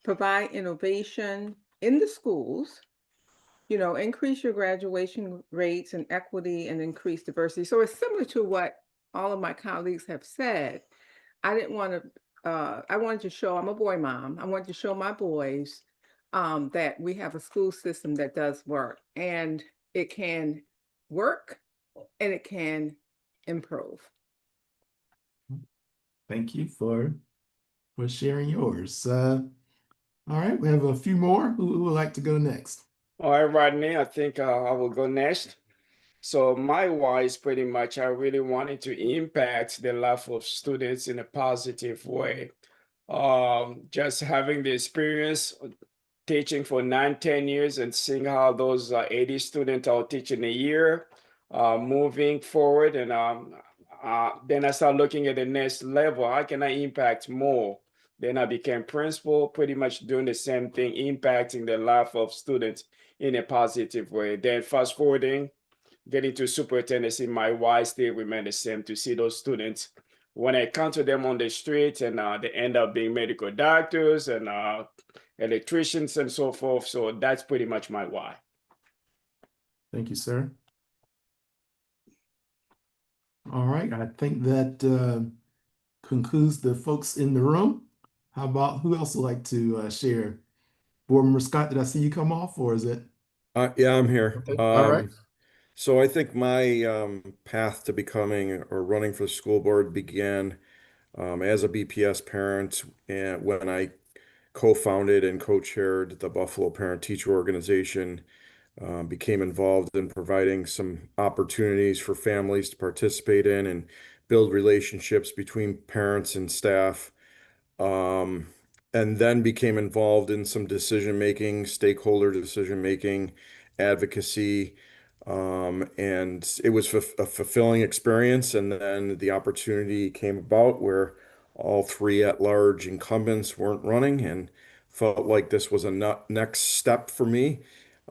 provide innovation in the schools, increase your graduation rates and equity and increase diversity. So it's similar to what all of my colleagues have said. I didn't want to, I wanted to show, I'm a boy mom. I wanted to show my boys that we have a school system that does work, and it can work and it can improve. Thank you for sharing yours. All right, we have a few more. Who would like to go next? All right, Rodney, I think I will go next. So my why is pretty much I really wanted to impact the life of students in a positive way. Just having the experience teaching for 9, 10 years and seeing how those 80 students are teaching a year, moving forward. And then I start looking at the next level. How can I impact more? Then I became principal, pretty much doing the same thing, impacting the life of students in a positive way. Then fast forwarding, getting to superintendency, my why still remain the same, to see those students when I encounter them on the street and they end up being medical doctors and electricians and so forth. So that's pretty much my why. Thank you, sir. All right, I think that concludes the folks in the room. How about who else would like to share? Board Member Scott, did I see you come off, or is it? Yeah, I'm here. Okay. All right. So I think my path to becoming or running for the school board began as a BPS parent, and when I co-founded and co-chaired the Buffalo Parent Teacher Organization, became involved in providing some opportunities for families to participate in and build relationships between parents and staff. Um, and then became involved in some decision making, stakeholder decision making, advocacy. And it was a fulfilling experience. And then the opportunity came about where all three at-large incumbents weren't running, and felt like this was a next step for me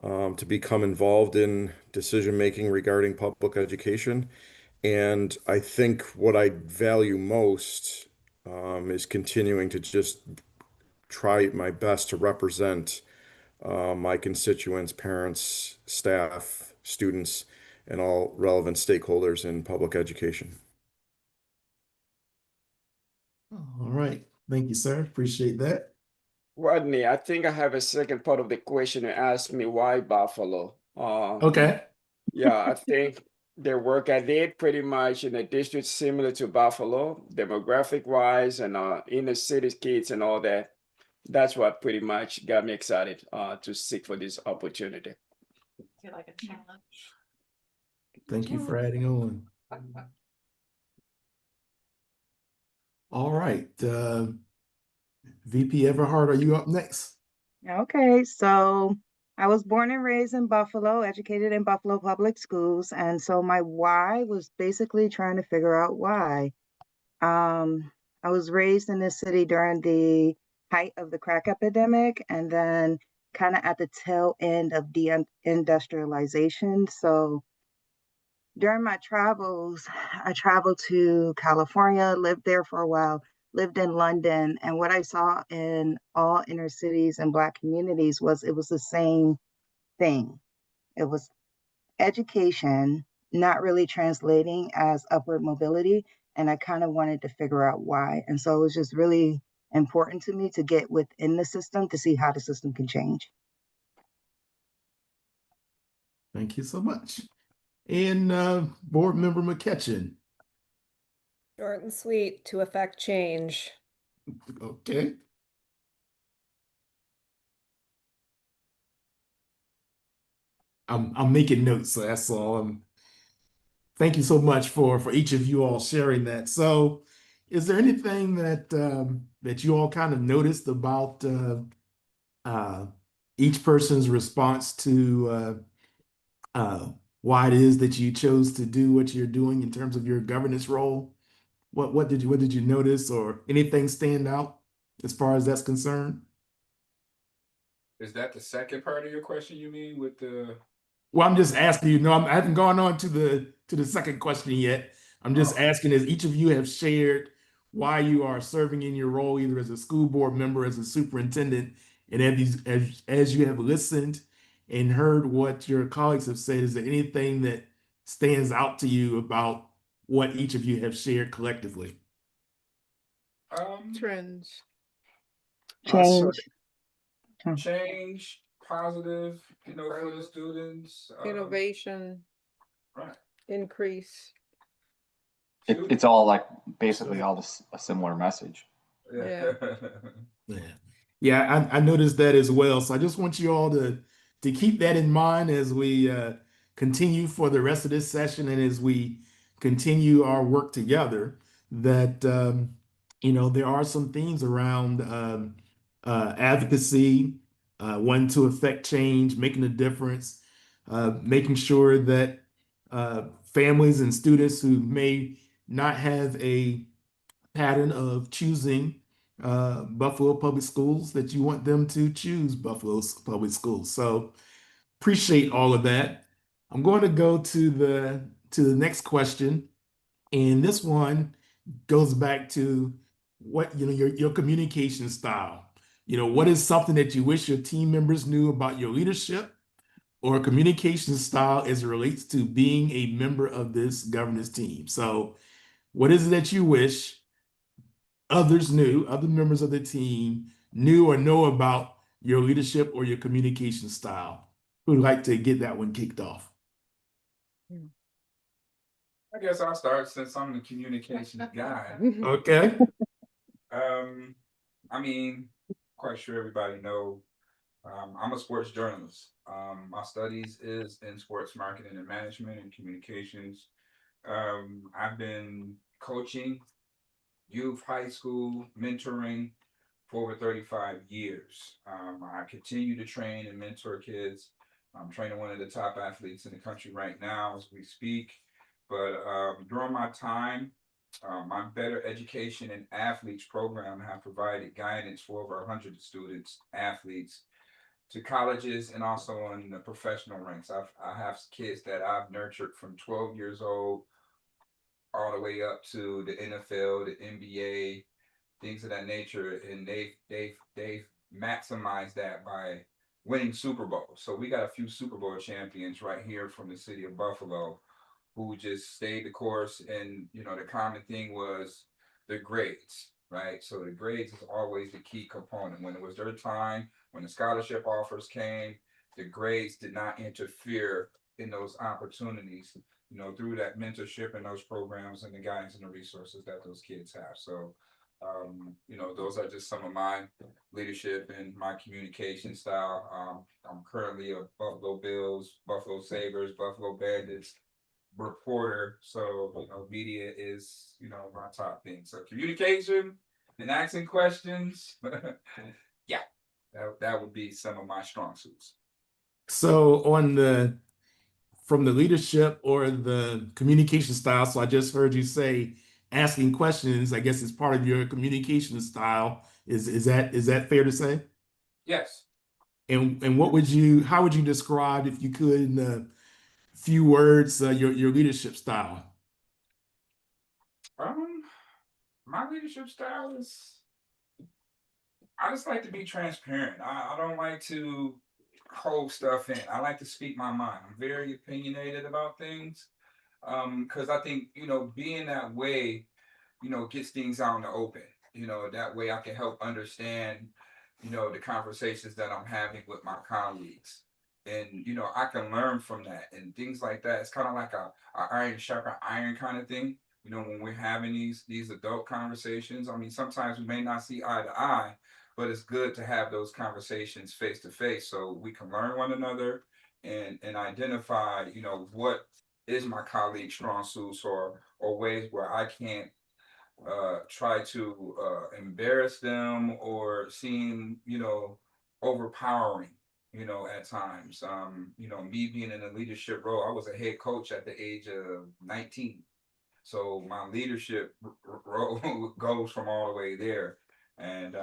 to become involved in decision making regarding public education. And I think what I value most is continuing to just try my best to represent my constituents, parents, staff, students, and all relevant stakeholders in public education. All right. Thank you, sir. Appreciate that. Rodney, I think I have a second part of the question. You asked me why Buffalo. Okay. Yeah, I think the work I did pretty much in a district similar to Buffalo, demographic wise, and inner city kids and all that. That's what pretty much got me excited to seek for this opportunity. Feel like a challenge. Thank you for adding on. All right. VP Everhart, are you up next? Okay, so I was born and raised in Buffalo, educated in Buffalo Public Schools, and so my why was basically trying to figure out why. I was raised in this city during the height of the crack epidemic, and then kind of at the tail end of deindustrialization. So during my travels, I traveled to California, lived there for a while, lived in London, and what I saw in all inner cities and Black communities was it was the same thing. It was education not really translating as upward mobility, and I kind of wanted to figure out why. And so it was just really important to me to get within the system to see how the system can change. Thank you so much. And Board Member McCutcheon. Short and sweet, to affect change. Okay. I'm making notes, so that's all. Thank you so much for each of you all sharing that. So, is there anything that that you all kind of noticed about each person's response to why it is that you chose to do what you're doing in terms of your governance role? What did you notice, or anything stand out as far as that's concerned? Is that the second part of your question you mean with the? Well, I'm just asking you. No, I haven't gone on to the second question yet. I'm just asking, as each of you have shared why you are serving in your role, either as a school board member, as a superintendent, And as you have listened and heard what your colleagues have said, is there anything that stands out to you about what each of you have shared collectively? Trends. Change. Change, positive, for the students. Innovation. Right. Increase. It's all like basically all this a similar message. Yeah. Yeah, I noticed that as well. So I just want you all to keep that in mind as we continue for the rest of this session and as we continue our work together. That there are some themes around advocacy, wanting to affect change, making a difference, making sure that families and students who may not have a pattern of choosing Buffalo Public Schools, that you want them to choose Buffalo Public Schools. So appreciate all of that. I'm going to go to the next question, and this one goes back to what your communication style. What is something that you wish your team members knew about your leadership or communication style as it relates to being a member of this governance team? So what is it that you wish other members of the team knew or know about your leadership or your communication style? Who'd like to get that one kicked off? I guess I'll start since I'm the communications guy. Okay. I mean, quite sure everybody know, I'm a sports journalist. My studies is in sports marketing and management and communications. I've been coaching youth, high school, mentoring for over 35 years. I continue to train and mentor kids. I'm training one of the top athletes in the country right now as we speak. But during my time, my Better Education and Athletes program have provided guidance for over 100 students, athletes, to colleges and also in the professional ranks. I have kids that I've nurtured from 12 years old all the way up to the NFL, the NBA, things of that nature, and they've maximized that by winning Super Bowls. So we got a few Super Bowl champions right here from the city of Buffalo who just stayed the course. And the common thing was the grades, right? So the grades is always the key component. When it was their time, when the scholarship offers came, the grades did not interfere in those opportunities, through that mentorship and those programs and the guidance and the resources that those kids have. So those are just some of my leadership and my communication style. I'm currently a Buffalo Bills, Buffalo Sabres, Buffalo Bandits reporter. So media is my top thing. So communication and asking questions. Yeah, that would be some of my strong suits. So from the leadership or the communication style, so I just heard you say asking questions, I guess is part of your communication style. Is that fair to say? Yes. And how would you describe, if you could, in a few words, your leadership style? My leadership style is, I just like to be transparent. I don't like to hold stuff in. I like to speak my mind. I'm very opinionated about things. Because I think, being that way, gets things out in the open. That way I can help understand, the conversations that I'm having with my colleagues. And, I can learn from that and things like that. It's kind of like a iron sharpen iron kind of thing. When we're having these adult conversations, I mean, sometimes we may not see eye to eye, but it's good to have those conversations face to face so we can learn one another and identify, what is my colleague's strong suits or ways where I can't try to embarrass them or seem, overpowering, at times. Me being in a leadership role, I was a head coach at the age of 19. So my leadership role goes from all the way there. And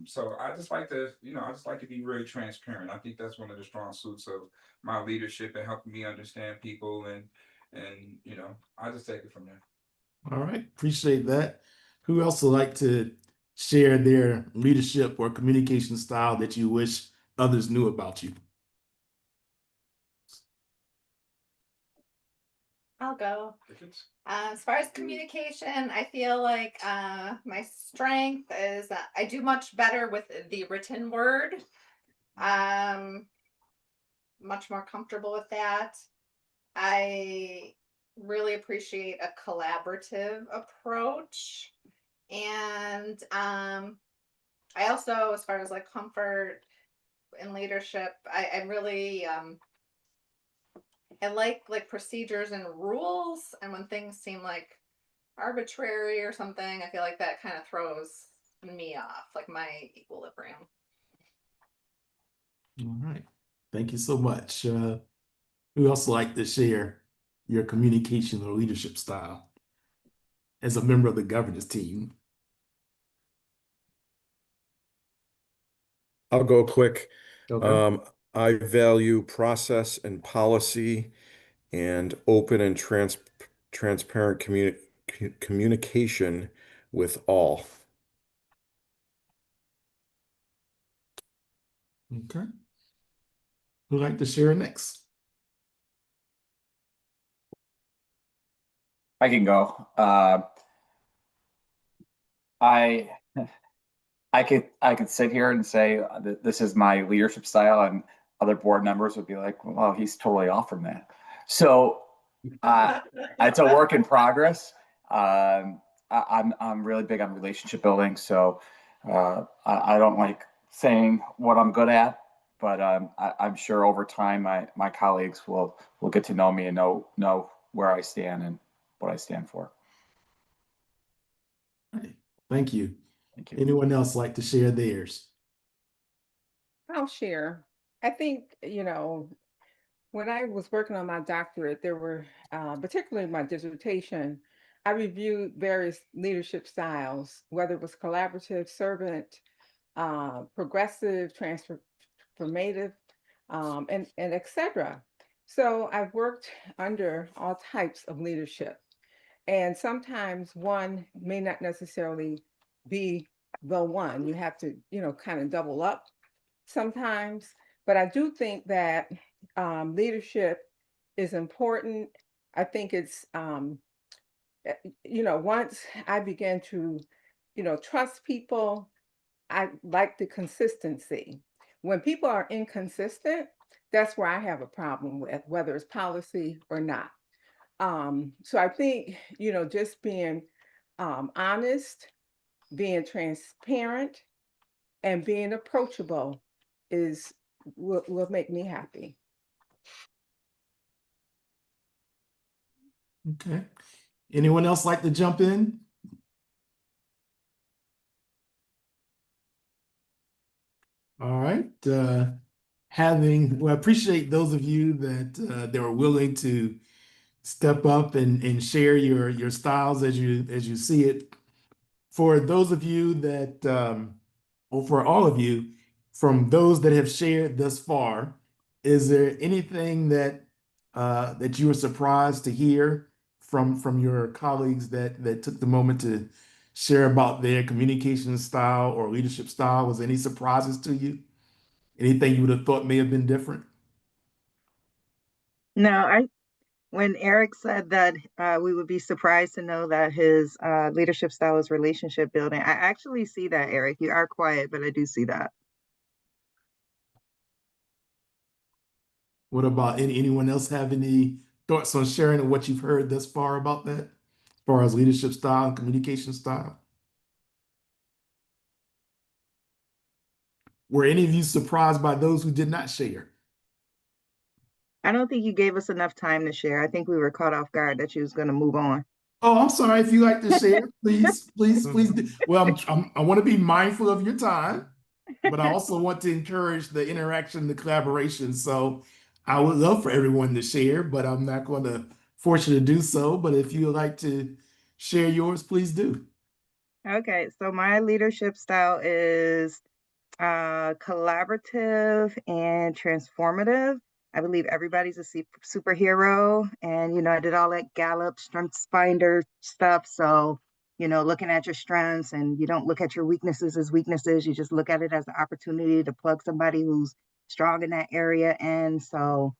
so I just like to, be very transparent. I think that's one of the strong suits of my leadership and helping me understand people and I just take it from there. All right, appreciate that. Who else would like to share their leadership or communication style that you wish others knew about you? I'll go. As far as communication, I feel like my strength is that I do much better with the written word. Much more comfortable with that. I really appreciate a collaborative approach. And I also, as far as like comfort and leadership, I really I like procedures and rules. And when things seem like arbitrary or something, I feel like that kind of throws me off, like my equilibrium. All right. Thank you so much. We also like to share your communication or leadership style as a member of the governance team. I'll go quick. Okay. I value process and policy and open and transparent communication with all. Okay. Who'd like to share next? I can go. I could sit here and say this is my leadership style, and other board members would be like, "Well, he's totally off from that." So it's a work in progress. I'm really big on relationship building, so I don't like saying what I'm good at, but I'm sure over time my colleagues will get to know me and know where I stand and what I stand for. Thank you. Thank you. Anyone else like to share theirs? I'll share. I think, when I was working on my doctorate, there were, particularly my dissertation, I reviewed various leadership styles, whether it was collaborative, servant, progressive, transformative, and et cetera. So I've worked under all types of leadership. And sometimes one may not necessarily be the one. You have to, kind of double up sometimes. But I do think that leadership is important. I think it's, once I began to, trust people, I like the consistency. When people are inconsistent, that's where I have a problem with, whether it's policy or not. So I think, just being honest, being transparent, and being approachable will make me happy. Okay. Anyone else like to jump in? All right. Well, I appreciate those of you that were willing to step up and share your styles as you see it. For those of you that, or for all of you, from those that have shared thus far, is there anything that you were surprised to hear from your colleagues that took the moment to share about their communication style or leadership style? Was there any surprises to you? Anything you would have thought may have been different? No, when Eric said that we would be surprised to know that his leadership style is relationship building, I actually see that, Eric. You are quiet, but I do see that. What about anyone else have any thoughts on sharing what you've heard thus far about that, as far as leadership style and communication style? Were any of you surprised by those who did not share? I don't think you gave us enough time to share. I think we were caught off guard that you was going to move on. Oh, I'm sorry. If you like to share, please do. Well, I want to be mindful of your time, but I also want to encourage the interaction, the collaboration. So I would love for everyone to share, but I'm not going to force you to do so. But if you would like to share yours, please do. Okay, so my leadership style is collaborative and transformative. I believe everybody's a superhero, and I did all that Gallup Strengths Finder stuff. So looking at your strengths, and you don't look at your weaknesses as weaknesses. You just look at it as an opportunity to plug somebody who's strong in that area. And so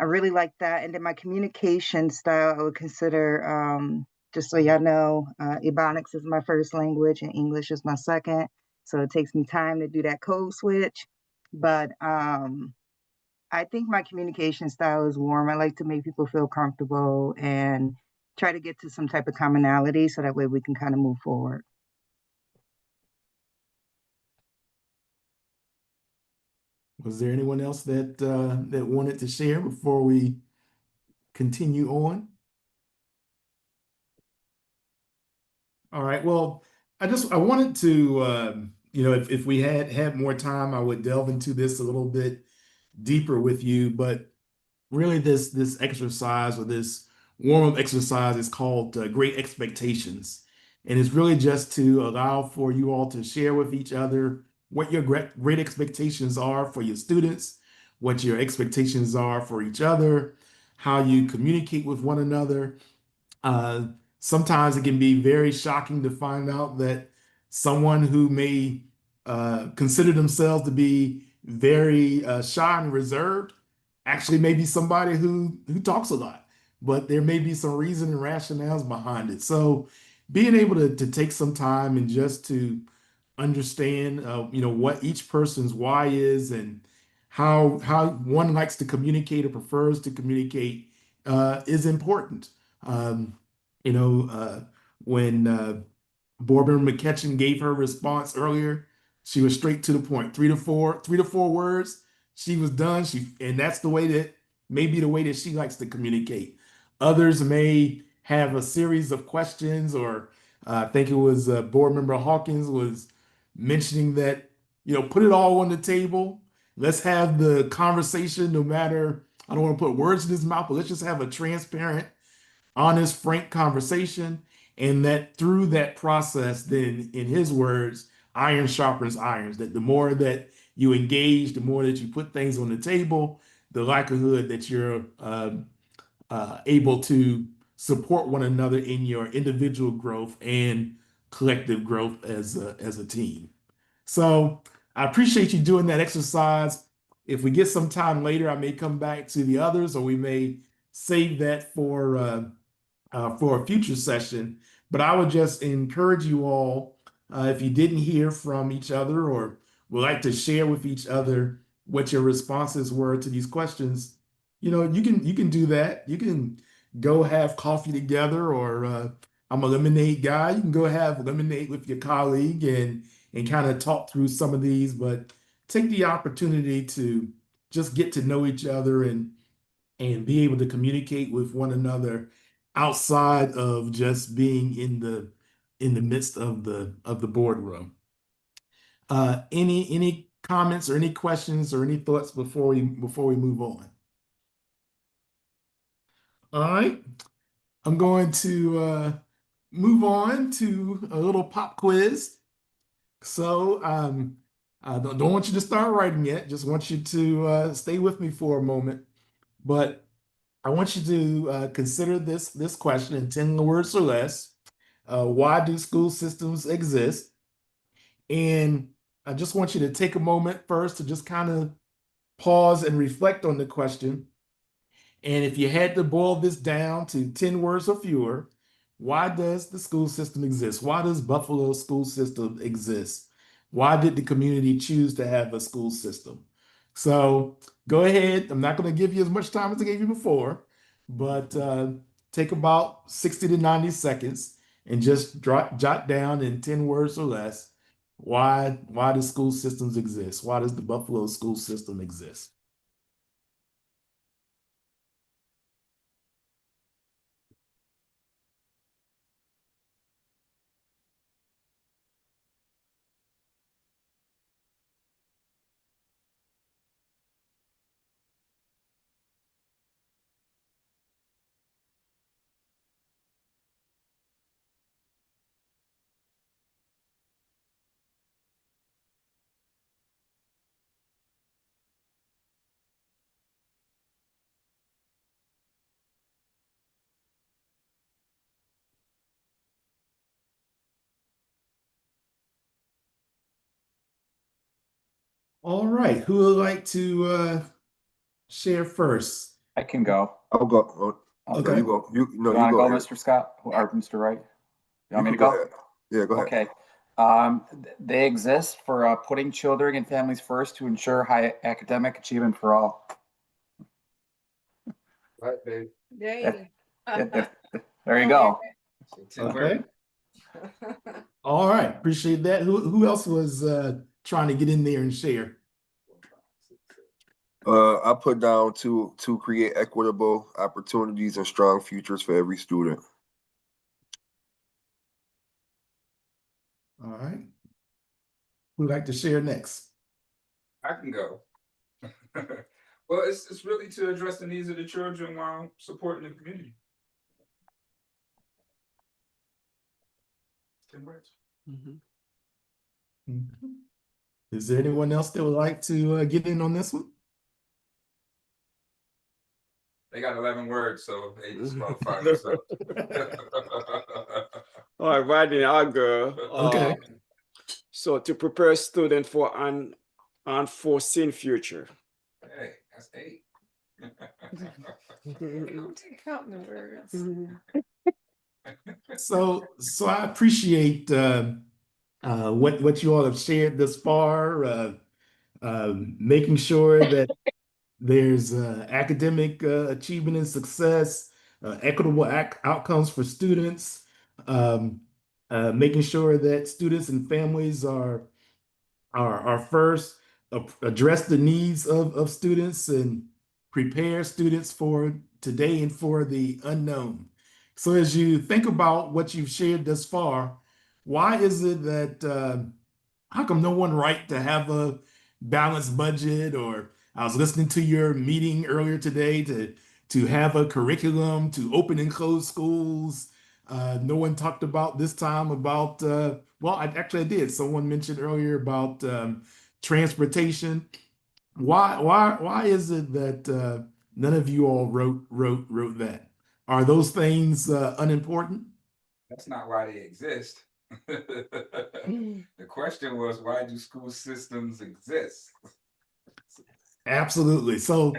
I really like that. And then my communication style, I would consider, just so y'all know, Ebonics is my first language and English is my second. So it takes me time to do that code switch. But I think my communication style is warm. I like to make people feel comfortable and try to get to some type of commonality so that way we can kind of move forward. Was there anyone else that that wanted to share before we continue on? All right. Well, I wanted to if we had more time, I would delve into this a little bit deeper with you. But really, this exercise or this warm-up exercise is called Great Expectations, and it's really just to allow for you all to share with each other what your great expectations are for your students, what your expectations are for each other, how you communicate with one another. uh, Sometimes it can be very shocking to find out that someone who may consider themselves to be very shy and reserved actually may be somebody who talks a lot, but there may be some reason and rationales behind it. So being able to take some time and just to understand what each person's why is, and how one likes to communicate or prefers to communicate is important. um, you know when Board Member McCutcheon gave her response earlier, she was straight to the point. Three to four words, she was done. And that's the way that maybe the way that she likes to communicate. Others may have a series of questions, or I think it was Board Member Hawkins was mentioning that, put it all on the table. Let's have the conversation, no matter, I don't want to put words in his mouth, but let's just have a transparent, honest, frank conversation. And that through that process, then in his words, iron sharpens irons, that the more that you engage, the more that you put things on the table, the likelihood that you're able to support one another in your individual growth and collective growth as a team. So I appreciate you doing that exercise. If we get some time later, I may come back to the others, or we may save that for a future session. But I would just encourage you all, if you didn't hear from each other or would like to share with each other what your responses were to these questions, you can do that. You can go have coffee together, or I'm a lemonade guy. You can go have lemonade with your colleague and kind of talk through some of these, but take the opportunity to just get to know each other and be able to communicate with one another outside of just being in the midst of the boardroom. Any comments or any questions or any thoughts before we move on? All right, I'm going to move on to a little pop quiz. So I don't want you to start writing yet. Just want you to stay with me for a moment. But I want you to consider this question in 10 words or less. Why do school systems exist? And I just want you to take a moment first to just kind of pause and reflect on the question. And if you had to boil this down to 10 words or fewer, why does the school system exist? Why does Buffalo school system exist? Why did the community choose to have a school system? So go ahead. I'm not going to give you as much time as I gave you before, but take about 60 to 90 seconds and just jot down in 10 words or less, why do school systems exist? Why does the Buffalo school system exist? All right, who would like to share first? I can go. I'll go. No, Okay. you go. You no, You you want to go. go, Eric. Mr. Scott or Mr. Wright? You want me can to go? ahead. Yeah, go ahead. Okay. They exist for putting children and families first to ensure high academic achievement for all. Right, babe. Yay. There you go. Okay. All right, appreciate that. Who else was trying to get in there and share? I put down to create equitable opportunities and strong futures for every student. All right. Who'd like to share next? I can go. Well, it's really to address the needs of the children while supporting the community. 10 words. Is there anyone else that would like to get in on this one? They got 11 words, so they just qualify themselves. All right, Rodney, I'll go. Okay. So to prepare a student for an unforeseen future. Hey, that's 8. Counting the words. So I appreciate what you all have shared thus far, making sure that there's academic achievement and success, equitable outcomes for students, making sure that students and families are first, address the needs of students and prepare students for today and for the unknown. So as you think about what you've shared thus far, why is it that how come no one right to have a balanced budget? Or I was listening to your meeting earlier today to have a curriculum to open and close schools. No one talked about this time about well, I did. Someone mentioned earlier about transportation. Why is it that none of you all wrote that? Are those things unimportant? That's not why they exist. The question was, why do school systems exist? Absolutely. So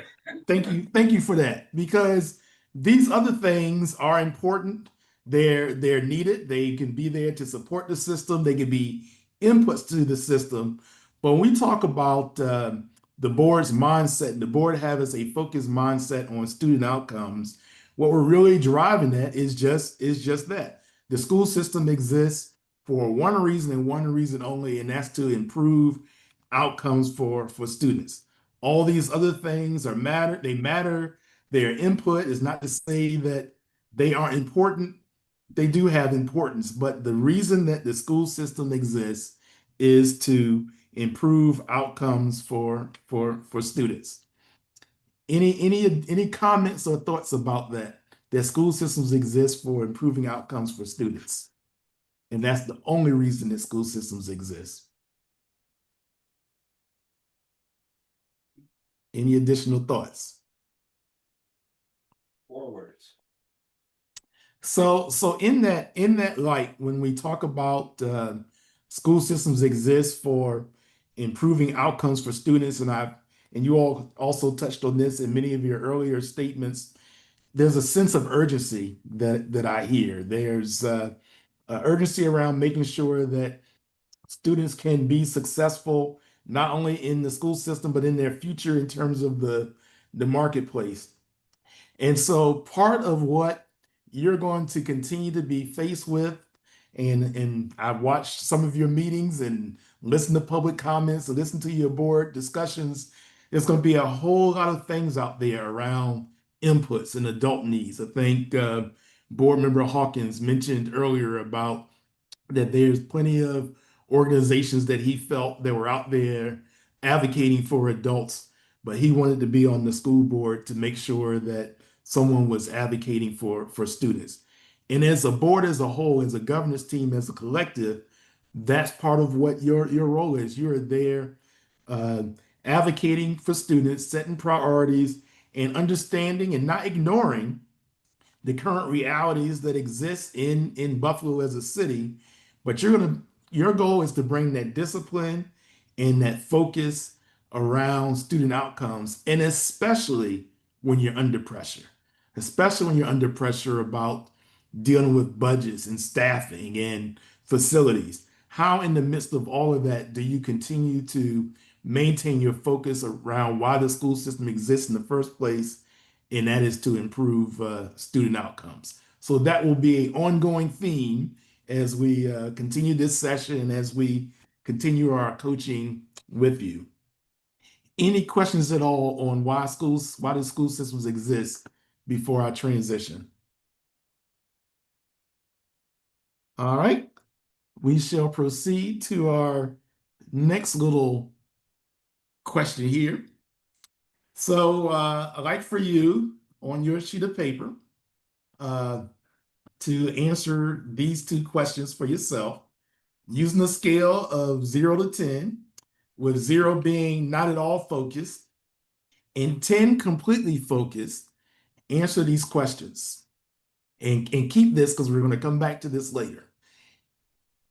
thank you for that, because these other things are important. They're needed. They can be there to support the system. They can be inputs to the system. But when we talk about the board's mindset, the board has a focused mindset on student outcomes. What we're really driving at is just that. The school system exists for one reason and one reason only, and that's to improve outcomes for students. All these other things are matter. They matter. Their input is not to say that they aren't important. They do have importance, but the reason that the school system exists is to improve outcomes for students. Any comments or thoughts about that? That school systems exist for improving outcomes for students, and that's the only reason that school systems exist. Any additional thoughts? 4 words. So in that light, when we talk about school systems exist for improving outcomes for students, and you all also touched on this in many of your earlier statements, there's a sense of urgency that I hear. There's urgency around making sure that students can be successful not only in the school system but in their future in terms of the marketplace. And so part of what you're going to continue to be faced with, and I've watched some of your meetings and listened to public comments and listened to your board discussions, there's going to be a whole lot of things out there around inputs and adult needs. I think board member Hawkins mentioned earlier about that there's plenty of organizations that he felt that were out there advocating for adults, but he wanted to be on the school board to make sure that someone was advocating for students. And as a board as a whole, as a governance team, as a collective, that's part of what your role is. You're there uh, advocating for students, setting priorities, and understanding and not ignoring the current realities that exist in Buffalo as a city. But your goal is to bring that discipline and that focus around student outcomes, and especially when you're under pressure, especially when you're under pressure about dealing with budgets and staffing and facilities. How, in the midst of all of that, do you continue to maintain your focus around why the school system exists in the first place? And that is to improve student outcomes. So that will be an ongoing theme as we continue this session and as we continue our coaching with you. Any questions at all on why the school systems exist before I transition? All right, we shall proceed to our next little question here. So I'd like for you on your sheet of paper to answer these two questions for yourself using a scale of 0 to 10, with 0 being not at all focused and 10 completely focused. Answer these questions and keep this because we're going to come back to this later.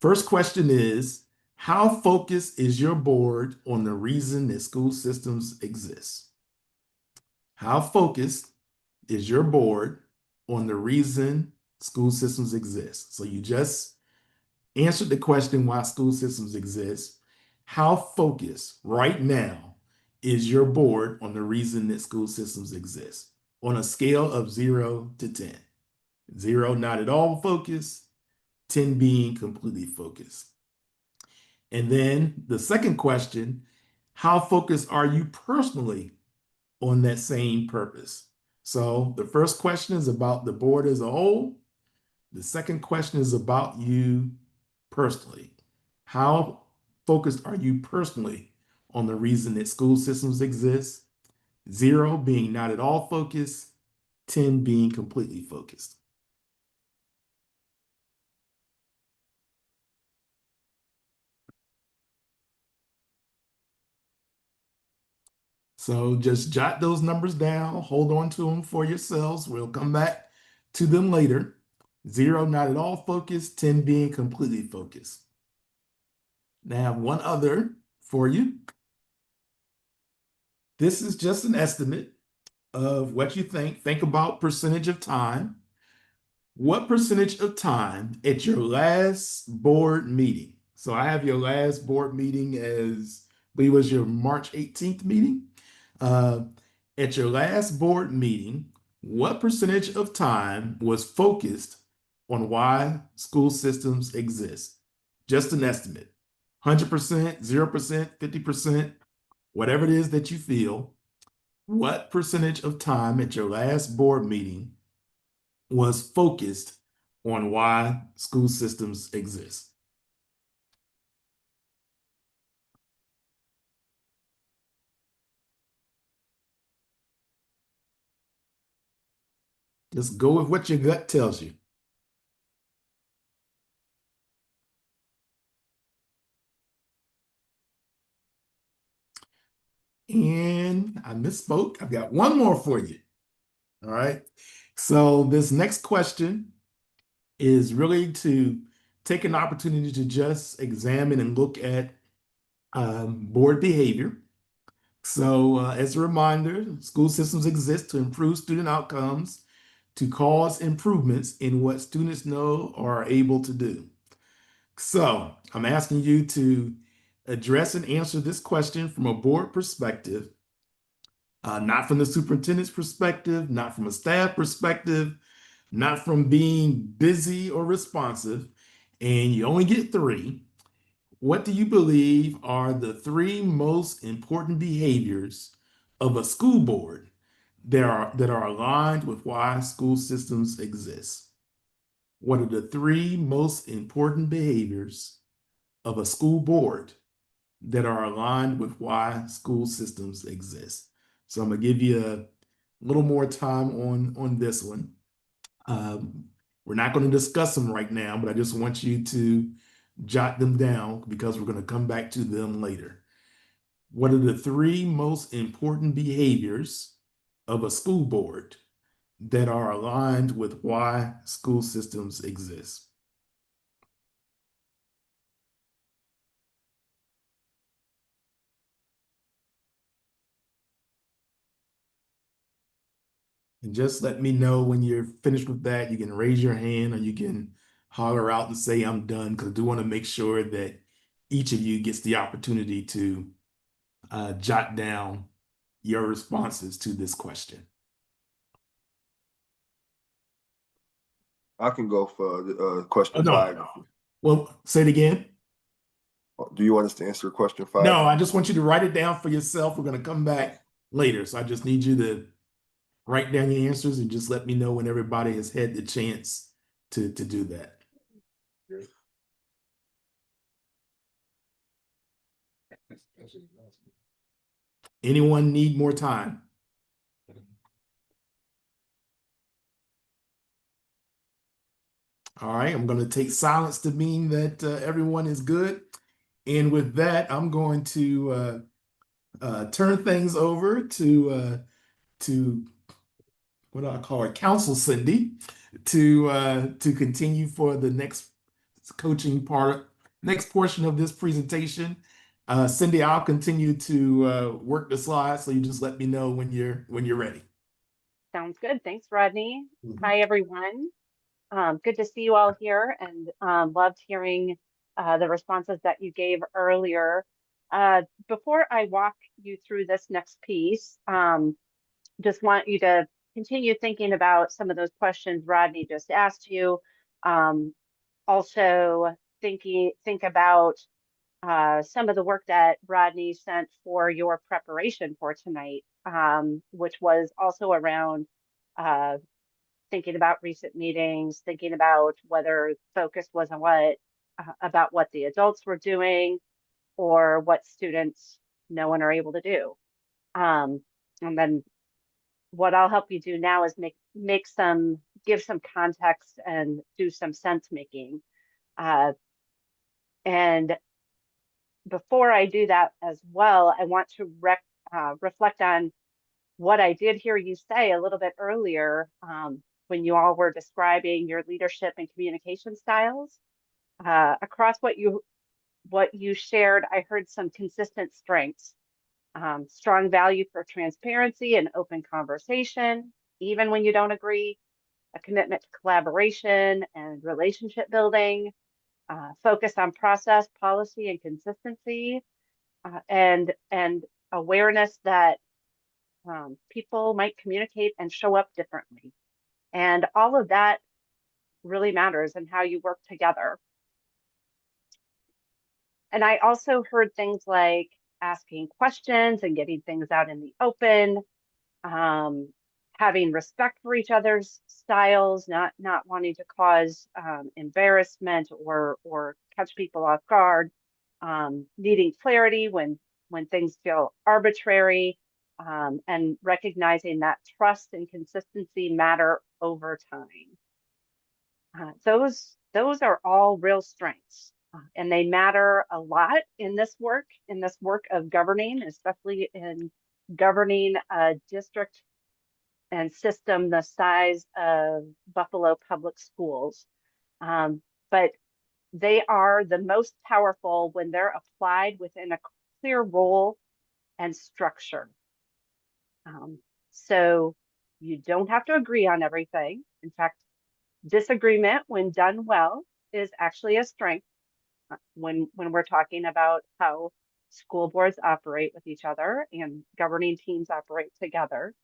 First question is, how focused is your board on the reason that school systems exist? How focused is your board on the reason school systems exist? So you just answered the question why school systems exist. How focused right now is your board on the reason that school systems exist on a scale of 0 to 10? 0, not at all focused, 10 being completely focused. And then the second question, how focused are you personally on that same purpose? So the first question is about the board as a whole. The second question is about you personally. How focused are you personally on the reason that school systems exist? 0 being not at all focused, 10 being completely focused. So just jot those numbers down, hold on to them for yourselves. We'll come back to them later. 0, not at all focused, 10 being completely focused. Now I have one other for you. This is just an estimate of what you think. Think about percentage of time. What percentage of time at your last board meeting? So I have your last board meeting as, I believe it was your March 18th meeting. At your last board meeting, what percentage of time was focused on why school systems exist? Just an estimate. 100%, 0%, 50%, whatever it is that you feel. What percentage of time at your last board meeting was focused on why school systems exist? Just go with what your gut tells you. And I misspoke. I've got one more for you. All right. So this next question is really to take an opportunity to just examine and look at board behavior. So as a reminder, school systems exist to improve student outcomes, to cause improvements in what students know or are able to do. So I'm asking you to address and answer this question from a board perspective, not from the superintendent's perspective, not from a staff perspective, not from being busy or responsive, and you only get 3. What do you believe are the 3 most important behaviors of a school board that are aligned with why school systems exist? What are the 3 most important behaviors of a school board that are aligned with why school systems exist? So I'm gonna give you a little more time on this one. We're not going to discuss them right now, but I just want you to jot them down because we're going to come back to them later. What are the 3 most important behaviors of a school board that are aligned with why school systems exist? And just let me know when you're finished with that. You can raise your hand or you can holler out and say I'm done, because I do want to make sure that each of you gets the opportunity to jot down your responses to this question. I can go for the question No. 5. Well, say it again. Do you want us to answer question 5? No, I just want you to write it down for yourself. We're going to come back later. So I just need you to write down your answers and just let me know when everybody has had the chance to do that. Anyone need more time? All right, I'm going to take silence to mean that everyone is good. And with that, I'm going to turn things over to what do I call her, Council Cindy, to continue for the next coaching part, next portion of this presentation. Cindy, I'll continue to work the slides, so you just let me know when you're ready. Sounds good. Thanks, Rodney. Mhm. Hi, everyone. Good to see you all here, and loved hearing the responses that you gave earlier. Before I walk you through this next piece, just want you to continue thinking about some of those questions Rodney just asked you. Also think about some of the work that Rodney sent for your preparation for tonight, which was also around thinking about recent meetings, thinking about whether focus was on about what the adults were doing or what students know and are able to do. And then what I'll help you do now is give some context and do some sense making. And before I do that as well, I want to reflect on what I did hear you say a little bit earlier when you all were describing your leadership and communication styles. Across what you shared, I heard some consistent strengths, strong value for transparency and open conversation, even when you don't agree, a commitment to collaboration and relationship building, focus on process, policy, and consistency, and awareness that people might communicate and show up differently. And all of that really matters in how you work together. And I also heard things like asking questions and getting things out in the open, having respect for each other's styles, not wanting to cause embarrassment or catch people off guard, needing clarity when things feel arbitrary, and recognizing that trust and consistency matter over time. Those are all real strengths, and they matter a lot in this work of governing, especially in governing a district and system the size of Buffalo Public Schools. But they are the most powerful when they're applied within a clear role and structure. So you don't have to agree on everything. In fact, disagreement, when done well, is actually a strength when we're talking about how school boards operate with each other and governing teams operate together.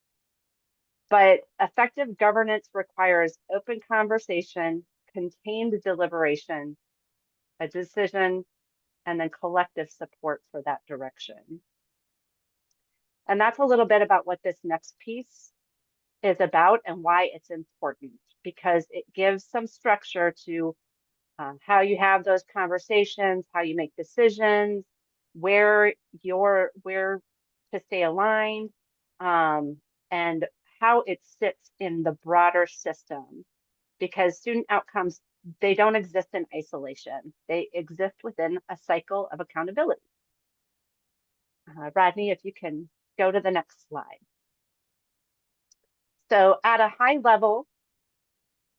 But effective governance requires open conversation, contained deliberation, a decision, and then collective support for that direction. And that's a little bit about what this next piece is about and why it's important, because it gives some structure to how you have those conversations, how you make decisions, where to stay aligned, and how it sits in the broader system. Because student outcomes, they don't exist in isolation. They exist within a cycle of accountability. Rodney, if you can go to the next slide. So at a high level,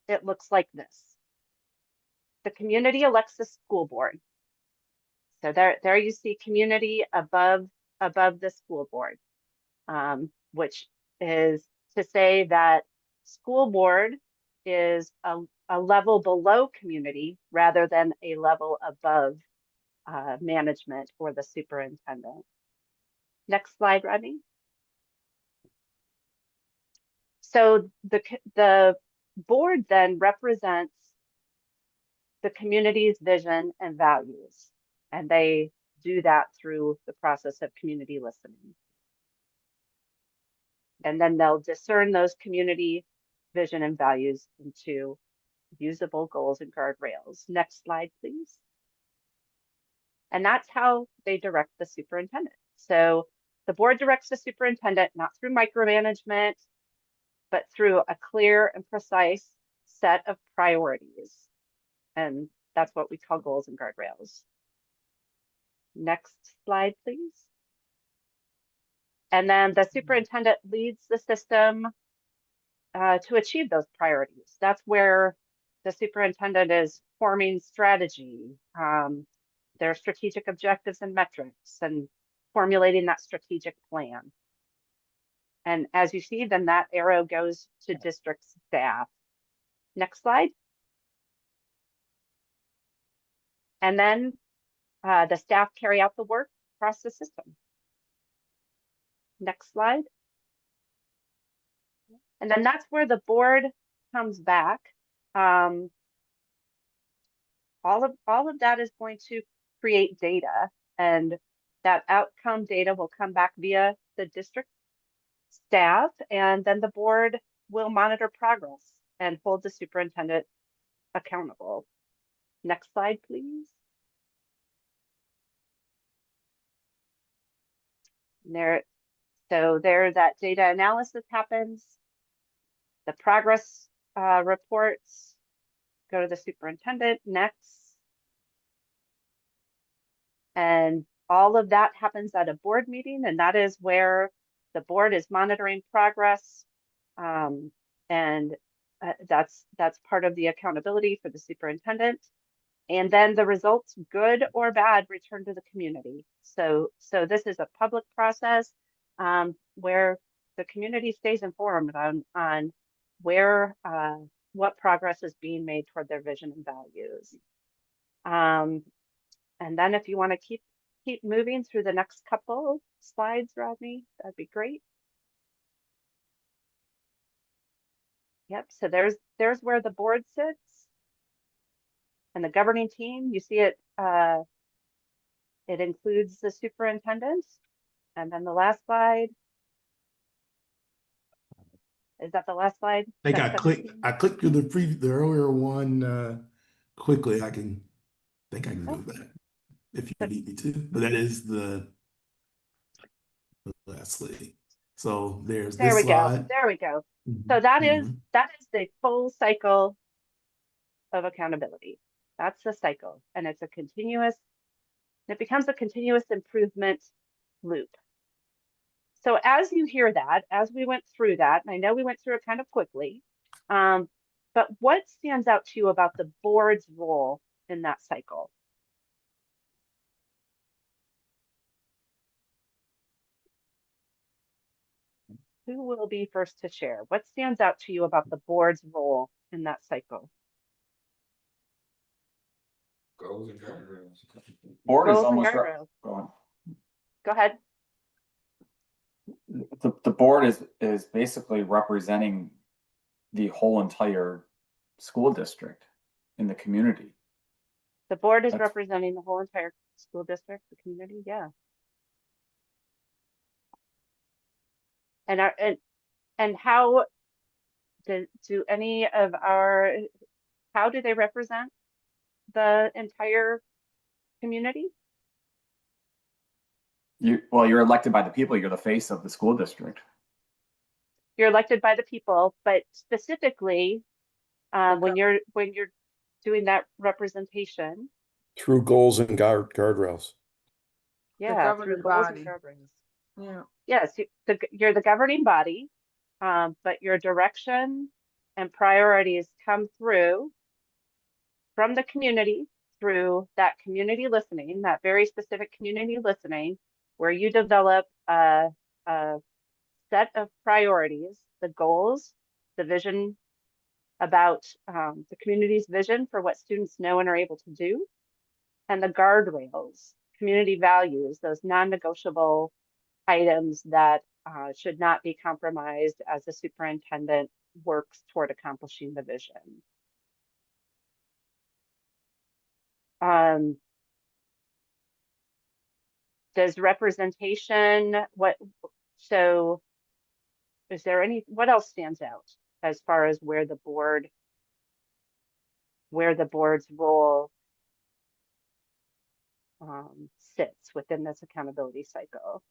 it looks like this. The community elects the school board. So there you see community above the school board, which is to say that school board is a level below community rather than a level above management or the superintendent. Next slide, Rodney. So the board then represents the community's vision and values, and they do that through the process of community listening. And then they'll discern those community vision and values into usable goals and guardrails. Next slide, please. And that's how they direct the superintendent. So the board directs the superintendent not through micromanagement, but through a clear and precise set of priorities. And that's what we call goals and guardrails. Next slide, please. And then the superintendent leads the system to achieve those priorities. That's where the superintendent is forming strategy, their strategic objectives and metrics, and formulating that strategic plan. And as you see, then that arrow goes to district staff. Next slide. And then the staff carry out the work across the system. Next slide. And then that's where the board comes back. All of that is going to create data, and that outcome data will come back via the district staff, and then the board will monitor progress and hold the superintendent accountable. Next slide, please. So there that data analysis happens. The progress reports go to the superintendent next. And all of that happens at a board meeting, and that is where the board is monitoring progress. And that's part of the accountability for the superintendent. And then the results, good or bad, return to the community. So this is a public process where the community stays informed on where what progress is being made toward their vision and values. And then if you want to keep moving through the next couple slides, Rodney, that'd be great. Yep, so there's where the board sits. And the governing team, you see it, it includes the superintendent. And then the last slide. Is that the last slide? I think I clicked through the earlier one quickly. I think I can do that if you need me to. But that is the last slide. So there's there this we slide. go. There we go. So that is the full cycle of accountability. That's the cycle, and it's a continuous. It becomes a continuous improvement loop. So as you hear that, as we went through that, and I know we went through it kind of quickly, but what stands out to you about the board's role in that cycle? Who will be first to share? What stands out to you about the board's role in that cycle? Goals and guardrails. Board is Goals and almost guardrails. Go ahead. The board is basically representing the whole entire school district in the community. The board is representing the whole entire school district, the community, yeah. And how do any of our, how do they represent the entire community? You're elected by the people. You're the face of the school district. You're elected by the people, but specifically, when you're doing that representation through goals and guardrails. Yeah, through goals and guardrails. Yeah. Yes, you're the governing body, but your direction and priorities come through from the community through that community listening, that very specific community listening, where you develop a set of priorities, the goals the vision about the community's vision for what students know and are able to do, and the guardrails, community values, those non-negotiable items that should not be compromised as the superintendent works toward accomplishing the vision. Does representation, so is there what else stands out as far as where the board's role sits within this accountability cycle?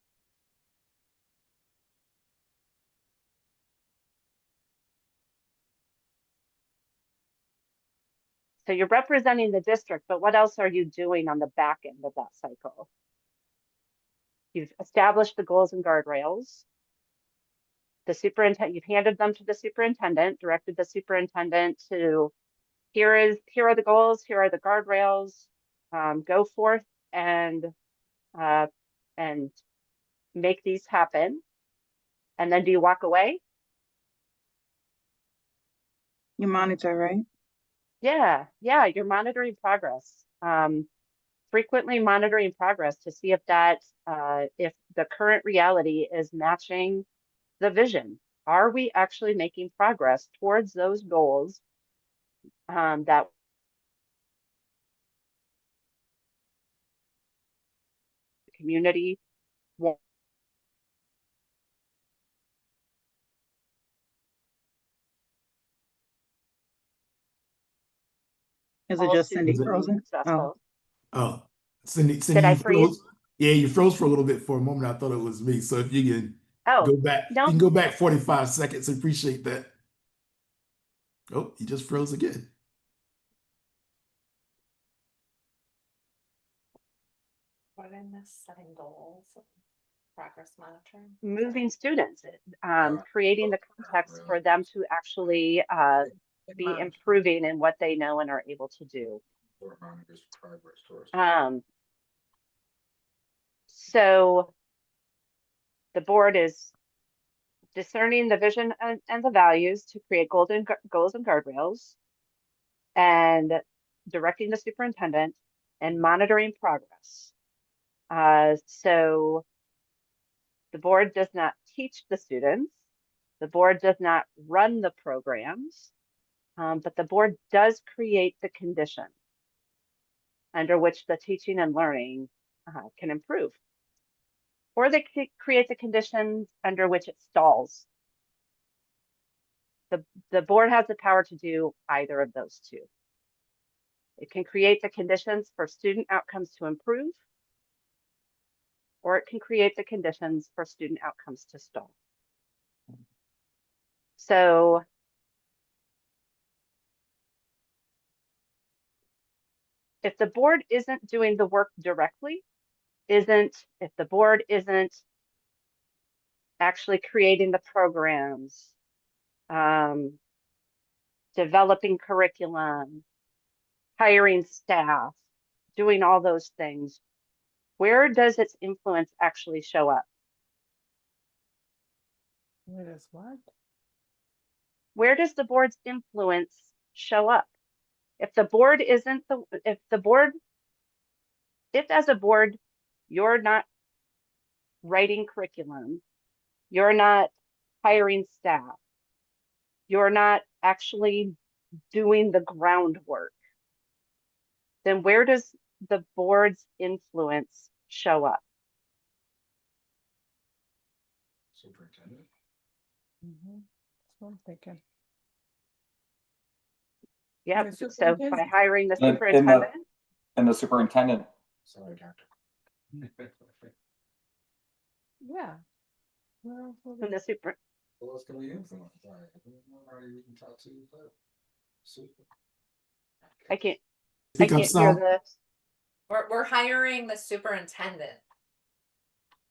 So you're representing the district, but what else are you doing on the back end of that cycle? You've established the goals and guardrails. The superintendent, you've handed them to the superintendent, directed the superintendent to, here are the goals, here are the guardrails, go forth and make these happen. And then do you walk away? You monitor, right? Yeah, you're monitoring progress. Frequently monitoring progress to see if if the current reality is matching the vision. Are we actually making progress towards those goals that the community wants? Is it just Cindy Students frozen? successful. Oh, Cindy, Did I you freeze? froze. Yeah, you froze for a little bit for a moment. I thought it was me. So if you can Oh, go back, no. you can go back 45 seconds. Appreciate that. Oh, you just froze again. What did I miss? Setting goals, progress monitoring. Moving students, creating the context for them to actually be improving in what they know and are able to do. So the board is discerning the vision and the values to create goals and guardrails, and directing the superintendent and monitoring progress. So the board does not teach the students, the board does not run the programs, but the board does create the condition under which the teaching and learning can improve. Or they create the conditions under which it stalls. The board has the power to do either of those two. It can create the conditions for student outcomes to improve, or it can create the conditions for student outcomes to stall. So if the board isn't doing the work directly, if the board isn't actually creating the programs, developing curriculum, hiring staff, doing all those things, where does its influence actually show up? Where does what? Where does the board's influence show up? If the board isn't if as a board, you're not writing curriculum, you're not hiring staff, you're not actually doing the groundwork, then where does the board's influence show up? Superintendent. That's what I'm thinking. Yeah, The so superintendent. by hiring the In superintendent. the superintendent. Sorry, doctor. Yeah. Where else will From they- the super. What else can we influence? Sorry, nobody we can talk to, but super. I can't Pick up hear some. the. We're hiring the superintendent.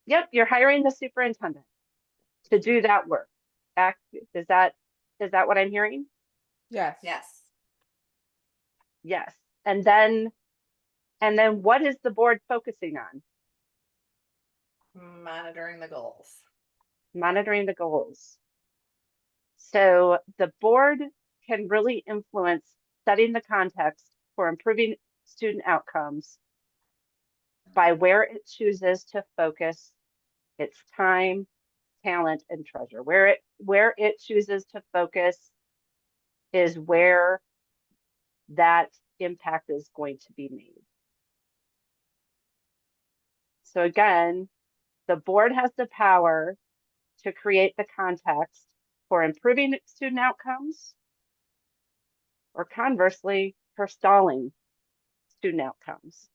Yep, you're hiring the superintendent to do that work. Is that what I'm hearing? Yes. Yes. Yes. And then what is the board focusing on? Monitoring the goals. Monitoring the goals. So the board can really influence setting the context for improving student outcomes by where it chooses to focus its time, talent, and treasure. Where it chooses to focus is where that impact is going to be made. So again, the board has the power to create the context for improving student outcomes, or conversely, for stalling student outcomes.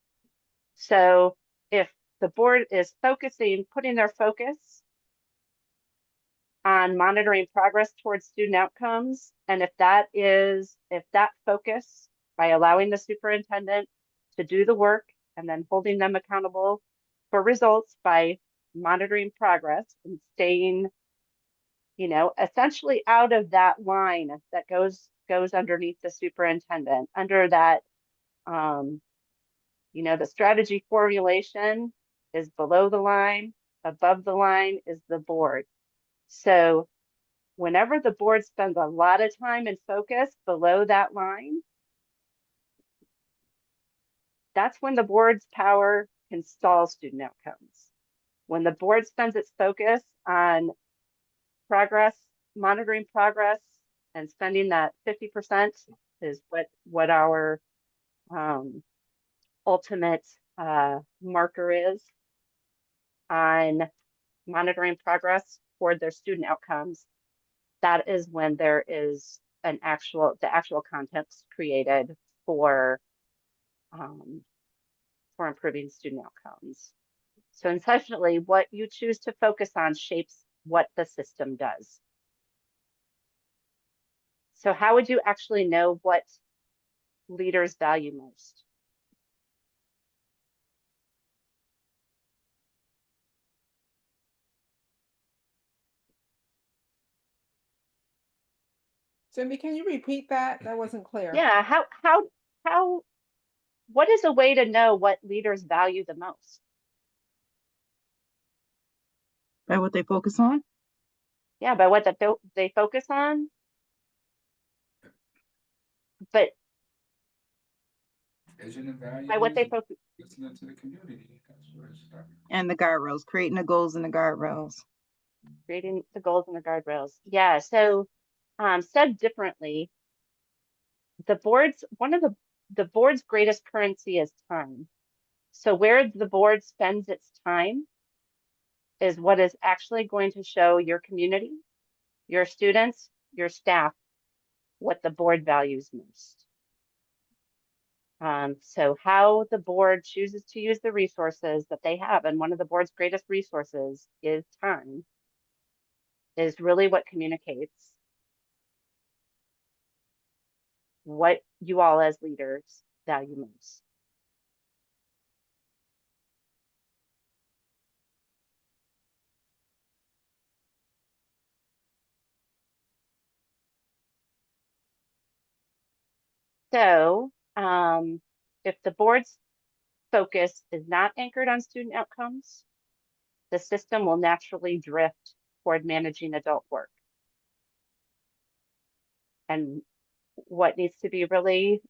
So if the board is putting their focus on monitoring progress towards student outcomes, and if that focus, by allowing the superintendent to do the work and then holding them accountable for results by monitoring progress and staying, essentially out of that line that goes underneath the superintendent, under that, the strategy formulation is below the line, above the line is the board. So whenever the board spends a lot of time and focus below that line, that's when the board's power can stall student outcomes. When the board spends its focus on progress, monitoring progress, and spending that 50% is what our ultimate marker is on monitoring progress toward their student outcomes. That is when there is the actual context created for improving student outcomes. So essentially, what you choose to focus on shapes what the system does. So how would you actually know what leaders value most? Cindy, can you repeat that? That wasn't clear. Yeah, what is a way to know what leaders value the most? By what they focus on? Yeah, by what they focus on. But Vision and values, by what they focus, listening to the community. That's what it's starting. And the guardrails, creating the goals and the guardrails. creating the goals and the guardrails. Yeah, so said differently, one of the board's greatest currency is time. So where the board spends its time is what is actually going to show your community, your students, your staff, what the board values most. So how the board chooses to use the resources that they have, and one of the board's greatest resources is time, is really what communicates what you all as leaders value most. So if the board's focus is not anchored on student outcomes, the system will naturally drift toward managing adult work. And what needs to be really,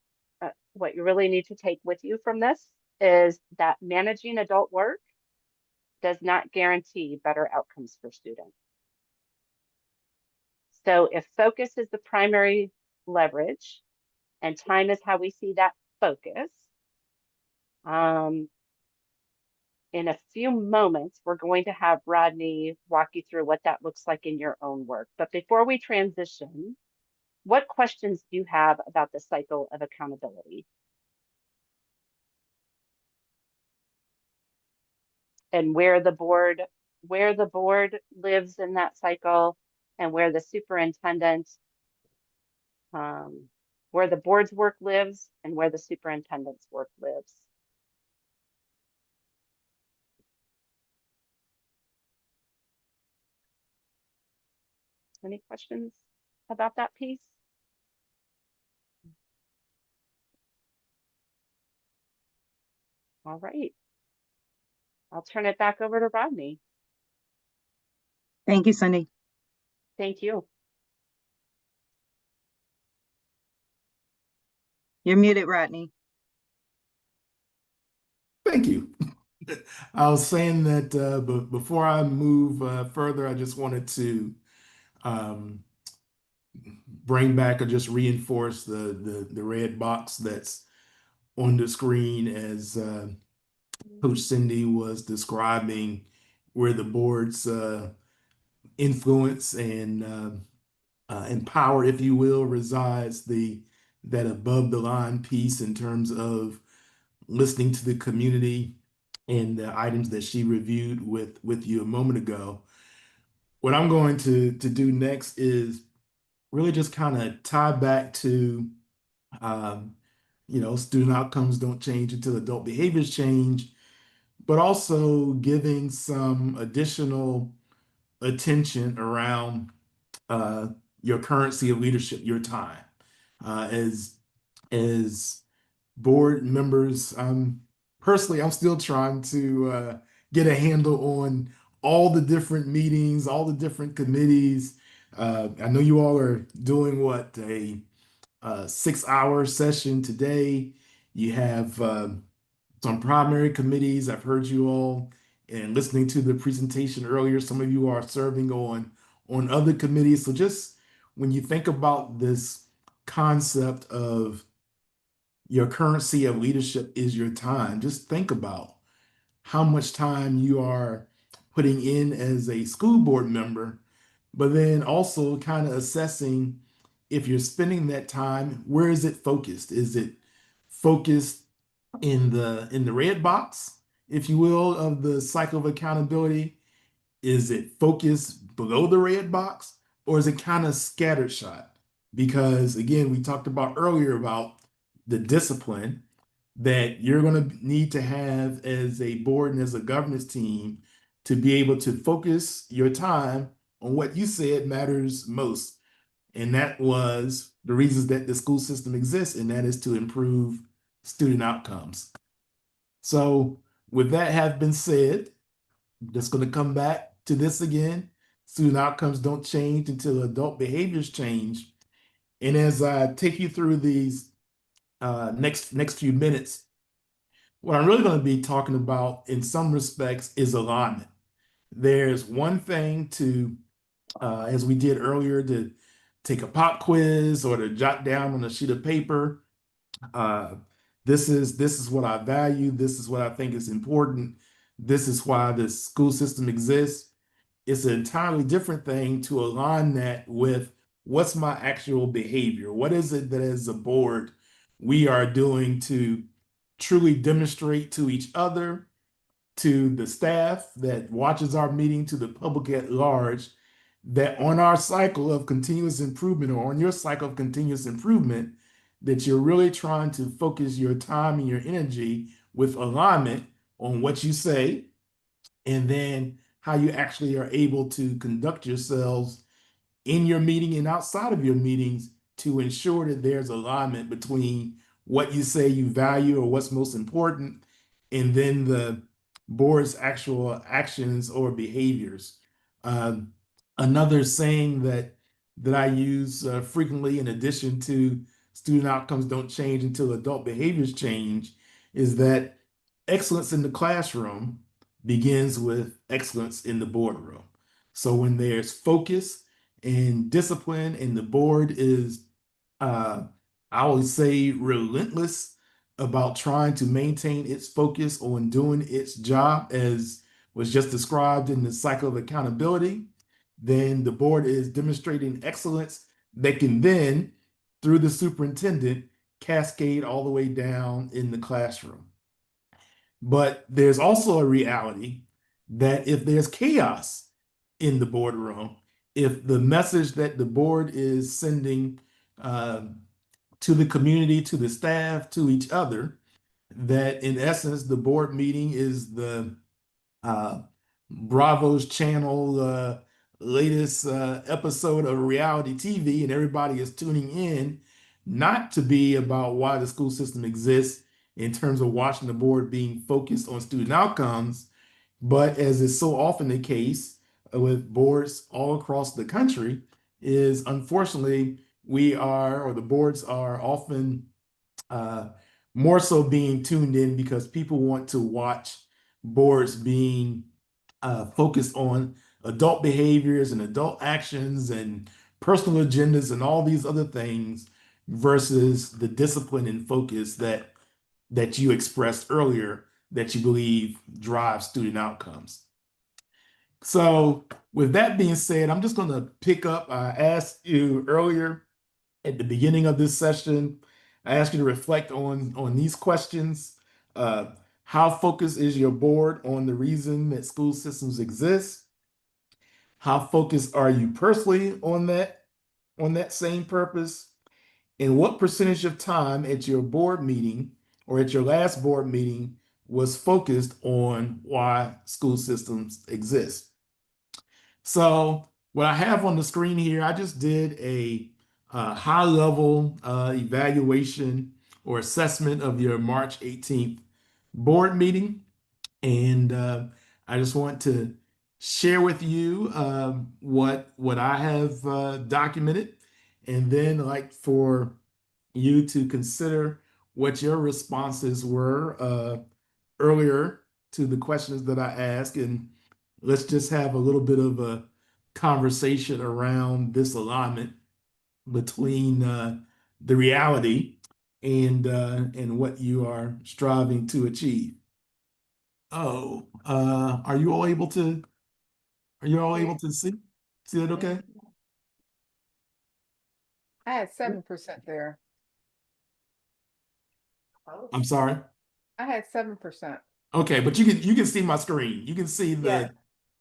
what you really need to take with you from this is that managing adult work does not guarantee better outcomes for students. So if focus is the primary leverage and time is how we see that focus, in a few moments, we're going to have Rodney walk you through what that looks like in your own work. But before we transition, what questions do you have about the cycle of accountability? And where the board lives in that cycle, and where the superintendent, where the board's work lives and where the superintendent's work lives. Any questions about that piece? All right. I'll turn it back over to Rodney. Thank you, Cindy. Thank you. You're muted, Rodney. Thank you. I was saying that, but before I move further, I just wanted to um, bring back or just reinforce the red box that's on the screen as Coach Cindy was describing where the board's influence and power, if you will, resides. That above the line piece in terms of listening to the community and the items that she reviewed with you a moment ago. What I'm going to do next is really just kind of tie back to um, student outcomes don't change until adult behaviors change, but also giving some additional attention around uh, your currency of leadership, your time. As board members, personally, I'm still trying to get a handle on all the different meetings, all the different committees. I know you all are doing what, a 6-hour session today. You have some primary committees. I've heard you all and listening to the presentation earlier. Some of you are serving on other committees. So just when you think about this concept of your currency of leadership is your time, just think about how much time you are putting in as a school board member, but then also kind of assessing if you're spending that time, where is it focused? Is it focused in the red box, if you will, of the cycle of accountability? Is it focused below the red box, or is it kind of scattered shot? Because again, we talked about earlier about the discipline that you're going to need to have as a board and as a governance team to be able to focus your time on what you said matters most. And that was the reasons that the school system exists, and that is to improve student outcomes. So, with that have been said, I'm just going to come back to this again. Student outcomes don't change until adult behaviors change. And as I take you through these next few minutes, what I'm really going to be talking about in some respects is alignment. There's one thing to, as we did earlier, to take a pop quiz or to jot down on a sheet of paper. Uh, this is what I value. This is what I think is important. This is why the school system exists. It's an entirely different thing to align that with what's my actual behavior. What is it that as a board we are doing to truly demonstrate to each other, to the staff that watches our meeting, to the public at large, that on our cycle of continuous improvement or on your cycle of continuous improvement, that you're really trying to focus your time and your energy with alignment on what you say, and then how you actually are able to conduct yourselves in your meeting and outside of your meetings to ensure that there's alignment between what you say you value or what's most important, and then the board's actual actions or behaviors. Um, Another saying that I use frequently, in addition to student outcomes don't change until adult behaviors change, is that excellence in the classroom begins with excellence in the boardroom. So when there's focus and discipline, and the board is, uh, I always say, relentless about trying to maintain its focus on doing its job, as was just described in the cycle of accountability, then the board is demonstrating excellence that can then, through the superintendent, cascade all the way down in the classroom. But there's also a reality that if there's chaos in the boardroom, if the message that the board is sending uh, to the community, to the staff, to each other, that in essence, the board meeting is the uh, Bravo's channel latest episode of reality TV, and everybody is tuning in not to be about why the school system exists in terms of watching the board being focused on student outcomes, but as is so often the case with boards all across the country, is unfortunately we are, or the boards are often uh, more so being tuned in because people want to watch boards being focused on adult behaviors and adult actions and personal agendas and all these other things versus the discipline and focus that you expressed earlier that you believe drives student outcomes. So with that being said, I'm just going to pick up. I asked you earlier at the beginning of this session, I asked you to reflect on these questions. Uh, how focused is your board on the reason that school systems exist? How focused are you personally on that same purpose? And what percentage of time at your board meeting or at your last board meeting was focused on why school systems exist? So what I have on the screen here, I just did a high level evaluation or assessment of your March 18th board meeting. And I just want to share with you what I have documented, and then like for you to consider what your responses were earlier to the questions that I asked, and let's just have a little bit of a conversation around this alignment between the reality and what you are striving to achieve. Oh, are you all able to see it okay? I had 7% there. I'm sorry. I had 7%. Okay, but you can see my screen. You can see Yeah.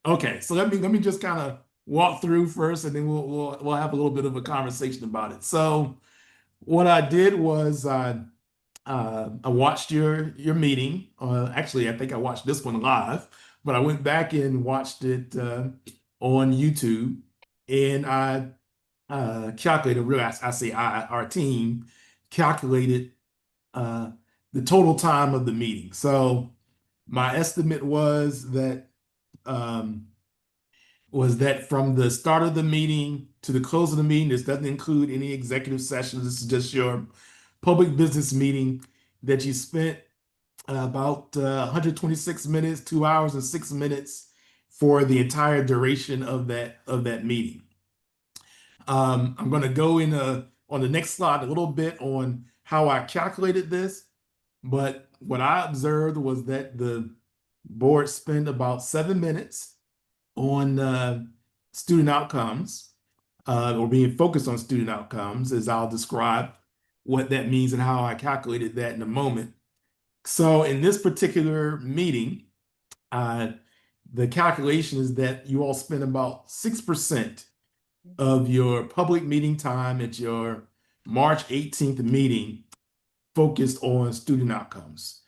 okay, so let me just kind of walk through first and then we'll have a little bit of a conversation about it. So what I did was I watched your meeting. Actually, I think I watched this one live, but I went back and watched it on YouTube, and I calculated. Really, I say our team calculated uh, the total time of the meeting. So my estimate um, was that from the start of the meeting to the close of the meeting, this doesn't include any executive sessions. This is just your public business meeting that you spent about 126 minutes, 2 hours and 6 minutes for the entire duration of that meeting. I'm going to go in on the next slide a little bit on how I calculated this, but what I observed was that the board spent about 7 minutes on student outcomes or being focused on student outcomes, as I'll describe what that means and how I calculated that in a moment. So in this particular meeting, the calculation is that you all spend about 6% of your public meeting time at your March 18th meeting focused on student outcomes.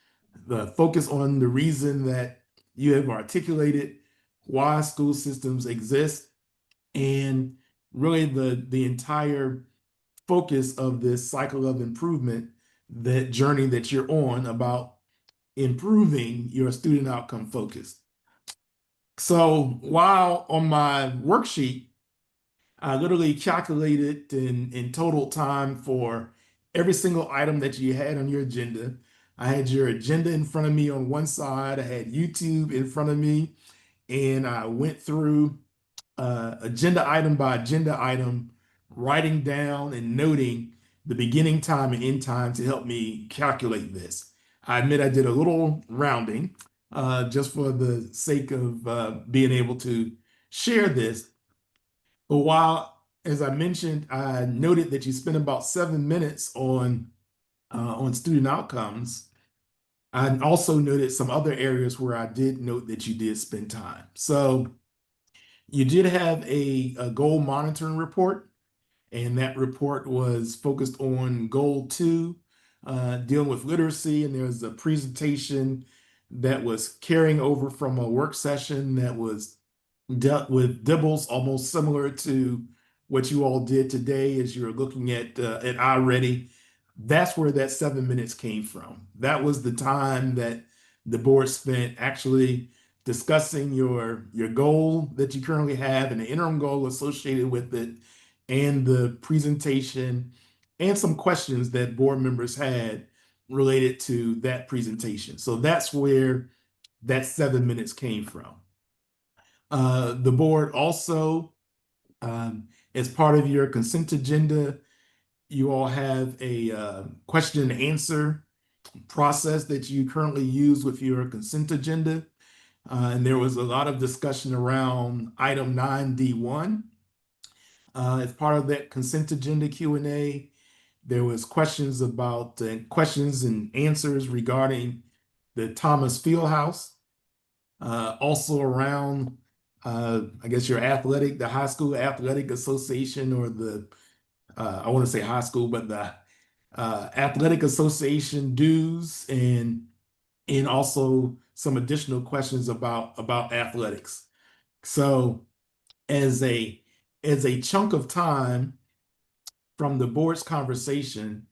The focus on the reason that you have articulated why school systems exist, and really the entire focus of this cycle of improvement, that journey that you're on about improving your student outcome focus. So while on my worksheet, I literally calculated in total time for every single item that you had on your agenda. I had your agenda in front of me on one side, I had YouTube in front of me, and I went through agenda item by agenda item, writing down and noting the beginning time and end time to help me calculate this. I admit I did a little rounding just for the sake of being able to share this. But while, as I mentioned, I noted that you spent about 7 minutes on student outcomes, I also noted some other areas where I did note that you did spend time. So you did have a goal monitoring report, and that report was focused on goal 2, dealing with literacy. And there was a presentation that was carrying over from a work session that was dealt with dibbles, almost similar to what you all did today as you're looking at iReady. That's where that 7 minutes came from. That was the time that the board spent actually discussing your goal that you currently have and the interim goal associated with it, and the presentation and some questions that board members had related to that presentation. So that's where that 7 minutes came from. The board also, as part of your consent agenda, you all have a question and answer process that you currently use with your consent agenda. And there was a lot of discussion around item 9D1. As part of that consent agenda Q&A, there was questions about questions and answers regarding the Thomas Fieldhouse. Also around, I guess your the High School Athletic Association, or the, I want to say high school, but the Athletic Association dues, and also some additional questions about athletics. So as a chunk of time from the board's conversation,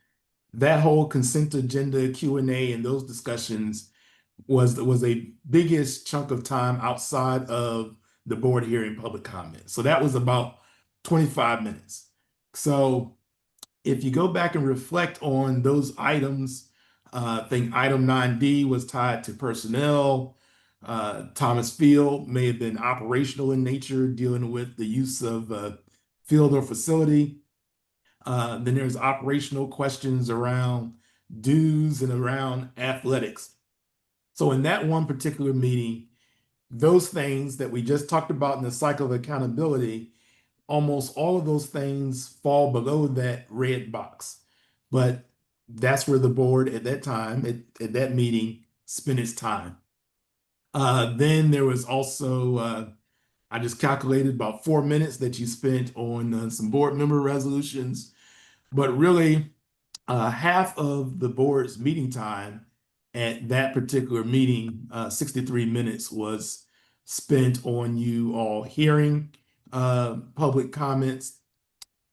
that whole consent agenda Q&A and those discussions was a biggest chunk of time outside of the board hearing public comment. So that was about 25 minutes. So if you go back and reflect on those items, I think item 9D was tied to personnel. Thomas Field may have been operational in nature, dealing with the use of field or facility. Then there's operational questions around dues and around athletics. So in that one particular meeting, those things that we just talked about in the cycle of accountability, almost all of those things fall below that red box. But that's where the board at that time, at that meeting, spent its time. Then there was also, I just calculated about 4 minutes that you spent on some board member resolutions. But really, half of the board's meeting time at that particular meeting, 63 minutes, was spent on you all hearing public comments.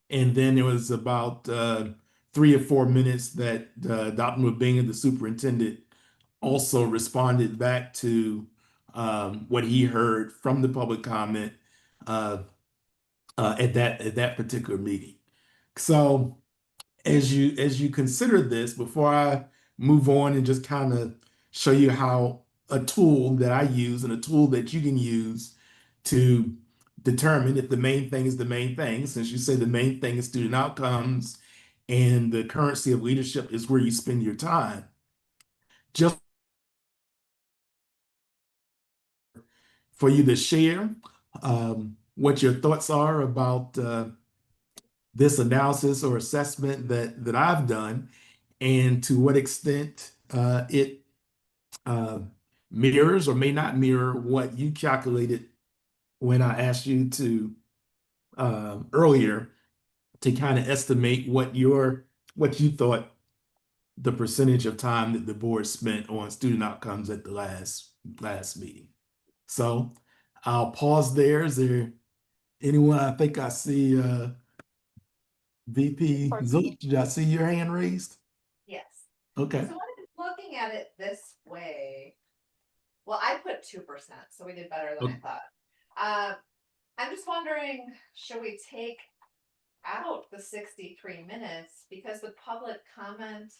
And then there was about 3 or 4 minutes that Dr. Mubinga, the superintendent, also responded back to what he heard from the public comment at that particular meeting. So as you consider this, before I move on and just kind of show you how a tool that I use and a tool that you can use to determine if the main thing is the main thing, since you say the main thing is student outcomes and the currency of leadership is where you spend your time, just for you to share what your thoughts are about this analysis or assessment that I've done, and to what extent it mirrors or may not mirror what you calculated when I asked you to earlier to kind of estimate what you thought the percentage of time that the board spent on student outcomes at the last meeting. So I'll pause there. Is there anyone? I think I see VP Zook. Did I see your hand raised? Yes. Okay. So looking at it this way, well, I put 2%, so we did better than I thought. I'm just wondering, should we take out the 63 minutes because the public comment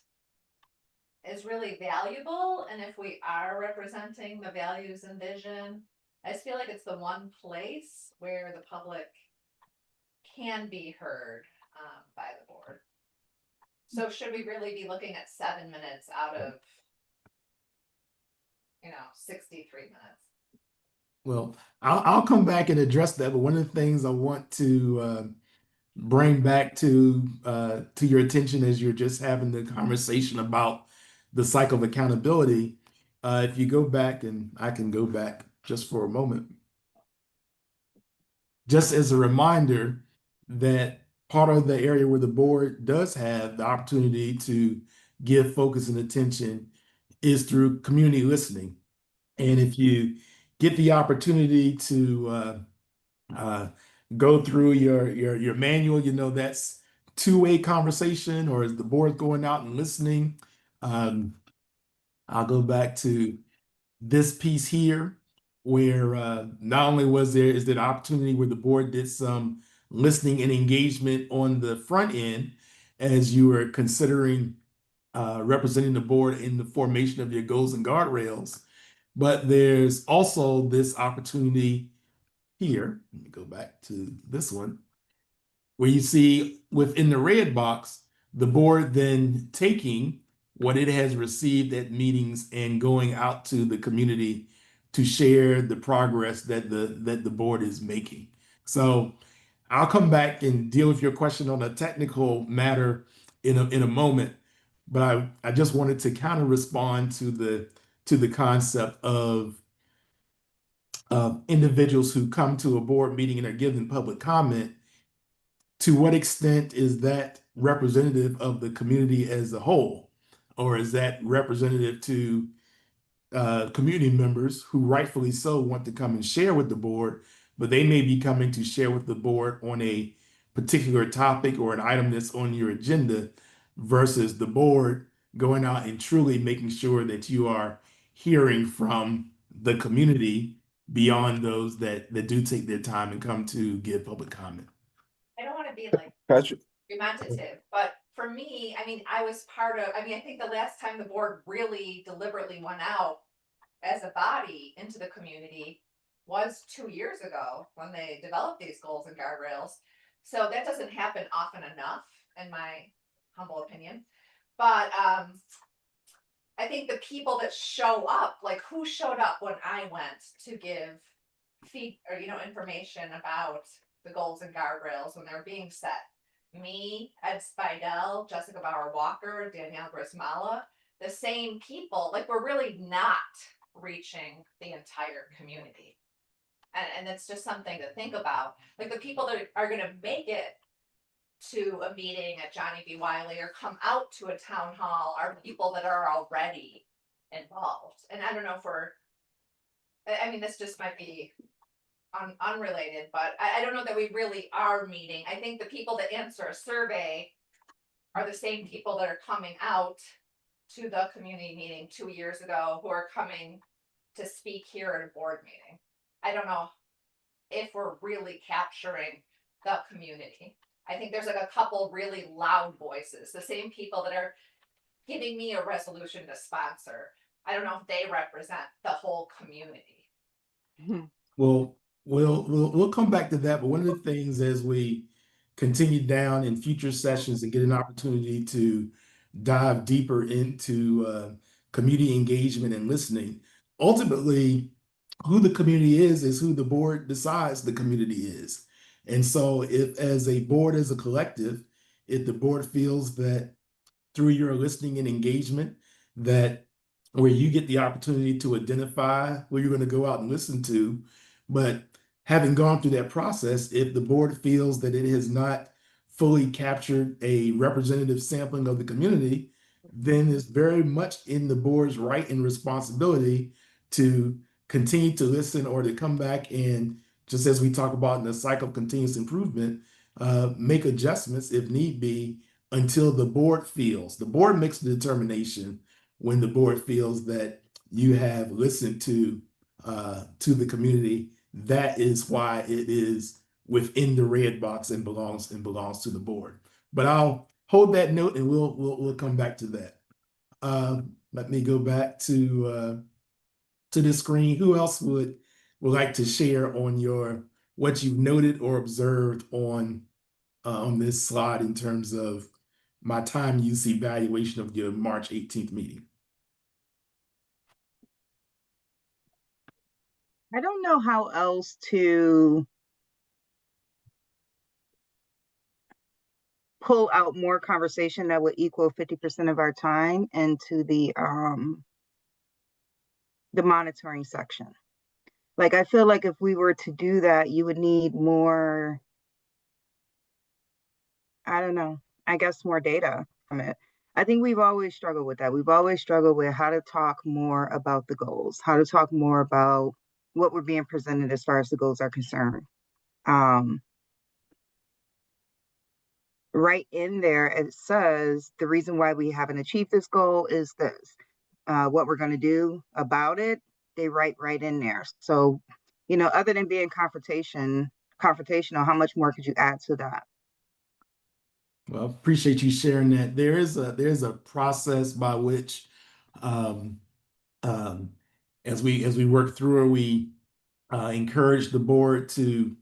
is really valuable, and if we are representing the values and vision, I just feel like it's the one place where the public can be heard by the board. So should we really be looking at 7 minutes out of 63 minutes? Well, I'll come back and address that, but one of the things I want to bring back to your attention as you're just having the conversation about the cycle of accountability, if you go back, and I can go back just for a moment, just as a reminder that part of the area where the board does have the opportunity to give focus and attention is through community listening. And if you get the opportunity to go through your manual, that's two-way conversation, or is the board going out and listening? I'll go back to this piece here, where not only is there an opportunity where the board did some listening and engagement on the front end, as you are considering representing the board in the formation of your goals and guardrails. But there's also this opportunity here. Let me go back to this one, where you see within the red box, the board then taking what it has received at meetings and going out to the community to share the progress that the board is making. So I'll come back and deal with your question on a technical matter in a moment, but I just wanted to kind of respond to the concept of individuals who come to a board meeting and are given public comment. To what extent is that representative of the community as a whole, or is that representative to community members who rightfully so want to come and share with the board, but they may be coming to share with the board on a particular topic or an item that's on your agenda, versus the board going out and truly making sure that you are hearing from the community beyond those that do take their time and come to give public comment. I don't want to be like Patrick, argumentative, but for me, I mean, I was part of, I mean, I think the last time the board really deliberately went out as a body into the community was 2 years ago when they developed these goals and guardrails. So that doesn't happen often enough, in my humble opinion. But I think the people that show up, like who showed up when I went to give information about the goals and guardrails when they're being set. Me, Ed Spidell, Jessica Bauer Walker, Danielle Grismala, the same people. Like we're really not reaching the entire community. And it's just something to think about. Like the people that are going to make it to a meeting at Johnny B. Wiley or come out to a town hall are people that are already involved. And I don't know if I mean, this just might be unrelated, but I don't know that we really are meeting. I think the people that answer a survey are the same people that are coming out to the community meeting 2 years ago who are coming to speak here at a board meeting. I don't know if we're really capturing the community. I think there's like a couple really loud voices, the same people that are giving me a resolution to sponsor. I don't know if they represent the whole community. Well, we'll come back to that. But one of the things as we continue down in future sessions and get an opportunity to dive deeper into community engagement and listening, ultimately, who the community is who the board decides the community is. And so if as a board, as a collective, if the board feels that through your listening and engagement, that where you get the opportunity to identify who you're going to go out and listen to, but having gone through that process, if the board feels that it has not fully captured a representative sampling of the community, then it's very much in the board's right and responsibility to continue to listen or to come back and, just as we talk about in the cycle of continuous improvement, make adjustments if need be until the board makes the determination when the board feels that you have listened to the community. That is why it is within the red box and belongs to the board. But I'll hold that note and we'll come back to that. Let me go back to the screen. Who else would like to share on what you've noted or observed on this slide in terms of my time use evaluation of your March 18th meeting? I don't know how else to pull out more conversation that would equal 50% of our time into the monitoring section. Like, I feel like if we were to do that, you would need more, I don't know, I guess more data from it. I think we've always struggled with that. We've always struggled with how to talk more about the goals, how to talk more about what we're being presented as far as the goals are concerned. Right in there, it says the reason why we haven't achieved this goal is this. What we're going to do about it, they write right in there. So, other than being confrontational, how much more could you add to that? Well, appreciate you sharing that. There's a process by which, um, um, as we work through, we encourage the board to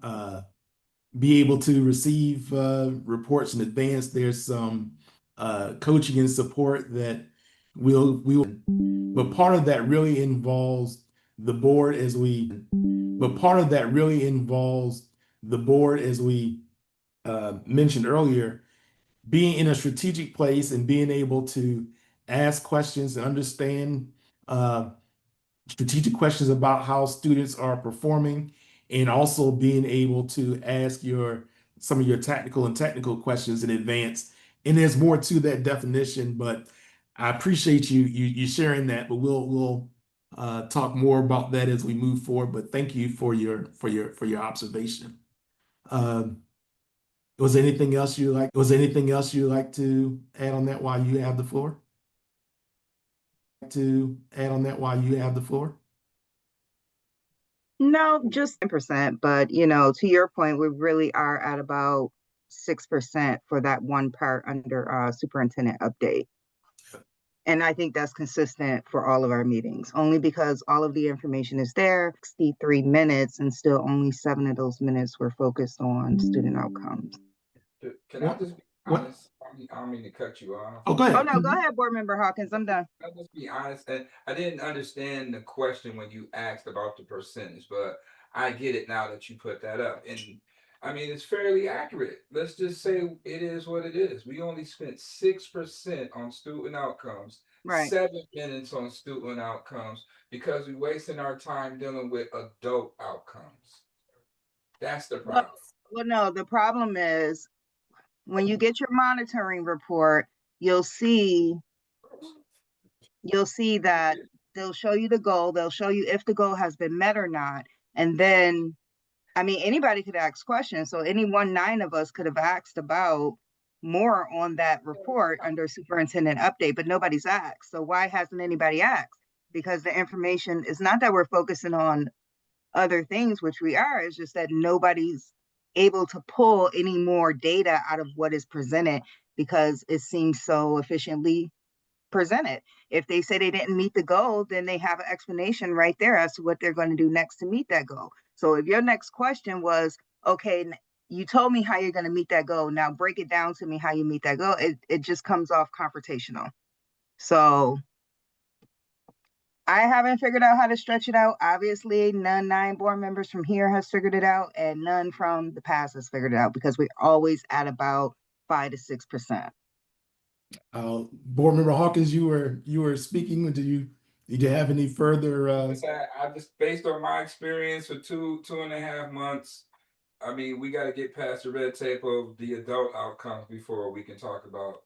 uh, be able to receive reports in advance. There's some coaching and support that we will, but part of that really involves the board as we, but part of that really involves the board as we mentioned earlier, being in a strategic place and being able to ask questions and understand uh, strategic questions about how students are performing, and also being able to ask your some of your tactical and technical questions in advance. And there's more to that definition, but I appreciate you sharing that. But we'll talk more about that as we move forward. But thank you for your observation. Um, was there anything else you like to add on that while you have the floor? To add on that while you have the floor? No, just 10%, but to your point, we really are at about 6% for that one part under superintendent update. And I think that's consistent for all of our meetings, only because all of the information is there, 63 minutes, and still only 7 of those minutes were focused on student outcomes. Can I just be honest? I don't mean to cut you off. Oh, go Oh, ahead. no, go ahead, Board Member Hawkins. I'm done. I'll just be honest, and I didn't understand the question when you asked about the percentage, but I get it now that you put that up. And I mean, it's fairly accurate. Let's just say it is what it is. We only spent 6% on student outcomes, Right. 7 minutes on student outcomes, because we're wasting our time dealing with adult outcomes. That's the problem. Well, no, the problem is when you get your monitoring report, you'll see that they'll show you the goal, they'll show you if the goal has been met or not. And then, I mean, anybody could ask questions. So any 9 of us could have asked about more on that report under superintendent update, but nobody's asked. So why hasn't anybody asked? Because the information is not that we're focusing on other things, which we are, it's just that nobody's able to pull any more data out of what is presented because it seems so efficiently presented. If they say they didn't meet the goal, then they have an explanation right there as to what they're going to do next to meet that goal. So if your next question was, okay, you told me how you're going to meet that goal, now break it down to me how you meet that goal, it just comes off confrontational. So I haven't figured out how to stretch it out. Obviously, none 9 board members from here has figured it out, and none from the past has figured it out because we're always at about 5 to 6%. Board Member Hawkins, you were speaking. Did you have any further? I just, based on my experience for 2.5 months, I mean, we got to get past the red tape of the adult outcomes before we can talk about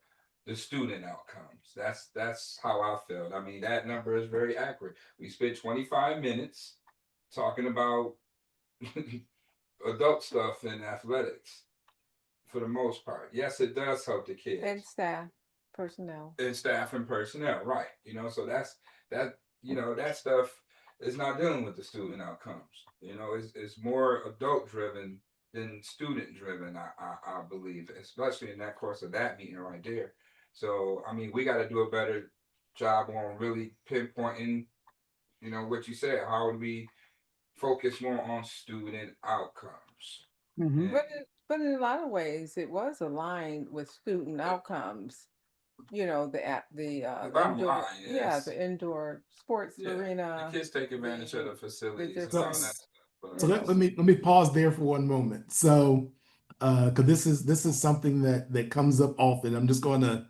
the student outcomes. That's how I felt. I mean, that number is very accurate. We spent 25 minutes talking about adult stuff in athletics for the most part. Yes, it does help the kids. And staff, personnel. And staff and personnel, right? So that stuff is not dealing with the student outcomes. It's more adult driven than student driven. I believe, especially in that course of that meeting right there. So I mean, we got to do a better job on really pinpointing, what you said. How would we focus more on student outcomes? Mhm. But in a lot of ways, it was aligned with student outcomes. The bottom indoor, line is- the indoor sports arena. The kids take advantage of the facilities and just- all that stuff. but- So let me pause there for one moment. So, because this is something that comes up often. I'm just going to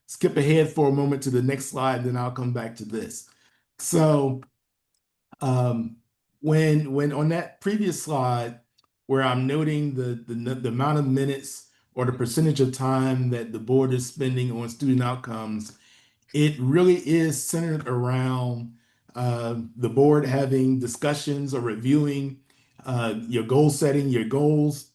skip ahead for a moment to the next slide, and then I'll come back to this. So, when on that previous slide where I'm noting the amount of minutes or the percentage of time that the board is spending on student outcomes, it really is centered around the board having discussions or reviewing your goal setting, your goals,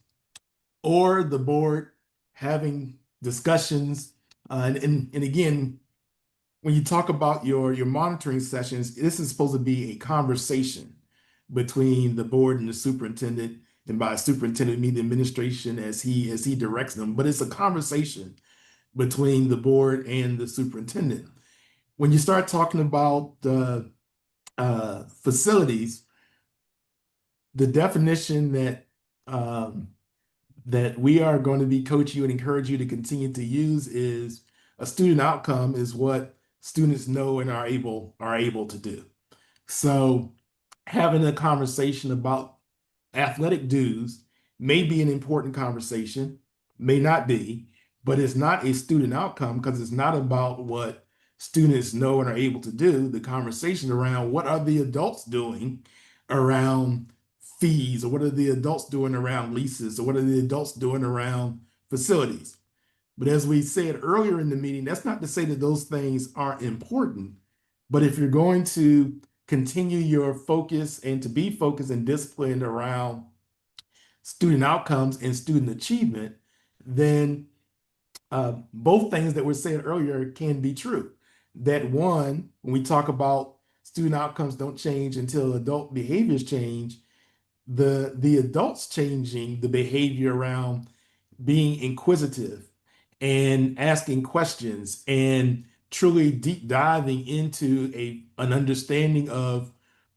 or the board having discussions. And again, when you talk about your monitoring sessions, this is supposed to be a conversation between the board and the superintendent and by superintendent, mean the administration as he directs them. But it's a conversation between the board and the superintendent. When you start talking about facilities, the definition that we are going to be coach you and encourage you to continue to use is a student outcome is what students know and are able to do. So having a conversation about athletic dues may be an important conversation, may not be, but it's not a student outcome because it's not about what students know and are able to do. The conversation around what are the adults doing around fees, or what are the adults doing around leases, or what are the adults doing around facilities. But as we said earlier in the meeting, that's not to say that those things aren't important. But if you're going to continue your focus and to be focused and disciplined around student outcomes and student achievement, then both things that were said earlier can be true. That one, when we talk about student outcomes don't change until adult behaviors change, the adults changing the behavior around being inquisitive and asking questions and truly deep diving into an understanding of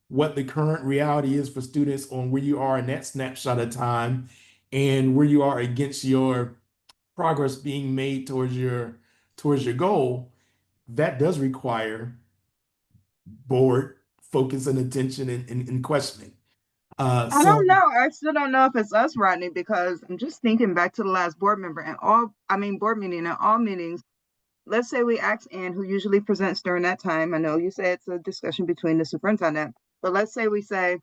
what the current reality is for students on where you are in that snapshot of time and where you are against your progress being made towards your goal. That does require board focus and attention and questioning. I So don't know. I still don't know if it's us, Rodney, because I'm just thinking back to the last board meeting and all meetings. Let's say we ask Ann, who usually presents during that time. I know you say it's a discussion between the superintendent, but let's say we say,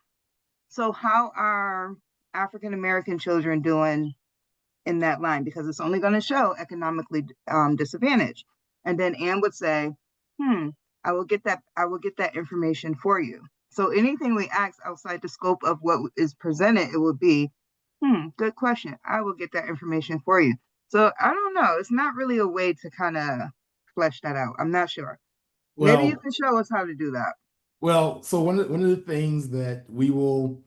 so how are African American children doing in that line? Because it's only going to show economically disadvantaged. And then Ann would say, I will get that information for you. So anything we ask outside the scope of what is presented, it would be, good question. I will get that information for you. So I don't know. It's not really a way to kind of flesh that out. I'm not sure. Maybe you well, can show us how to do that. so one of the things that we will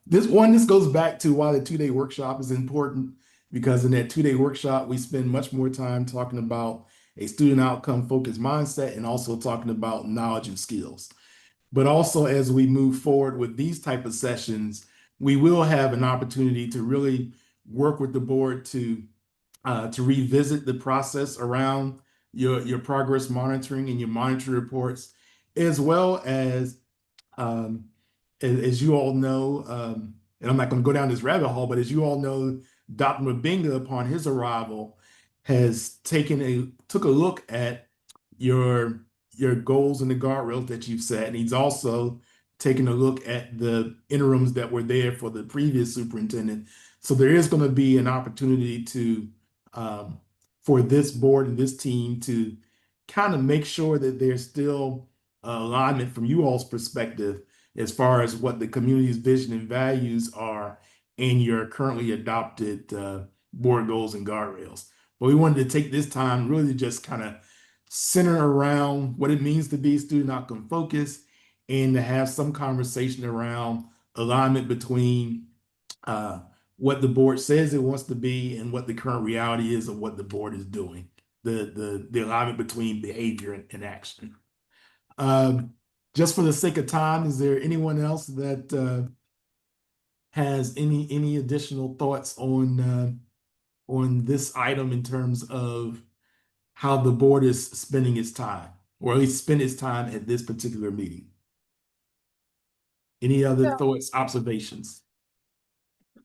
this goes back to why the 2-day workshop is important, because in that 2-day workshop we spend much more time talking about a student outcome focused mindset and also talking about knowledge and skills. But also as we move forward with these type of sessions, we will have an opportunity to really work with the board to revisit the process around your progress monitoring and your monitoring reports, as well um, as you all know, and I'm not going to go down this rabbit hole, but as you all know, Dr. Mabinga, upon his arrival, has took a look at your goals and the guardrails that you've set, and he's also taken a look at the interims that were there for the previous superintendent. So there is going to be an opportunity for this board and this team to kind of make sure that there's still alignment from you all's perspective as far as what the community's vision and values are in your currently adopted board goals and guardrails. But we wanted to take this time really to just kind of center around what it means to be student outcome focused and to have some conversation around alignment between what the board says it wants to be and what the current reality is of what the board is doing. The alignment between behavior and action. Just for the sake of time, is there anyone else that has any additional thoughts on this item in terms of how the board is spending its time, or at least spend its time at this particular meeting? Any other thoughts, observations?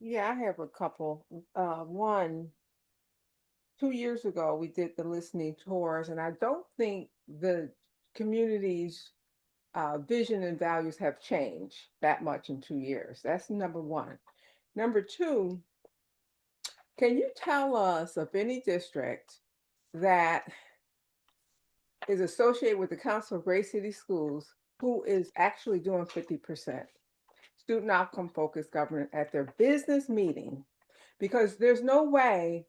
Yeah, I have a couple. One, 2 years ago, we did the listening tours, and I don't think the community's vision and values have changed that much in 2 years. That's number one. Number two, can you tell us of any district that is associated with the Council of Great City Schools who is actually doing 50% student outcome focused governance at their business meeting? Because there's no way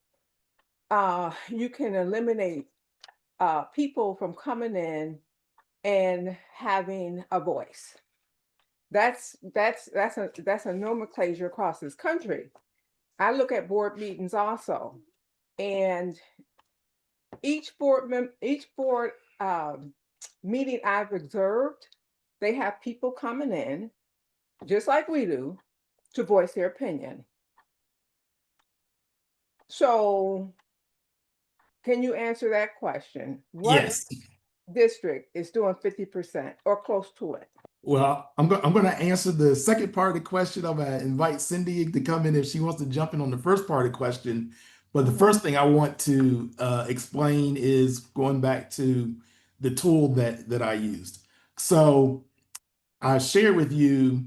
you can eliminate people from coming in and having a voice. That's a nomenclature across this country. I look at board meetings also, and each board meeting I've observed, they have people coming in, just like we do, to voice their opinion. So, can you answer that question? What Yes. district is doing 50% or close to it? Well, I'm going to answer the second part of the question. I'm going to invite Cindy to come in if she wants to jump in on the first part of the question. But the first thing I want to explain is going back to the tool that I used. So I shared with you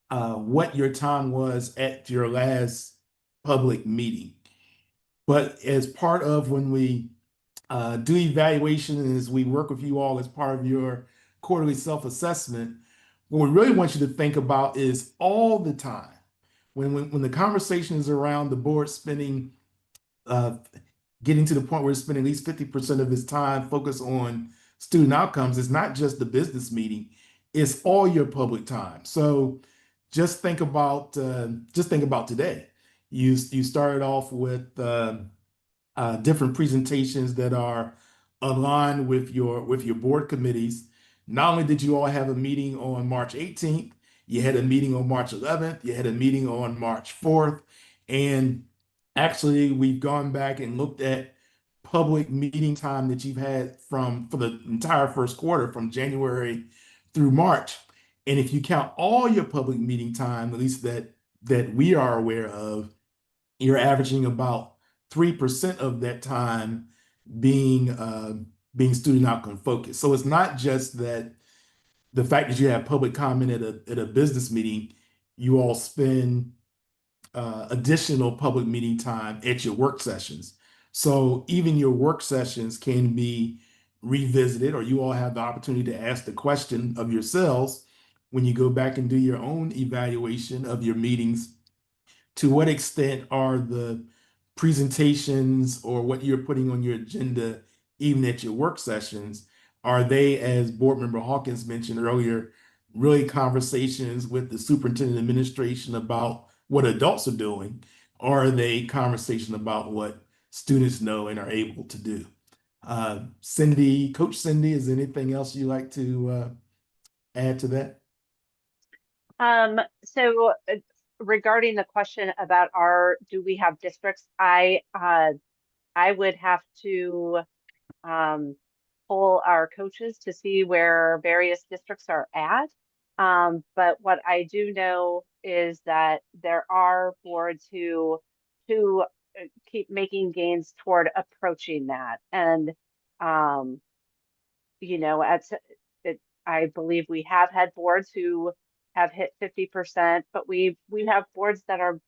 what your time was at your last public meeting. But as part of when we do evaluation and as we work with you all as part of your quarterly self-assessment, what we really want you to think about is all the time. When the conversation is around the board spending, getting to the point where it's spending at least 50% of its time focused on student outcomes, it's not just the business meeting, it's all your public time. So just think about today. You started off with different presentations that are aligned with your board committees. Not only did you all have a meeting on March 18th, you had a meeting on March 11th, you had a meeting on March 4th, and actually we've gone back and looked at public meeting time that you've had for the entire first quarter from January through March. And if you count all your public meeting time, at least that we are aware of, you're averaging about 3% of that time being student outcome focused. So it's not just that the fact that you have public comment at a business meeting, you all spend additional public meeting time at your work sessions. So even your work sessions can be revisited, or you all have the opportunity to ask the question of yourselves when you go back and do your own evaluation of your meetings. To what extent are the presentations or what you're putting on your agenda, even at your work sessions, are they, as Board Member Hawkins mentioned earlier, really conversations with the superintendent administration about what adults are doing, or are they conversation about what students know and are able to do? Cindy, Coach Cindy, is there anything else you'd like to add to that? So regarding the question about do we have districts, I would have to poll our coaches to see where various districts are at. But what I do know is that there are boards who keep making gains toward approaching that. And you know, I believe we have had boards who have hit 50%, but we have boards that are,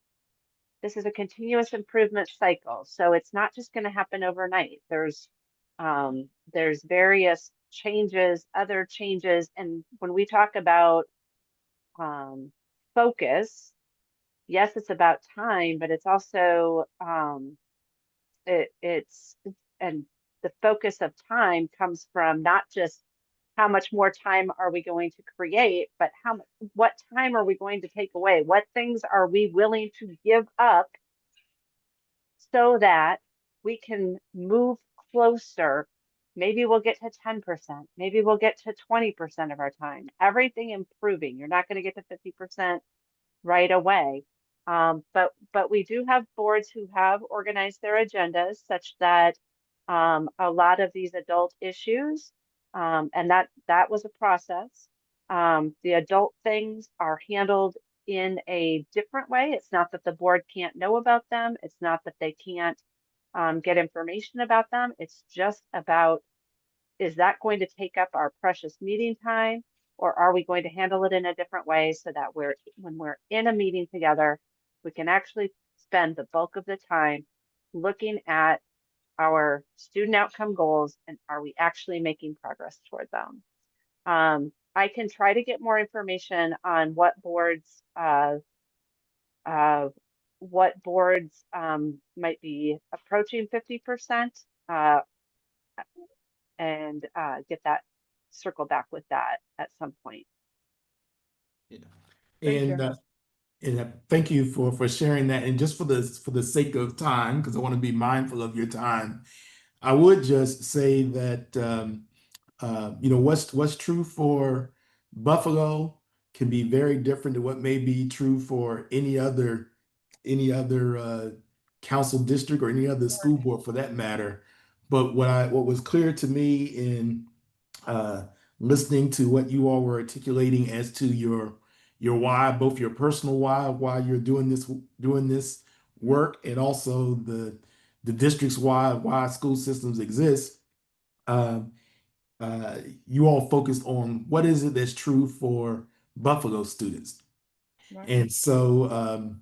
this is a continuous improvement cycle. So it's not just going to happen overnight. There's various changes, other changes. And when we talk about focus, yes, it's about time, but it's also, and the focus of time comes from not just how much more time are we going to create, but what time are we going to take away? What things are we willing to give up so that we can move closer? Maybe we'll get to 10%, maybe we'll get to 20% of our time, everything improving. You're not going to get to 50% right away. But we do have boards who have organized their agendas such that a lot of these adult issues, and that was a process. The adult things are handled in a different way. It's not that the board can't know about them. It's not that they can't get information about them. It's just about, is that going to take up our precious meeting time, or are we going to handle it in a different way so that when we're in a meeting together, we can actually spend the bulk of the time looking at our student outcome goals and are we actually making progress toward them? I can try to get more information on what boards might be approaching 50%, and get that, circle back with that at some point. Yeah. Thank you. And thank you for sharing that. And just for the sake of time, because I want to be mindful of your time, I would just say that what's true for Buffalo can be very different to what may be true for any other council district or any other school board for that matter. But what was clear to me in uh, listening to what you all were articulating as to your why, both your personal why you're doing this work, and also the district's why school systems exist. Um, you all focused on what is it that's true for Buffalo students, Right. and so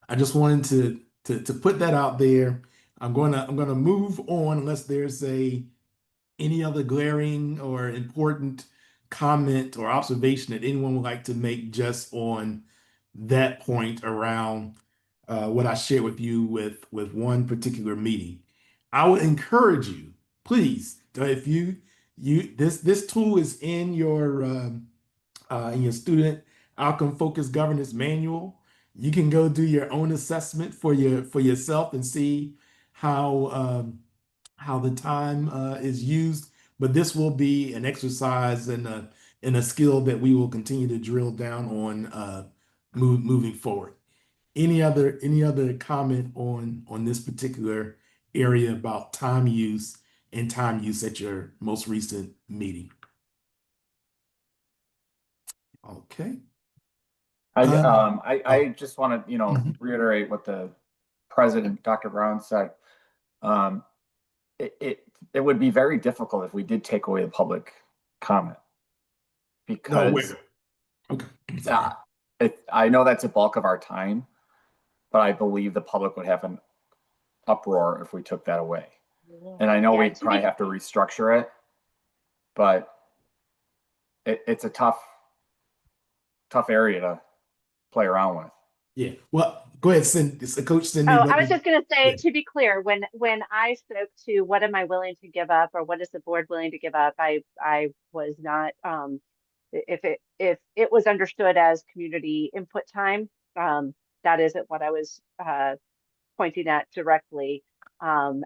I just wanted to put that out there. I'm gonna move on unless there's any other glaring or important comment or observation that anyone would like to make just on that point around what I shared with you with one particular meeting. I would encourage you, please, if this tool is in your student outcome focused governance manual. You can go do your own assessment for yourself and see how the time is used. But this will be an exercise and a skill that we will continue to drill down on moving forward. Any other comment on this particular area about time use and time use at your most recent meeting? Okay. I just want to, Mhm. reiterate what the president, Dr. Brown, said. Um, it would be very difficult if we did take away the public comment No, because wait. Okay. I'm sorry. I know that's a bulk of our time, but I believe the public would have an uproar if we took that away. And I know Yeah, we'd probably have to restructure it, but it's a tough area to play around with. Yeah. Well, go ahead, Coach Cindy. Oh, Let I was me. just going to say, Yeah. to be clear, when I spoke to what am I willing to give up or what is the board willing to give up, I was not if it was understood as community input time, that isn't what I was pointing at directly. And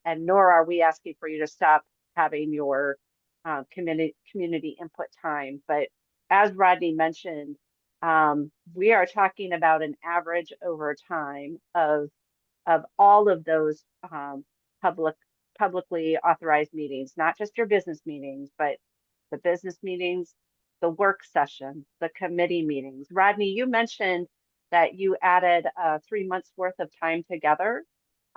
nor are we asking for you to stop having your community input time. But as Rodney mentioned, we are talking about an average over time of all of those public publicly authorized meetings, not just your business meetings, but the business meetings, the work session, the committee meetings. Rodney, you mentioned that you added 3 months worth of time together.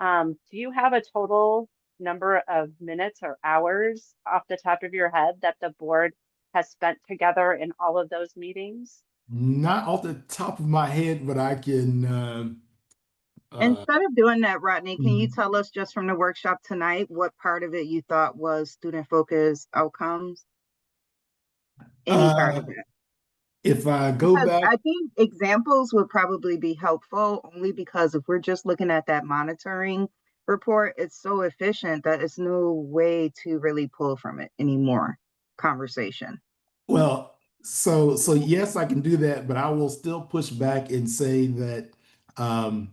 Do you have a total number of minutes or hours off the top of your head that the board has spent together in all of those meetings? Not off the top of my head, but I can. Instead of doing that, Rodney, can you Mhm. tell us just from the workshop tonight what part of it you thought was student focused outcomes? Any part Uh, of it? if I go Because back, I think examples would probably be helpful only because if we're just looking at that monitoring report, it's so efficient that it's no way to really pull from it anymore. Conversation. well, so yes, I can do that, but I will still push back and say that um,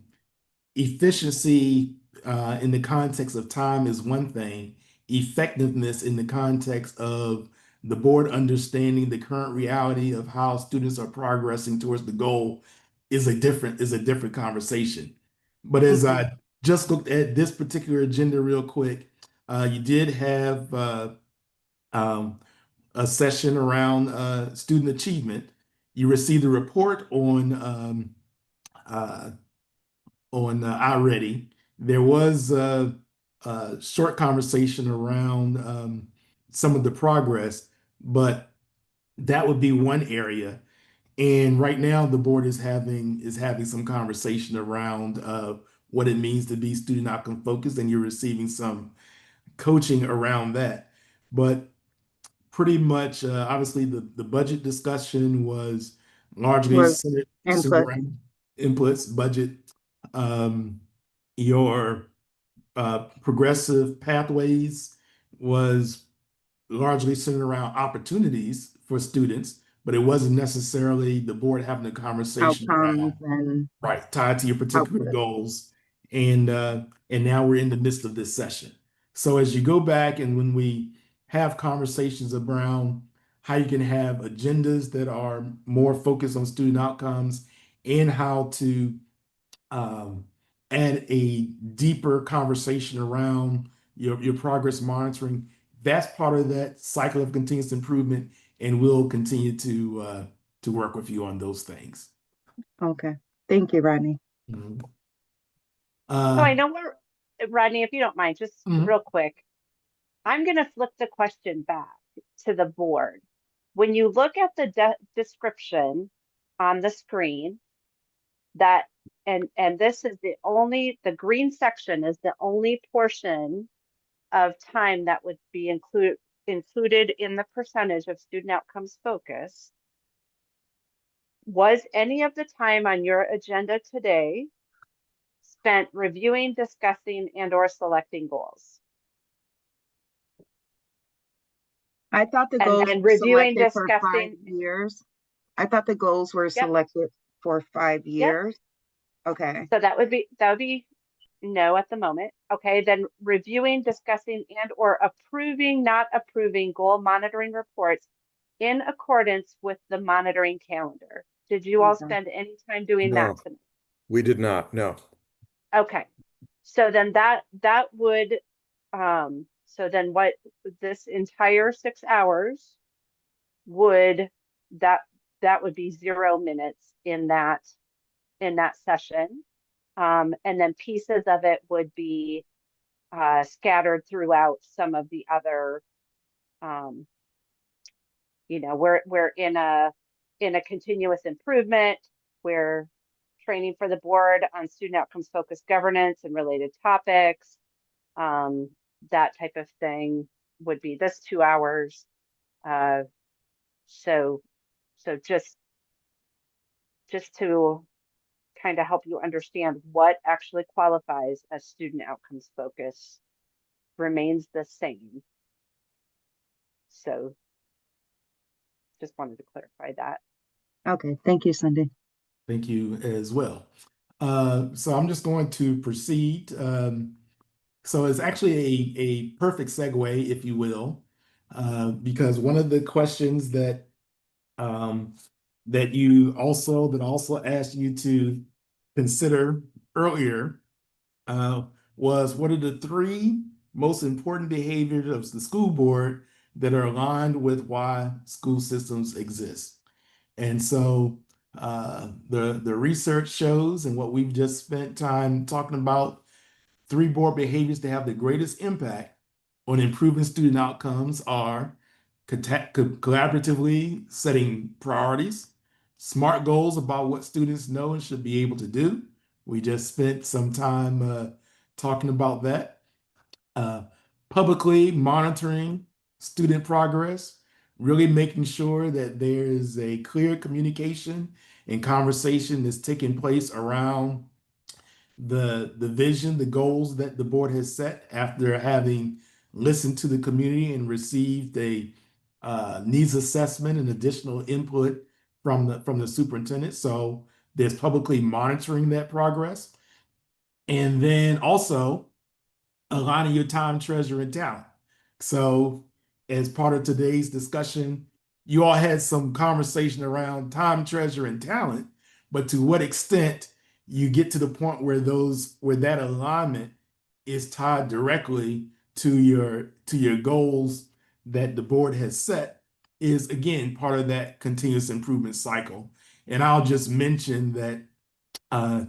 efficiency in the context of time is one thing. Effectiveness in the context of the board understanding the current reality of how students are progressing towards the goal is a different conversation. But as Okay. I just looked at this particular agenda real quick, you did have um, a session around student achievement. You received a report uh, on iReady. There was a short conversation around some of the progress, but that would be one area. And right now, the board is having some conversation around what it means to be student outcome focused, and you're receiving some coaching around that. But pretty much, obviously, the budget discussion was largely Was centered input. around inputs, budget, um, your progressive pathways was largely centered around opportunities for students, but it wasn't necessarily the board having a conversation Outcomes around, and right, tied to your particular output. goals. And now we're in the midst of this session. So as you go back and when we have conversations around how you can have agendas that are more focused on student outcomes and how to um, add a deeper conversation around your progress monitoring, that's part of that cycle of continuous improvement, and we'll continue to work with you on those things. Okay. Thank you, Rodney. Mhm. So I know we're, Rodney, if you don't mind, just Mhm. real quick, I'm going to flip the question back to the board. When you look at the description on the screen, that and this is the green section is the only portion of time that would be included in the percentage of student outcomes focus. Was any of the time on your agenda today spent reviewing, discussing, and or selecting goals? I thought the And goals then were reviewing, selected for 5 discussing, years. I thought the goals were yep, selected for 5 yep. years. Okay. So that would be no at the moment. Okay, then reviewing, discussing, and or approving, not approving goal monitoring reports in accordance with the monitoring calendar. Did you all Okay. spend any time doing that No, tonight? we did not. No. Okay, so then that would so then what this entire 6 hours would that would be 0 minutes in that session. And then pieces of it would be scattered throughout some of the other, we're in a continuous improvement, we're training for the board on student outcomes focused governance and related topics. That type of thing would be this 2 hours. So just to kind of help you understand what actually qualifies as student outcomes focus remains the same. So just wanted to clarify that. Okay. Thank you, Cindy. Thank you as well. So I'm just going to proceed. So it's actually a perfect segue, if you will, because one of the questions that that also asked you to consider earlier was what are the 3 most important behaviors of the school board that are aligned with why school systems exist? And so the research shows, and what we've just spent time talking about, 3 board behaviors that have the greatest impact on improving student outcomes are collaboratively setting priorities, smart goals about what students know and should be able to do. We just spent some time talking about that. Uh, Publicly monitoring student progress, really making sure that there is a clear communication and conversation that's taking place around the vision, the goals that the board has set after having listened to the community and received a needs assessment and additional input from the superintendent. So there's publicly monitoring that progress. And then also aligning your time, treasure, and talent. So, as part of today's discussion, you all had some conversation around time, treasure, and talent, but to what extent you get to the point where that alignment is tied directly to your goals that the board has set is again part of that continuous improvement cycle. And I'll just mention that uh,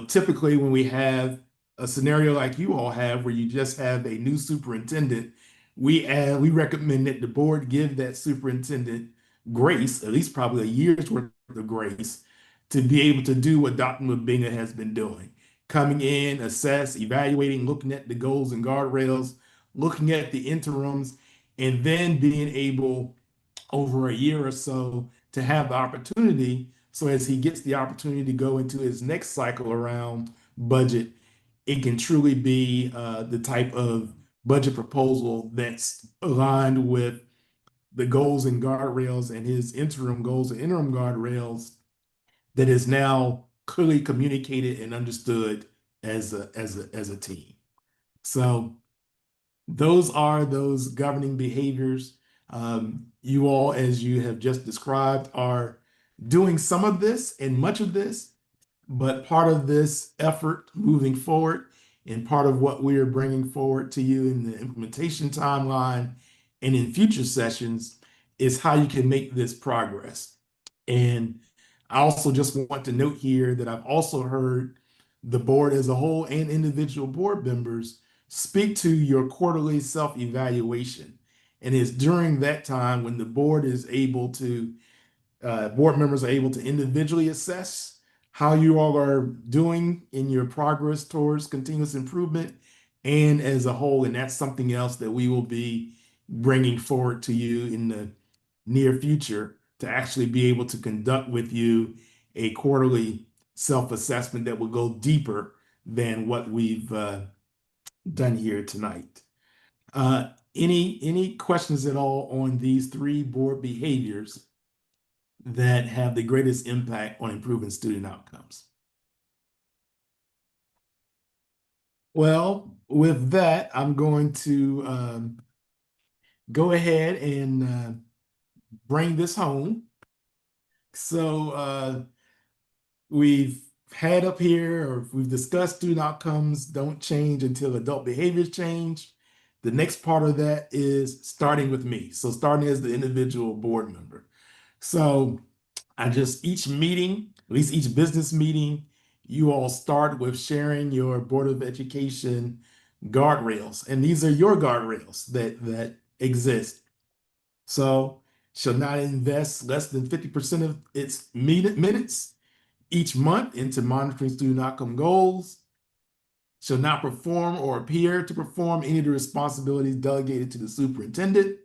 typically when we have a scenario like you all have, where you just have a new superintendent, we recommend that the board give that superintendent grace, at least probably a year's worth of grace, to be able to do what Dr. Mabinga has been doing, coming in, assess, evaluating, looking at the goals and guardrails, looking at the interims, and then being able over a year or so to have the opportunity. So as he gets the opportunity to go into his next cycle around budget, it can truly be the type of budget proposal that's aligned with the goals and guardrails and his interim goals and interim guardrails that is now clearly communicated and understood as a team. So those are those governing behaviors. You all, as you have just described, are doing some of this and much of this, but part of this effort moving forward and part of what we are bringing forward to you in the implementation timeline and in future sessions is how you can make this progress. And I also just want to note here that I've also heard the board as a whole and individual board members speak to your quarterly self-evaluation. And it's during that time when the board is able to, board members are able to individually assess how you all are doing in your progress towards continuous improvement and as a whole. And that's something else that we will be bringing forward to you in the near future to actually be able to conduct with you a quarterly self-assessment that will go deeper than what we've done here tonight. Any questions at all on these three board behaviors that have the greatest impact on improving student outcomes? Well, with that, I'm going to go ahead and bring this home. So we've had up here, or we've discussed student outcomes don't change until adult behaviors change. The next part of that is starting with me. So starting as the individual board member. So each meeting, at least each business meeting, you all start with sharing your Board of Education guardrails. And these are your guardrails that exist. So shall not invest less than 50% of its minutes each month into monitoring student outcome goals, shall not perform or appear to perform any of the responsibilities delegated to the superintendent,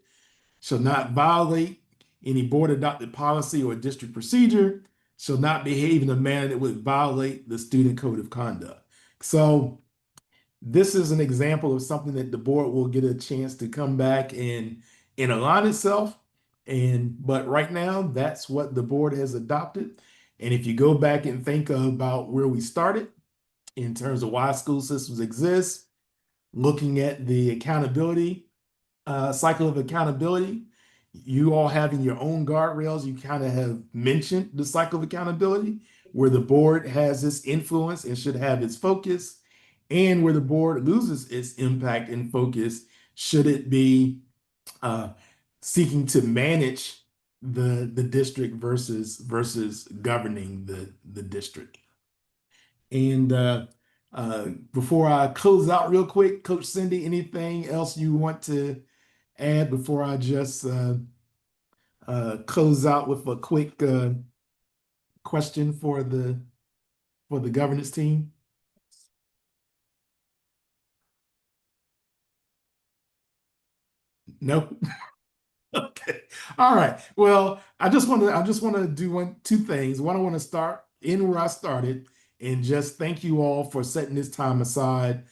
shall not violate any board adopted policy or district procedure, shall not behave in a manner that would violate the student code of conduct. So this is an example of something that the board will get a chance to come back and align itself. But right now, that's what the board has adopted. And if you go back and think about where we started in terms of why school systems exist, looking at the accountability, cycle of accountability, you all having your own guardrails, you kind of have mentioned the cycle of accountability, where the board has its influence and should have its focus, and where the board loses its impact and focus, should it be seeking to manage the district versus governing the district. And before I close out real quick, Coach Cindy, anything else you want to add before I just close out with a quick question for the governance team? Nope. Okay. All right. Well, I just want to do two things. One, I want to start in where I started and just thank you all for setting this time aside.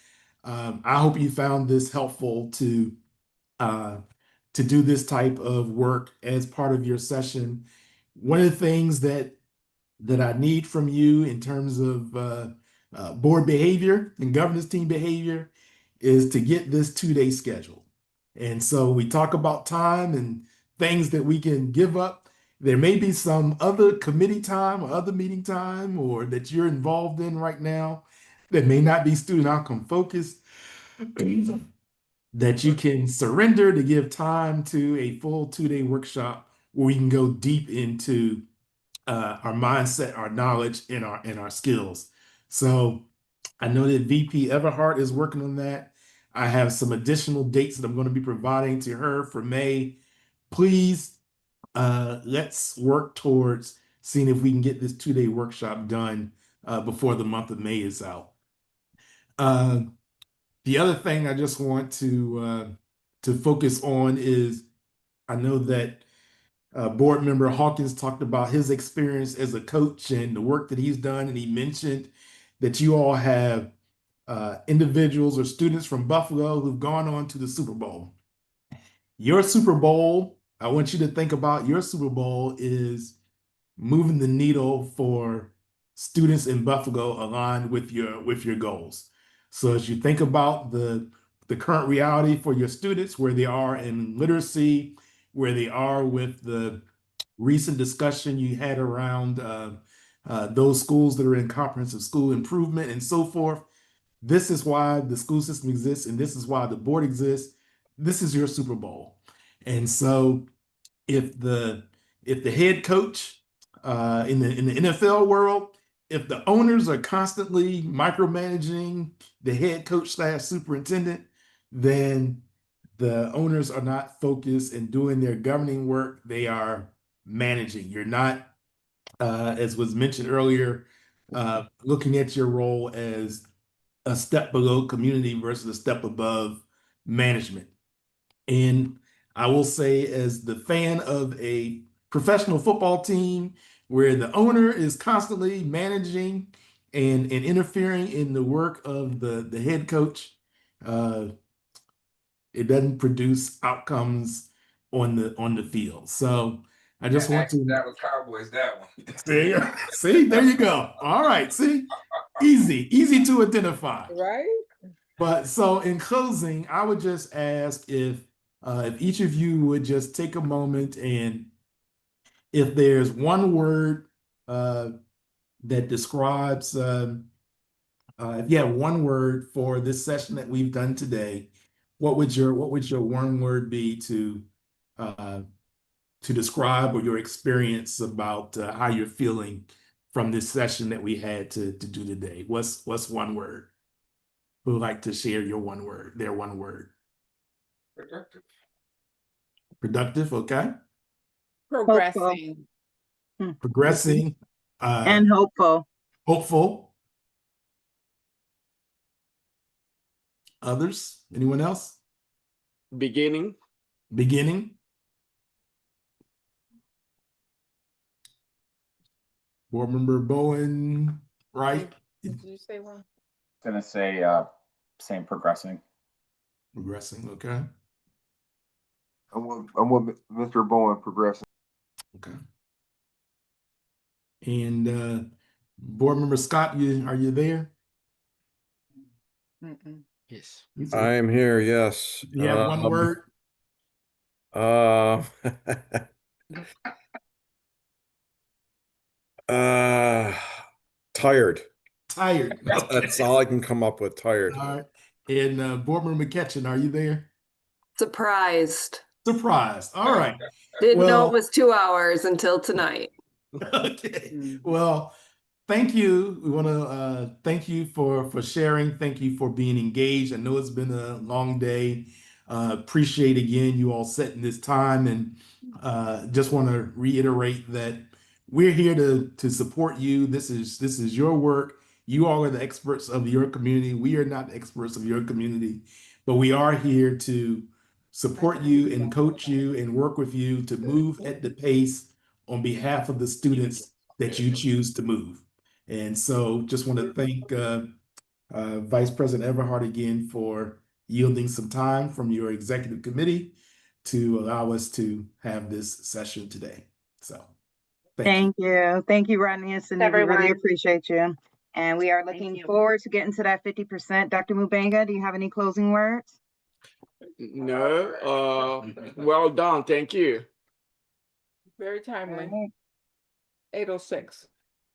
I hope you found this helpful to do this type of work as part of your session. One of the things that I need from you in terms of board behavior and governance team behavior is to get this 2-day schedule. And so we talk about time and things that we can give up. There may be some other committee time or other meeting time or that you're involved in right now that may not be student outcome focused that you can surrender to give time to a full 2-day workshop where we can go deep into our mindset, our knowledge, and our skills. So I know that VP Everhart is working on that. I have some additional dates that I'm going to be providing to her for May. Please, let's work towards seeing if we can get this 2-day workshop done before the month of May is out. The other thing I just want to focus on is I know that board member Hawkins talked about his experience as a coach and the work that he's done, and he mentioned that you all have individuals or students from Buffalo who've gone on to the Super Bowl. Your Super Bowl I want you to think about your Super Bowl is moving the needle for students in Buffalo aligned with your goals. So as you think about the current reality for your students, where they are in literacy, where they are with the recent discussion you had around those schools that are in comprehensive school improvement and so forth. This is why the school system exists, and this is why the board exists. This is your Super Bowl. And so if the head coach in the NFL world, if the owners are constantly micromanaging the head coach slash superintendent, then the owners are not focused in doing their governing work. They are managing. You're not, as was mentioned earlier, looking at your role as a step below community versus a step above management. And I will say, as the fan of a professional football team where the owner is constantly managing and interfering in the work of the head coach, it doesn't produce outcomes on the field. So I just want to. That was Cowboys, that one. See, there you go. All right, see, easy to identify. Right? But so in closing, I would just ask if each of you would just take a moment, and if there's one word that describes, if you have one word for this session that we've done today, what would your one word be to describe or your experience about how you're feeling from this session that we had to do today? What's one word? Who would like to share your one word, their one word? Productive. Productive, okay. Progressing. Progressing. And hopeful. Hopeful. Others? Anyone else? Beginning. Beginning. Board Member Bowen, right? Did you say one? Gonna say same progressing. Progressing, okay. I'm with Mr. Bowen, progressing. Okay. And Board Member Scott, are you there? Yes. I am here, yes. You have one word? Tired. Tired. Okay. That's all I can come up with, tired. All right. And Board Member McKetchin, are you there? Surprised. Surprised. All right. Didn't know it was 2 hours until tonight. Okay. Well, thank you. We want to thank you for sharing. Thank you for being engaged. I know it's been a long day. Appreciate again you all setting this time, and just want to reiterate that we're here to support you. This is your work. You all are the experts of your community. We are not experts of your community, but we are here to support you and coach you and work with you to move at the pace on behalf of the students that you choose to move. And so just want to thank Vice President Everhart again for yielding some time from your executive committee to allow us to have this session today. So Thank you. Thank you, Rodney and Cindy. We really Everyone. appreciate you. And we are looking forward to getting to that 50%. Dr. Mubanga, do you have any closing words? No, well done. Thank you. Very timely. All right. 8:06.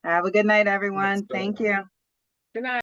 Have a good night, everyone. Thank you. Good night.